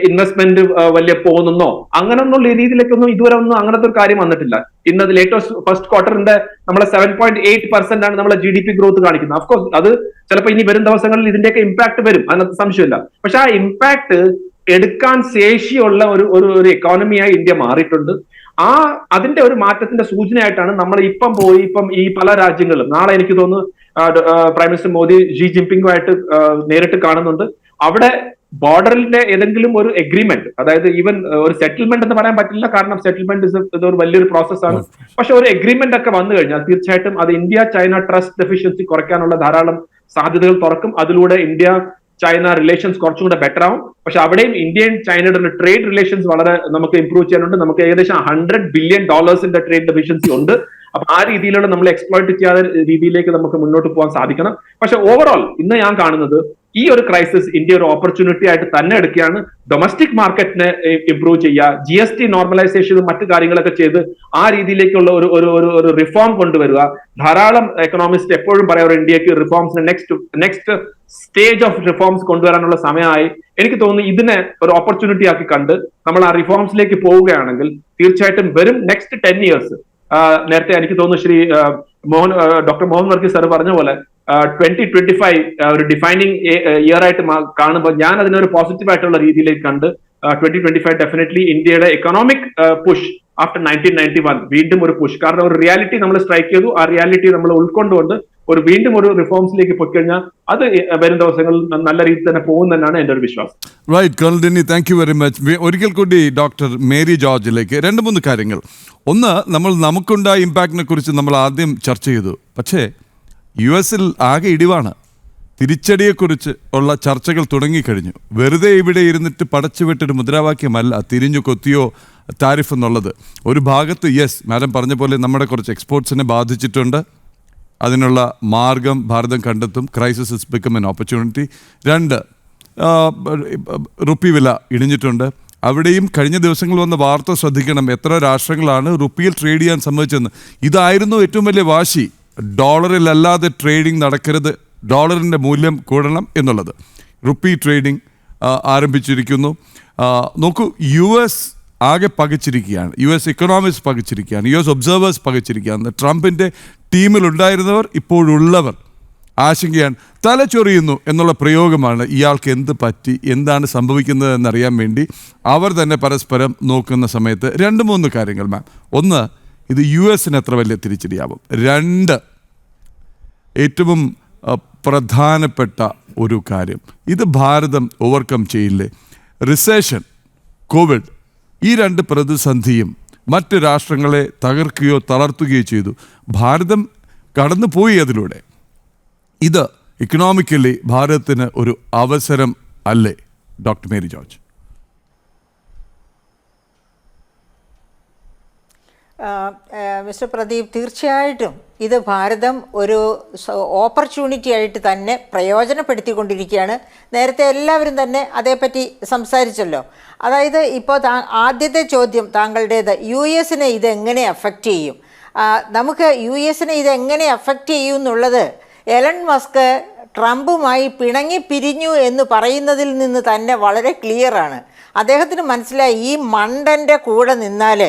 ഇൻവെസ്റ്റ്മെന്റ് വലിയ പോകുന്നോ അങ്ങനൊന്നുള്ള രീതിയിലേക്കൊന്നും ഇതുവരെ ഒന്നും അങ്ങനത്തെ ഒരു കാര്യം വന്നിട്ടില്ല. ഇന്നത് ലേറ്റസ്റ്റ് ഫസ്റ്റ് ക്വാർട്ടറിന്റെ നമ്മളെ 7.8% ആണ് നമ്മളെ GDP ഗ്രോത്ത് കാണിക്കുന്നത്. അഫ്കോഴ്സ് അത് ചിലപ്പോൾ ഇനി വരും ദിവസങ്ങളിൽ ഇതിന്റെയൊക്കെ ഇമ്പാക്ട് വരും, അതിനകത്ത് സംശയമില്ല. പക്ഷെ ആ ഇമ്പാക്ട് എടുക്കാൻ ശേഷിയുള്ള ഒരു എക്കോണമിയായി ഇന്ത്യ മാറിയിട്ടുണ്ട്. അതിന്റെ ഒരു മാറ്റത്തിന്റെ സൂചനയായിട്ടാണ് നമ്മൾ ഇപ്പം ഈ പല രാജ്യങ്ങളും നാളെ എനിക്ക് തോന്നുന്നു പ്രൈം മിനിസ്റ്റർ മോദി ഷീ ജിൻപിങ്ങുമായിട്ട് നേരിട്ട് കാണുന്നുണ്ട്. അവിടെ ബോർഡറിന്റെ ഏതെങ്കിലും ഒരു എഗ്രിമെന്റ്, അതായത് ഈവൻ ഒരു സെറ്റിൽമെന്റ് എന്ന് പറയാൻ പറ്റില്ല, കാരണം സെറ്റിൽമെന്റ് ഇതൊരു വലിയൊരു പ്രോസസ്സാണ്. പക്ഷെ ഒരു എഗ്രിമെന്റ് ഒക്കെ വന്നു കഴിഞ്ഞാൽ തീർച്ചയായിട്ടും അത് ഇന്ത്യ ചൈന ട്രസ്റ്റ് ഡെഫിഷ്യൻസി കുറയ്ക്കാനുള്ള ധാരാളം സാധ്യതകൾ തുറക്കും. അതിലൂടെ ഇന്ത്യ ചൈന റിലേഷൻസ് കുറച്ചും കൂടെ ബെറ്റർ ആവും. പക്ഷെ അവിടെയും ഇന്ത്യൻ ചൈനയുടെ ട്രേഡ് റിലേഷൻസ് വളരെ നമുക്ക് ഇംപ്രൂവ് ചെയ്യാനുണ്ട്. നമുക്ക് ഏകദേശം $100 ബില്യൺ ട്രേഡ് ഡെഫിഷ്യൻസി ഉണ്ട്. അപ്പൊ ആ രീതിയിലുള്ള നമ്മൾ എക്സ്പ്ലോയിറ്റ് ചെയ്യാത്ത രീതിയിലേക്ക് നമുക്ക് മുന്നോട്ട് പോകാൻ സാധിക്കണം. പക്ഷെ ഓവറോൾ ഇന്ന് ഞാൻ കാണുന്നത് ഈ ഒരു ക്രൈസിസ് ഇന്ത്യ ഒരു ഓപ്പർച്യൂണിറ്റി ആയിട്ട് തന്നെ എടുക്കുകയാണ്. ഡൊമസ്റ്റിക് മാർക്കറ്റിനെ ഇംപ്രൂവ് ചെയ്യുക, GST നോർമലൈസേഷനും മറ്റു കാര്യങ്ങളൊക്കെ ചെയ്ത് ആ രീതിയിലേക്കുള്ള ഒരു റിഫോം കൊണ്ടുവരിക. ധാരാളം എക്കണോമിസ്റ്റ് എപ്പോഴും പറയാറ് ഇന്ത്യക്ക് റിഫോംസിന് നെക്സ്റ്റ് സ്റ്റേജ് ഓഫ് റിഫോംസ് കൊണ്ടുവരാനുള്ള സമയമായി. എനിക്ക് തോന്നുന്നു ഇതിനെ ഒരു ഓപ്പർച്യൂണിറ്റി ആക്കി കണ്ട് നമ്മൾ ആ റിഫോംസിലേക്ക് പോവുകയാണെങ്കിൽ തീർച്ചയായിട്ടും വരും നെക്സ്റ്റ് 10 years നേരത്തെ എനിക്ക് തോന്നുന്നു ഡോക്ടർ മോഹൻ വർഗീസ് സാർ പറഞ്ഞ പോലെ 2025 ഒരു ഡിഫൈനിങ് ഇയർ ആയിട്ട് കാണുമ്പോൾ ഞാൻ അതിനൊരു പോസിറ്റീവ് ആയിട്ടുള്ള രീതിയിലേക്ക് കണ്ട് 2025 ഡെഫിനറ്റ്ലി ഇന്ത്യയുടെ എക്കണോമിക് പുഷ് ആഫ്റ്റർ 1991 വീണ്ടും ഒരു പുഷ്. കാരണം ഒരു റിയാലിറ്റി നമ്മൾ സ്ട്രൈക്ക് ചെയ്തു, ആ റിയാലിറ്റി നമ്മൾ ഉൾക്കൊണ്ടുകൊണ്ട് വീണ്ടും ഒരു റിഫോംസിലേക്ക് പോയി കഴിഞ്ഞാൽ അത് വരും ദിവസങ്ങളിൽ നല്ല രീതിയിൽ തന്നെ പോകുമെന്നാണ് എൻ്റെ ഒരു വിശ്വാസം. Right colonel Denny, thank you very much. ഒരിക്കൽ കൂടി ഡോക്ടർ മേരി ജോർജിലേക്ക് 2-3 കാര്യങ്ങൾ. ഒന്ന്, നമുക്കുണ്ടായ ഇമ്പാക്റ്റിനെ കുറിച്ച് നമ്മൾ ആദ്യം ചർച്ച ചെയ്തു. പക്ഷേ US ആകെ ഇടിവാണ്. തിരിച്ചടിയെക്കുറിച്ച് ഉള്ള ചർച്ചകൾ തുടങ്ങിക്കഴിഞ്ഞു. വെറുതെ ഇവിടെ ഇരുന്നിട്ട് പടച്ചുവിട്ടൊരു മുദ്രാവാക്യമല്ല തിരിഞ്ഞു കൊത്തിയോ താരിഫ് എന്നുള്ളത്. ഒരു ഭാഗത്ത് മാഡം പറഞ്ഞ പോലെ നമ്മുടെ കുറച്ച് എക്സ്പോർട്സിനെ ബാധിച്ചിട്ടുണ്ട്. അതിനുള്ള മാർഗം ഭാരതം കണ്ടെത്തും. Crisis is become an opportunity. 2, rupee വില ഇടിഞ്ഞിട്ടുണ്ട്. അവിടെയും കഴിഞ്ഞ ദിവസങ്ങളിൽ വന്ന വാർത്ത ശ്രദ്ധിക്കണം. എത്ര രാഷ്ട്രങ്ങളാണ് റുപ്പിയിൽ ട്രേഡ് ചെയ്യാൻ സമ്മതിച്ചെന്ന്. ഇതായിരുന്നു ഏറ്റവും വലിയ വാശി. ഡോളറിലല്ലാതെ ട്രേഡിംഗ് നടക്കരുത്, ഡോളറിൻ്റെ മൂല്യം കൂടണം എന്നുള്ളത്. റുപ്പി ട്രേഡിംഗ് ആരംഭിച്ചിരിക്കുന്നു. നോക്കൂ, US ആകെ പകച്ചിരിക്കുകയാണ്. US ഇക്കണോമിക്സ് പകച്ചിരിക്കുകയാണ്. US ഒബ്സർവേഴ്സ് പകച്ചിരിക്കുകയാണ്. ട്രംപിൻ്റെ ടീമിലുണ്ടായിരുന്നവർ ഇപ്പോഴുള്ളവർ ആശങ്കയാണ്. തലച്ചൊറിയുന്നു എന്നുള്ള പ്രയോഗമാണ്. ഇയാൾക്ക് എന്ത് പറ്റി, എന്താണ് സംഭവിക്കുന്നത് എന്നറിയാൻ വേണ്ടി അവർ തന്നെ പരസ്പരം നോക്കുന്ന സമയത്ത് 2-3 കാര്യങ്ങൾ മാം. ഒന്ന്, ഇത് US എത്ര വലിയ തിരിച്ചടിയാവും. 2, ഏറ്റവും പ്രധാനപ്പെട്ട ഒരു കാര്യം, ഇത് ഭാരതം ഓവർകം ചെയ്യില്ലേ? റിസഷൻ, കോവിഡ്, ഈ 2 പ്രതിസന്ധിയും മറ്റ് രാഷ്ട്രങ്ങളെ തകർക്കുകയോ തളർത്തുകയോ ചെയ്തു. ഭാരതം കടന്നു പോയി അതിലൂടെ. ഇത് ഇക്കണോമിക്കലി ഭാരതത്തിന് ഒരു അവസരം അല്ലേ doctor Mary George? Mister Pradeep, തീർച്ചയായിട്ടും ഇത് ഭാരതം ഒരു ഓപ്പർച്യൂണിറ്റി ആയിട്ട് തന്നെ പ്രയോജനപ്പെടുത്തിക്കൊണ്ടിരിക്കുകയാണ്. നേരത്തെ എല്ലാവരും തന്നെ അതേപ്പറ്റി സംസാരിച്ചല്ലോ. അതായത് ഇപ്പോൾ ആദ്യത്തെ ചോദ്യം താങ്കളുടേത്, US ഇതെങ്ങനെ അഫക്റ്റ് ചെയ്യും? നമുക്ക് US ഇതെങ്ങനെ അഫക്റ്റ് ചെയ്യും എന്നുള്ളത് എലൺ മസ്ക് ട്രംപുമായി പിരിഞ്ഞു എന്ന് പറയുന്നതിൽ നിന്ന് തന്നെ വളരെ ക്ലിയറാണ്. അദ്ദേഹത്തിന് മനസ്സിലായി ഈ മണ്ടൻ്റെ കൂടെ നിന്നാൽ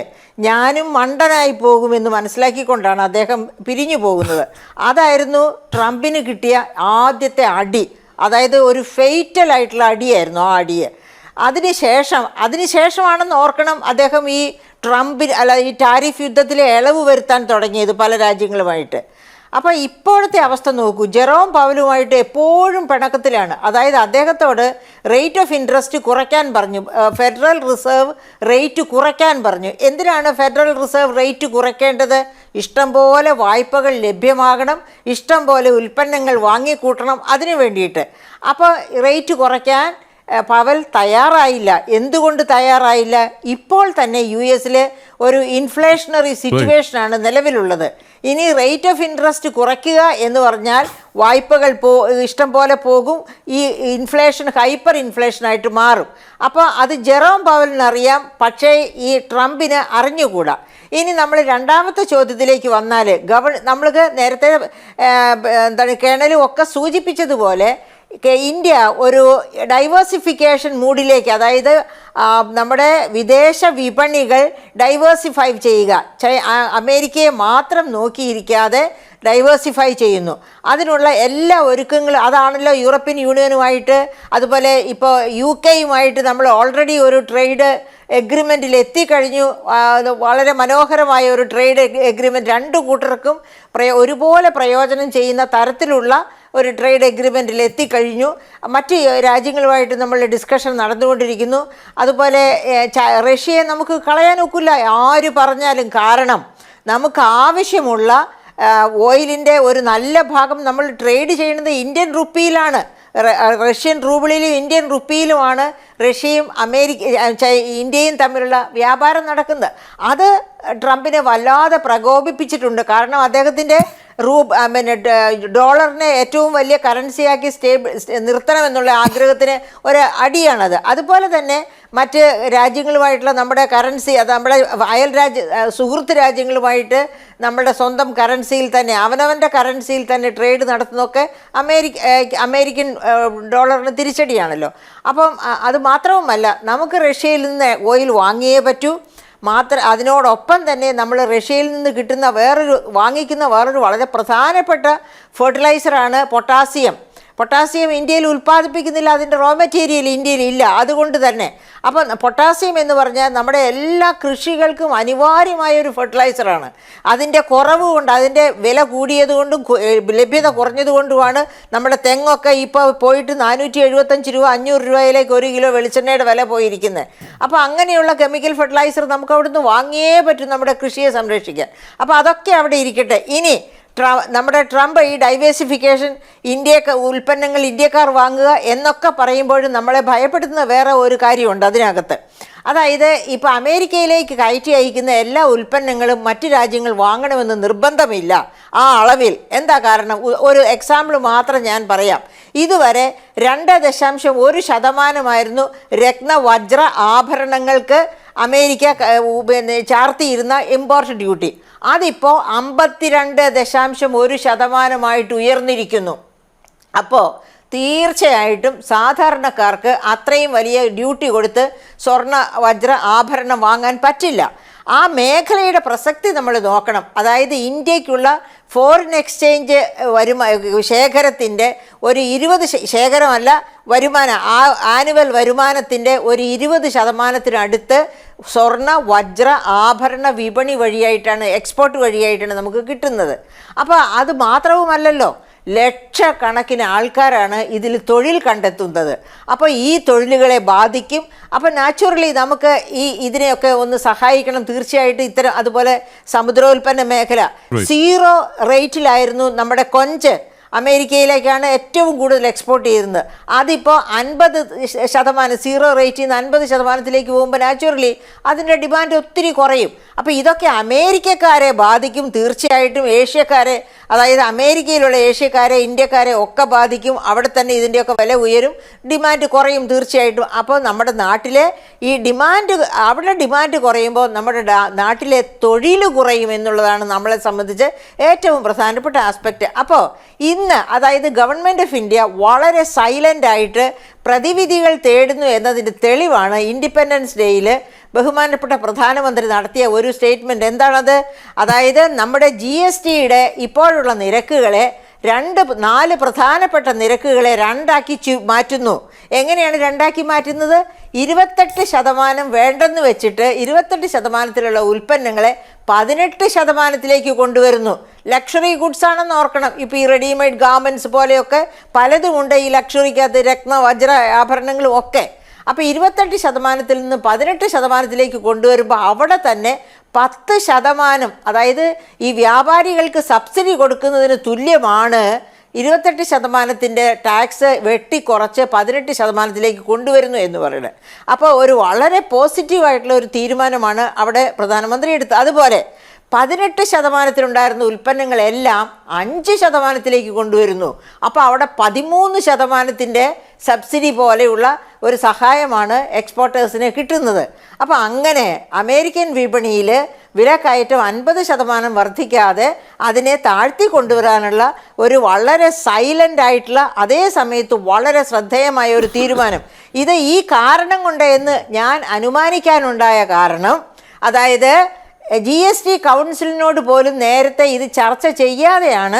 ഞാനും മണ്ടനായി പോകുമെന്ന് മനസ്സിലാക്കിക്കൊണ്ടാണ് അദ്ദേഹം പിരിഞ്ഞു പോകുന്നത്. അതായിരുന്നു ട്രംപിന് കിട്ടിയ ആദ്യത്തെ അടി. അതായത് ഒരു ഫെയ്റ്റൽ ആയിട്ടുള്ള അടിയായിരുന്നു ആ അടിയെ. അതിനുശേഷമാണെന്ന് ഓർക്കണം അദ്ദേഹം ഈ ഈ ടാരിഫ് യുദ്ധത്തിലെ ഇളവ് വരുത്താൻ തുടങ്ങിയത് പല രാജ്യങ്ങളുമായിട്ട്. അപ്പോൾ ഇപ്പോഴത്തെ അവസ്ഥ നോക്കൂ, ജെറോം പവലുമായിട്ട് എപ്പോഴും പിണക്കത്തിലാണ്. അതായത് അദ്ദേഹത്തോട് റേറ്റ് ഓഫ് ഇൻട്രസ്റ്റ് കുറയ്ക്കാൻ പറഞ്ഞു, ഫെഡറൽ റിസർവ് റേറ്റ് കുറയ്ക്കാൻ പറഞ്ഞു. എന്തിനാണ് ഫെഡറൽ റിസർവ് റേറ്റ് കുറയ്ക്കേണ്ടത്? ഇഷ്ടംപോലെ വായ്പകൾ ലഭ്യമാകണം, ഇഷ്ടംപോലെ ഉൽപ്പന്നങ്ങൾ വാങ്ങിക്കൂട്ടണം, അതിനു വേണ്ടിയിട്ട്. അപ്പോൾ റേറ്റ് കുറയ്ക്കാൻ പവൽ തയ്യാറായില്ല. എന്തുകൊണ്ട് തയ്യാറായില്ല? ഇപ്പോൾ തന്നെ US ഒരു ഇൻഫ്ലേഷണറി സിറ്റുവേഷനാണ് നിലവിലുള്ളത്. ഇനി റേറ്റ് ഓഫ് ഇൻട്രസ്റ്റ് കുറയ്ക്കുക എന്ന് പറഞ്ഞാൽ വായ്പകൾ ഇഷ്ടം പോലെ പോകും, ഈ ഇൻഫ്ലേഷൻ ഹൈപ്പർ ഇൻഫ്ലേഷനായിട്ട് മാറും. അപ്പോൾ അത് ജെറോം പവലിനറിയാം, പക്ഷേ ഈ ട്രംപിന് അറിഞ്ഞുകൂടാ. ഇനി നമ്മൾ രണ്ടാമത്തെ ചോദ്യത്തിലേക്ക് വന്നാൽ, നമ്മൾക്ക് നേരത്തെ കേണലും ഒക്കെ സൂചിപ്പിച്ചതുപോലെ ഇന്ത്യ ഒരു ഡൈവേഴ്സിഫിക്കേഷൻ മൂഡിലേക്ക്, അതായത് നമ്മുടെ വിദേശ വിപണികൾ ഡൈവേഴ്സിഫൈ ചെയ്യുക, അമേരിക്കയെ മാത്രം നോക്കിയിരിക്കാതെ ഡൈവേഴ്സിഫൈ ചെയ്യുന്നു. അതിനുള്ള എല്ലാ ഒരുക്കങ്ങളും അതാണല്ലോ യൂറോപ്യൻ യൂണിയനുമായിട്ട്, അതുപോലെ ഇപ്പോൾ UK നമ്മൾ ഓൾറെഡി ഒരു ട്രേഡ് എഗ്രിമെൻറ്റിൽ എത്തിക്കഴിഞ്ഞു. വളരെ മനോഹരമായ ഒരു ട്രേഡ് എഗ്രിമെൻറ്റ്, 2 കൂട്ടർക്കും ഒരുപോലെ പ്രയോജനം ചെയ്യുന്ന തരത്തിലുള്ള ഒരു ട്രേഡ് എഗ്രിമെൻറ്റിൽ എത്തിക്കഴിഞ്ഞു. മറ്റ് രാജ്യങ്ങളുമായിട്ട് നമ്മൾ ഡിസ്കഷൻ നടന്നുകൊണ്ടിരിക്കുന്നു. അതുപോലെ റഷ്യയെ നമുക്ക് കളയാൻ ഒക്കില്ല, ആര് പറഞ്ഞാലും. കാരണം നമുക്ക് ആവശ്യമുള്ള ഓയിലിൻ്റെ ഒരു നല്ല ഭാഗം നമ്മൾ ട്രേഡ് ചെയ്യുന്നത് ഇന്ത്യൻ റുപ്പിയിലാണ്. റഷ്യൻ റൂബിളിലും ഇന്ത്യൻ റുപ്പിയിലുമാണ് റഷ്യയും ഇന്ത്യയും തമ്മിലുള്ള വ്യാപാരം നടക്കുന്നത്. അത് ട്രംപിനെ വല്ലാതെ പ്രകോപിപ്പിച്ചിട്ടുണ്ട്. കാരണം അദ്ദേഹത്തിൻ്റെ ഡോളറിനെ ഏറ്റവും വലിയ കറൻസിയാക്കി നിർത്തണമെന്നുള്ള ആഗ്രഹത്തിന് ഒരു അടിയാണത്. അതുപോലെ തന്നെ മറ്റ് രാജ്യങ്ങളുമായിട്ടുള്ള നമ്മുടെ കറൻസി, അത് നമ്മുടെ സുഹൃത്ത് രാജ്യങ്ങളുമായിട്ട് നമ്മുടെ സ്വന്തം കറൻസിയിൽ തന്നെ, അവനവൻ്റെ കറൻസിയിൽ തന്നെ ട്രേഡ് നടത്തുന്നതൊക്കെ അമേരിക്കൻ ഡോളറിന് തിരിച്ചടിയാണല്ലോ. അപ്പം അത് മാത്രവുമല്ല, നമുക്ക് റഷ്യയിൽ നിന്ന് ഓയിൽ വാങ്ങിയേ പറ്റൂ. അതിനോടൊപ്പം തന്നെ നമ്മൾ റഷ്യയിൽ നിന്ന് വാങ്ങിക്കുന്ന വേറൊരു വളരെ പ്രധാനപ്പെട്ട ഫെർട്ടിലൈസറാണ് പൊട്ടാസ്യം. ഇന്ത്യയിൽ ഉൽപ്പാദിപ്പിക്കുന്നില്ല, അതിൻ്റെ റോ മെറ്റീരിയൽ ഇന്ത്യയിൽ ഇല്ല. അതുകൊണ്ട് തന്നെ അപ്പം പൊട്ടാസ്യം എന്ന് പറഞ്ഞാൽ നമ്മുടെ എല്ലാ കൃഷികൾക്കും അനിവാര്യമായ ഒരു ഫെർട്ടിലൈസറാണ്. അതിൻ്റെ കുറവ് കൊണ്ട്, അതിൻ്റെ വില കൂടിയതുകൊണ്ടും ലഭ്യത കുറഞ്ഞതുകൊണ്ടുമാണ് നമ്മുടെ തെങ്ങൊക്കെ ഇപ്പോൾ പോയിട്ട് 475 രൂപ 500 രൂപയിലേക്ക് 1 കിലോ വെളിച്ചെണ്ണയുടെ വില പോയിരിക്കുന്നത്. അപ്പോൾ അങ്ങനെയുള്ള കെമിക്കൽ ഫെർട്ടിലൈസർ നമുക്ക് അവിടുന്ന് വാങ്ങിയേ പറ്റും നമ്മുടെ കൃഷിയെ സംരക്ഷിക്കാൻ. അപ്പോൾ അതൊക്കെ അവിടെ ഇരിക്കട്ടെ. ഇനി നമ്മുടെ ട്രംപ് ഈ ഡൈവേഴ്സിഫിക്കേഷൻ, ഉൽപ്പന്നങ്ങൾ ഇന്ത്യക്കാർ വാങ്ങുക എന്നൊക്കെ പറയുമ്പോഴും നമ്മളെ ഭയപ്പെടുത്തുന്ന വേറെ ഒരു കാര്യമുണ്ട് അതിനകത്ത്. അതായത് ഇപ്പോൾ അമേരിക്കയിലേക്ക് കയറ്റി അയക്കുന്ന എല്ലാ ഉൽപ്പന്നങ്ങളും മറ്റ് രാജ്യങ്ങൾ വാങ്ങണമെന്ന് നിർബന്ധമില്ല ആ അളവിൽ. എന്താ കാരണം? ഒരു എക്സാമ്പിൾ മാത്രം ഞാൻ പറയാം. ഇതുവരെ 2.1% രത്നവജ്ര ആഭരണങ്ങൾക്ക് അമേരിക്ക ചാർത്തിയിരുന്ന ഇമ്പോർട്ട് ഡ്യൂട്ടി. അതിപ്പോൾ 52.1% ഉയർന്നിരിക്കുന്നു. അപ്പോൾ തീർച്ചയായിട്ടും സാധാരണക്കാർക്ക് അത്രയും വലിയ ഡ്യൂട്ടി കൊടുത്ത് സ്വർണ്ണ വജ്ര ആഭരണം വാങ്ങാൻ പറ്റില്ല. ആ മേഖലയുടെ പ്രസക്തി നമ്മൾ നോക്കണം. അതായത് ഇന്ത്യക്കുള്ള ഫോറിൻ എക്സ്ചേഞ്ച് ശേഖരത്തിൻ്റെ ഒരു 20% ആനുവൽ വരുമാനത്തിൻ്റെ ഒരു 20% സ്വർണ്ണ വജ്ര ആഭരണ വിപണി വഴിയായിട്ടാണ്, എക്സ്പോർട്ട് വഴിയായിട്ടാണ് നമുക്ക് കിട്ടുന്നത്. അപ്പോൾ അത് മാത്രവുമല്ലല്ലോ, ലക്ഷക്കണക്കിന് ആൾക്കാരാണ് ഇതിൽ തൊഴിൽ കണ്ടെത്തുന്നത്. അപ്പോൾ ഈ തൊഴിലുകളെ ബാധിക്കും. അപ്പോൾ നാച്ചുറലി നമുക്ക് ഇതിനെയൊക്കെ ഒന്ന് സഹായിക്കണം തീർച്ചയായിട്ടും. അതുപോലെ സമുദ്രോൽപ്പന്ന മേഖല 0 റേറ്റിലായിരുന്നു നമ്മുടെ കൊഞ്ച്. അമേരിക്കയിലേക്കാണ് ഏറ്റവും കൂടുതൽ എക്സ്പോർട്ട് ചെയ്യുന്നത്. അതിപ്പോൾ 50%, 0 റേറ്റിൽ നിന്ന് 50%-ലേക്ക് പോകുമ്പോൾ നാച്ചുറലി അതിൻ്റെ ഡിമാൻഡ് ഒത്തിരി കുറയും. അപ്പോൾ ഇതൊക്കെ അമേരിക്കക്കാരെ ബാധിക്കും തീർച്ചയായിട്ടും. ഏഷ്യക്കാരെ, അതായത് അമേരിക്കയിലുള്ള ഏഷ്യക്കാരെ, ഇന്ത്യക്കാരെ ഒക്കെ ബാധിക്കും. അവിടെ തന്നെ ഇതിൻ്റെയൊക്കെ വില ഉയരും, ഡിമാൻഡ് കുറയും തീർച്ചയായിട്ടും. അപ്പോൾ നമ്മുടെ നാട്ടിലെ ഈ അവിടെ ഡിമാൻഡ് കുറയുമ്പോൾ നമ്മുടെ നാട്ടിലെ തൊഴിൽ കുറയും എന്നുള്ളതാണ് നമ്മളെ സംബന്ധിച്ച് ഏറ്റവും പ്രധാനപ്പെട്ട ആസ്പെക്റ്റ്. അപ്പോൾ അതായത് ഗവൺമെൻറ് ഓഫ് ഇന്ത്യ വളരെ സൈലൻ്റായിട്ട് പ്രതിവിധികൾ തേടുന്നു എന്നതിൻ്റെ തെളിവാണ് ഇൻഡിപെൻഡൻസ് ഡേയിൽ ബഹുമാനപ്പെട്ട പ്രധാനമന്ത്രി നടത്തിയ ഒരു സ്റ്റേറ്റ്മെൻറ്റ്. എന്താണത്? അതായത് നമ്മുടെ GSTയുടെ ഇപ്പോഴുള്ള നിരക്കുകളെ 4 പ്രധാനപ്പെട്ട നിരക്കുകളെ 2 മാറ്റുന്നു. എങ്ങനെയാണ് 2 മാറ്റുന്നത്? 28% വേണ്ടെന്ന് വെച്ചിട്ട് 28%-ലുള്ള ഉൽപ്പന്നങ്ങളെ 18%-ലേക്ക് കൊണ്ടുവരുന്നു. ലക്ഷറി ഗുഡ്സ് ആണെന്ന് ഓർക്കണം. ഇപ്പോൾ ഈ റെഡിമെയ്ഡ് ഗാർമെൻറ്റ്സ് പോലെയൊക്കെ പലതുമുണ്ട് ഈ ലക്ഷറിക്കകത്ത്, രത്ന വജ്ര ആഭരണങ്ങളും ഒക്കെ. അപ്പോൾ 28%-ൽ നിന്ന് 18%-ലേക്ക് കൊണ്ടുവരുമ്പോൾ അവിടെ തന്നെ 10%, അതായത് ഈ വ്യാപാരികൾക്ക് സബ്സിഡി കൊടുക്കുന്നതിന് തുല്യമാണ് 28%-ൻ്റെ ടാക്സ് വെട്ടിക്കുറച്ച് 18%-ലേക്ക് കൊണ്ടുവരുന്നു എന്ന് പറയുന്നത്. അപ്പോൾ ഒരു വളരെ പോസിറ്റീവായിട്ടുള്ള ഒരു തീരുമാനമാണ് അവിടെ പ്രധാനമന്ത്രി എടുത്തത്. അതുപോലെ 18%-ലുണ്ടായിരുന്ന ഉൽപ്പന്നങ്ങളെല്ലാം 5%-ലേക്ക് കൊണ്ടുവരുന്നു. അപ്പോൾ അവിടെ 13%-ൻ്റെ സബ്സിഡി പോലെയുള്ള ഒരു സഹായമാണ് എക്സ്പോർട്ടേഴ്സിന് കിട്ടുന്നത്. അപ്പോൾ അങ്ങനെ അമേരിക്കൻ വിപണിയിൽ വിലക്കയറ്റം 50% വർദ്ധിക്കാതെ അതിനെ താഴ്ത്തി കൊണ്ടുവരാനുള്ള ഒരു വളരെ സൈലൻ്റ് ആയിട്ടുള്ള, അതേ സമയത്ത് വളരെ ശ്രദ്ധേയമായ ഒരു തീരുമാനം. ഇത് ഈ കാരണം കൊണ്ട് എന്ന് ഞാൻ അനുമാനിക്കാനുണ്ടായ കാരണം, അതായത് GST കൗൺസിലിനോട് പോലും നേരത്തെ ഇത് ചർച്ച ചെയ്യാതെയാണ്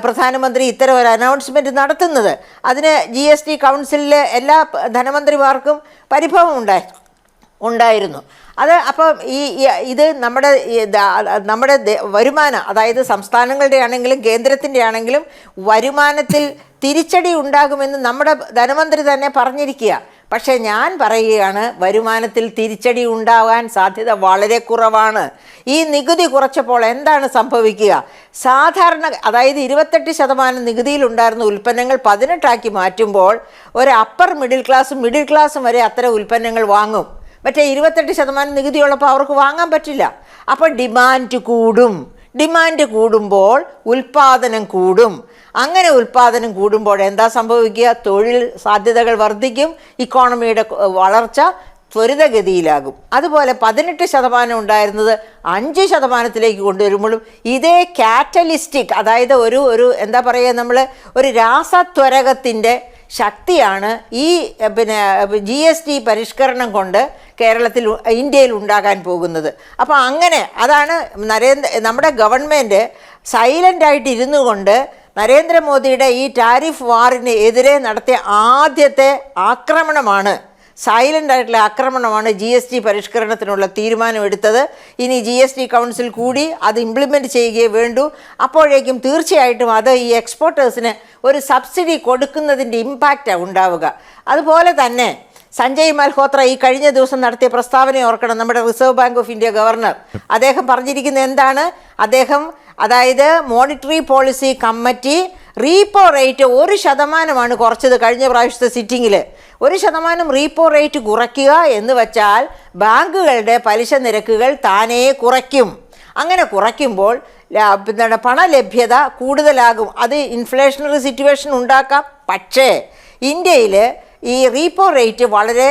പ്രധാനമന്ത്രി ഇത്തരം ഒരു അനൗൺസ്മെൻറ്റ് നടത്തുന്നത്. അതിന് GST കൗൺസിലിലെ എല്ലാ ധനമന്ത്രിമാർക്കും പരിഭവം ഉണ്ടായിരുന്നു. അപ്പോൾ ഇത് നമ്മുടെ വരുമാനം, അതായത് സംസ്ഥാനങ്ങളുടെ ആണെങ്കിലും കേന്ദ്രത്തിൻ്റെ ആണെങ്കിലും വരുമാനത്തിൽ തിരിച്ചടി ഉണ്ടാകുമെന്ന് നമ്മുടെ ധനമന്ത്രി തന്നെ പറഞ്ഞിരിക്കുക. പക്ഷേ ഞാൻ പറയുകയാണ്, വരുമാനത്തിൽ തിരിച്ചടി ഉണ്ടാകാൻ സാധ്യത വളരെ കുറവാണ്. ഈ നികുതി കുറച്ചപ്പോൾ എന്താണ് സംഭവിക്കുക? സാധാരണ അതായത് 28% നികുതിയിലുണ്ടായിരുന്ന ഉൽപ്പന്നങ്ങൾ 18 മാറ്റുമ്പോൾ ഒരു അപ്പർ മിഡിൽ ക്ലാസ്സും വരെ അത്തരം ഉൽപ്പന്നങ്ങൾ വാങ്ങും. മറ്റേ 28% നികുതിയുള്ളപ്പോൾ അവർക്ക് വാങ്ങാൻ പറ്റില്ല. അപ്പോൾ ഡിമാൻഡ് കൂടുമ്പോൾ ഉൽപ്പാദനം കൂടും. അങ്ങനെ ഉൽപ്പാദനം കൂടുമ്പോൾ എന്താ സംഭവിക്കുക? തൊഴിൽ സാധ്യതകൾ വർദ്ധിക്കും, ഇക്കോണമിയുടെ വളർച്ച ത്വരിതഗതിയിലാകും. അതുപോലെ 18% ഉണ്ടായിരുന്നത് 5% കൊണ്ടുവരുമ്പോഴും ഇതേ കാറ്റലിസ്റ്റിക്, അതായത് ഒരു എന്താ പറയുക, നമ്മൾ ഒരു രാസത്വരകത്തിൻ്റെ ശക്തിയാണ് ഈ GST പരിഷ്കരണം കൊണ്ട് ഇന്ത്യയിൽ ഉണ്ടാകാൻ പോകുന്നത്. അപ്പോൾ അങ്ങനെ അതാണ് നമ്മുടെ ഗവൺമെൻറ് സൈലൻ്റായിട്ട് ഇരുന്നു കൊണ്ട് നരേന്ദ്രമോദിയുടെ ഈ ടാരിഫ് വാറിന് എതിരെ നടത്തിയ ആദ്യത്തെ ആക്രമണമാണ്, സൈലൻ്റ് ആയിട്ടുള്ള ആക്രമണമാണ് GST പരിഷ്കരണത്തിനുള്ള തീരുമാനമെടുത്തത്. ഇനി GST കൗൺസിൽ കൂടി അത് ഇംപ്ലിമെൻറ്റ് ചെയ്യുകയേ വേണ്ടൂ. അപ്പോഴേക്കും തീർച്ചയായിട്ടും അത് ഈ എക്സ്പോർട്ടേഴ്സിന് ഒരു സബ്സിഡി കൊടുക്കുന്നതിൻ്റെ ഇമ്പാക്റ്റാണ് ഉണ്ടാവുക. അതുപോലെ തന്നെ സഞ്ജയ് മൽഹോത്ര ഈ കഴിഞ്ഞ ദിവസം നടത്തിയ പ്രസ്താവന ഓർക്കണം. നമ്മുടെ reserve bank of India governor അദ്ദേഹം പറഞ്ഞിരിക്കുന്നത് എന്താണ്? അതായത് monetary policy committee repo rate 1% കുറച്ചത് കഴിഞ്ഞ പ്രാവശ്യത്തെ സിറ്റിങ്ങിൽ. 1% റീപ്പോ റേറ്റ് കുറയ്ക്കുക എന്ന് വച്ചാൽ ബാങ്കുകളുടെ പലിശ നിരക്കുകൾ താനേ കുറയ്ക്കും. അങ്ങനെ കുറയ്ക്കുമ്പോൾ പണലഭ്യത കൂടുതലാകും. അത് ഇൻഫ്ലേഷണറി സിറ്റുവേഷൻ ഉണ്ടാക്കാം. പക്ഷേ ഇന്ത്യയിൽ ഈ റീപ്പോ റേറ്റ് വളരെ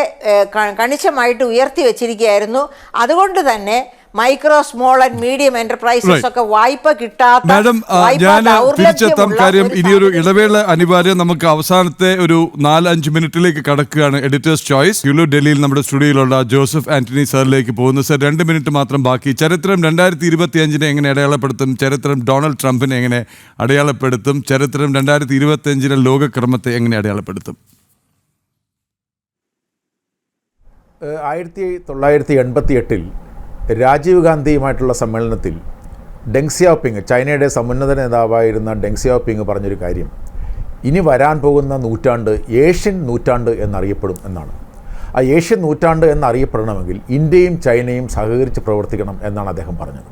കണിശമായിട്ട് ഉയർത്തി വച്ചിരിക്കുകയായിരുന്നു. അതുകൊണ്ട് തന്നെ micro small and medium enterprises ഒക്കെ വായ്പ കിട്ടാത്ത, ഞാൻ തിരിച്ചെത്താം. കാര്യം ഇനിയൊരു ഇടവേള അനിവാര്യം. നമുക്ക് അവസാനത്തെ ഒരു 4-5 മിനിറ്റിലേക്ക് കടക്കുകയാണ്. എഡിറ്റേഴ്സ് ചോയ്സ് യുലു ഡൽഹിയിൽ നമ്മുടെ സ്റ്റുഡിയോയിലുള്ള ജോസഫ് ആന്റണി സാറിലേക്ക് പോകുന്നു. സർ, 2 മിനിറ്റ് മാത്രം ബാക്കി. ചരിത്രം 2025 എങ്ങനെ അടയാളപ്പെടുത്തും? ചരിത്രം ഡൊണാൾഡ് ട്രംപിനെ എങ്ങനെ അടയാളപ്പെടുത്തും? ചരിത്രം 2025 ലോകക്രമത്തെ എങ്ങനെ അടയാളപ്പെടുത്തും? 1988 രാജീവ് ഗാന്ധിയുമായിട്ടുള്ള സമ്മേളനത്തിൽ ഡെങ് സിയാപിങ്, ചൈനയുടെ സമുന്നത നേതാവായിരുന്ന ഡെങ് സിയാപിങ് പറഞ്ഞൊരു കാര്യം, ഇനി വരാൻ പോകുന്ന നൂറ്റാണ്ട് ഏഷ്യൻ നൂറ്റാണ്ട് എന്നറിയപ്പെടും എന്നാണ്. ആ ഏഷ്യൻ നൂറ്റാണ്ട് എന്നറിയപ്പെടണമെങ്കിൽ ഇന്ത്യയും ചൈനയും സഹകരിച്ച് പ്രവർത്തിക്കണം എന്നാണ് അദ്ദേഹം പറഞ്ഞത്.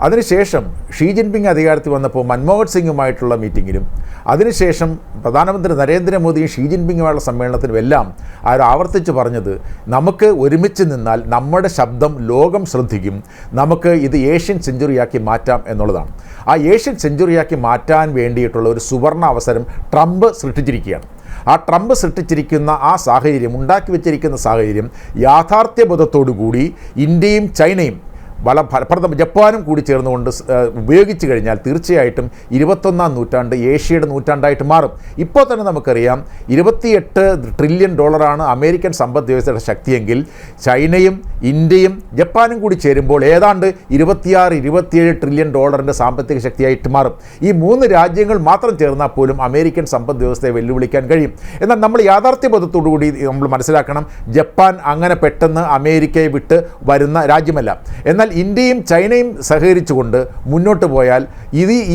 അതിനുശേഷം ഷീ ജിൻപിങ് അധികാരത്തിൽ വന്നപ്പോൾ മൻമോഹൻ സിംഗുമായിട്ടുള്ള മീറ്റിങ്ങിലും അതിനുശേഷം പ്രധാനമന്ത്രി നരേന്ദ്രമോദിയും ഷീ ജിൻപിങ്ങുമായുള്ള സമ്മേളനത്തിലും എല്ലാം അവർ ആവർത്തിച്ച് പറഞ്ഞത്, നമുക്ക് ഒരുമിച്ച് നിന്നാൽ നമ്മുടെ ശബ്ദം ലോകം ശ്രദ്ധിക്കും, നമുക്ക് ഇത് ഏഷ്യൻ സെഞ്ചുറിയാക്കി മാറ്റാം എന്നുള്ളതാണ്. ആ ഏഷ്യൻ സെഞ്ചുറിയാക്കി മാറ്റാൻ വേണ്ടിയിട്ടുള്ള ഒരു സുവർണ അവസരം ട്രംപ് സൃഷ്ടിച്ചിരിക്കുകയാണ്. ആ ട്രംപ് സൃഷ്ടിച്ചിരിക്കുന്ന ആ സാഹചര്യം, ഉണ്ടാക്കി വെച്ചിരിക്കുന്ന സാഹചര്യം യാഥാർത്ഥ്യബോധത്തോടു കൂടി ഇന്ത്യയും ചൈനയും ഫലപ്രദം ജപ്പാനും കൂടി ചേർന്നുകൊണ്ട് ഉപയോഗിച്ച് കഴിഞ്ഞാൽ തീർച്ചയായിട്ടും 21-ാം നൂറ്റാണ്ട് ഏഷ്യയുടെ നൂറ്റാണ്ടായിട്ട് മാറും. ഇപ്പോൾ തന്നെ നമുക്കറിയാം $28 ട്രില്യൺ അമേരിക്കൻ സമ്പദ് വ്യവസ്ഥയുടെ ശക്തിയെങ്കിൽ ചൈനയും ഇന്ത്യയും ജപ്പാനും കൂടി ചേരുമ്പോൾ ഏതാണ്ട് 26-27 ട്രില്യൺ സാമ്പത്തിക ശക്തിയായിട്ട് മാറും. ഈ 3 രാജ്യങ്ങൾ മാത്രം ചേർന്നാൽ പോലും അമേരിക്കൻ സമ്പദ് വ്യവസ്ഥയെ വെല്ലുവിളിക്കാൻ കഴിയും. എന്നാൽ നമ്മൾ യാഥാർത്ഥ്യബോധത്തോടു കൂടി നമ്മൾ മനസ്സിലാക്കണം, ജപ്പാൻ അങ്ങനെ പെട്ടെന്ന് അമേരിക്കയെ വിട്ട് വരുന്ന രാജ്യമല്ല. എന്നാൽ ഇന്ത്യയും ചൈനയും സഹകരിച്ചുകൊണ്ട് മുന്നോട്ട് പോയാൽ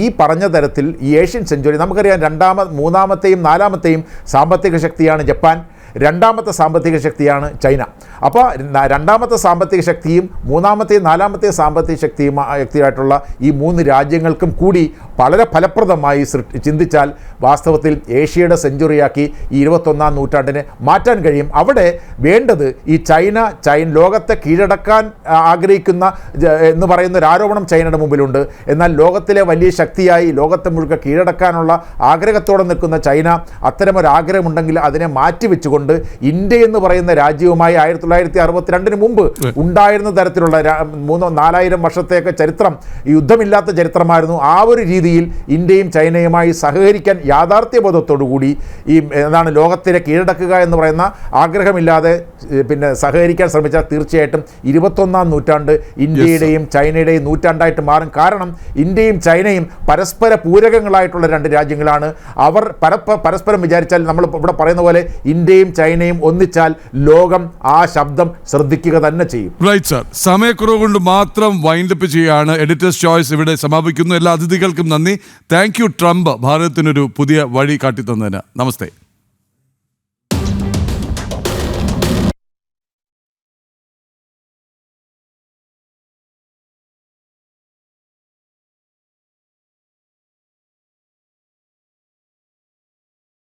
ഈ പറഞ്ഞ തരത്തിൽ ഈ ഏഷ്യൻ സെഞ്ചുറി, നമുക്കറിയാം 3-ാമത്തെയും 4-ാമത്തെയും സാമ്പത്തിക ശക്തിയാണ് ജപ്പാൻ, 2-ാമത്തെ സാമ്പത്തിക ശക്തിയാണ് ചൈന. അപ്പോൾ 2-ാമത്തെ സാമ്പത്തിക ശക്തിയും 3-ാമത്തെയും 4-ാമത്തെയും സാമ്പത്തിക ശക്തിയായിട്ടുള്ള ഈ 3 രാജ്യങ്ങൾക്കും കൂടി വളരെ ഫലപ്രദമായി ചിന്തിച്ചാൽ വാസ്തവത്തിൽ ഏഷ്യയുടെ സെഞ്ചുറിയാക്കി ഈ 21-ാം നൂറ്റാണ്ടിനെ മാറ്റാൻ കഴിയും. അവിടെ വേണ്ടത് ഈ ചൈന ലോകത്തെ കീഴടക്കാൻ ആഗ്രഹിക്കുന്ന എന്ന് പറയുന്ന ഒരു ആരോപണം ചൈനയുടെ മുമ്പിലുണ്ട്. എന്നാൽ ലോകത്തിലെ വലിയ ശക്തിയായി ലോകത്തെ മുഴുവൻ കീഴടക്കാനുള്ള ആഗ്രഹത്തോടെ നിൽക്കുന്ന ചൈന അത്തരമൊരാഗ്രഹമുണ്ടെങ്കിൽ അതിനെ മാറ്റിവെച്ചുകൊണ്ട് ഇന്ത്യ എന്ന് പറയുന്ന രാജ്യവുമായി 1962 മുമ്പ് ഉണ്ടായിരുന്ന തരത്തിലുള്ള 3,000-4,000 വർഷത്തേക്ക് ചരിത്രം, യുദ്ധമില്ലാത്ത ചരിത്രമായിരുന്നു. ആ ഒരു രീതിയിൽ ഇന്ത്യയും ചൈനയുമായി സഹകരിക്കാൻ യാഥാർത്ഥ്യബോധത്തോടുകൂടി എന്താണ് ലോകത്തിനെ കീഴടക്കുക എന്ന് പറയുന്ന ആഗ്രഹമില്ലാതെ സഹകരിക്കാൻ ശ്രമിച്ചാൽ തീർച്ചയായിട്ടും 21-ാം നൂറ്റാണ്ട് ഇന്ത്യയുടെയും ചൈനയുടെയും നൂറ്റാണ്ടായിട്ട് മാറും. കാരണം ഇന്ത്യയും ചൈനയും പരസ്പര പൂരകങ്ങളായിട്ടുള്ള 2 രാജ്യങ്ങളാണ്. അവർ പരസ്പരം വിചാരിച്ചാൽ, നമ്മൾ ഇവിടെ പറയുന്ന പോലെ ഇന്ത്യയും ചൈനയും ഒന്നിച്ചാൽ ലോകം ആ ശബ്ദം ശ്രദ്ധിക്കുക തന്നെ ചെയ്യും. റൈറ്റ് സർ, സമയക്കുറവ് കൊണ്ട് മാത്രം വൈൻഡപ്പ് ചെയ്യുകയാണ്. എഡിറ്റേഴ്സ് ചോയ്സ് ഇവിടെ സമാപിക്കുന്നു. എല്ലാ അതിഥികൾക്കും നന്ദി. താങ്ക് യു ട്രംപ്, ഭാരതത്തിനൊരു പുതിയ വഴി കാട്ടിത്തന്നതിന്. നമസ്തേ.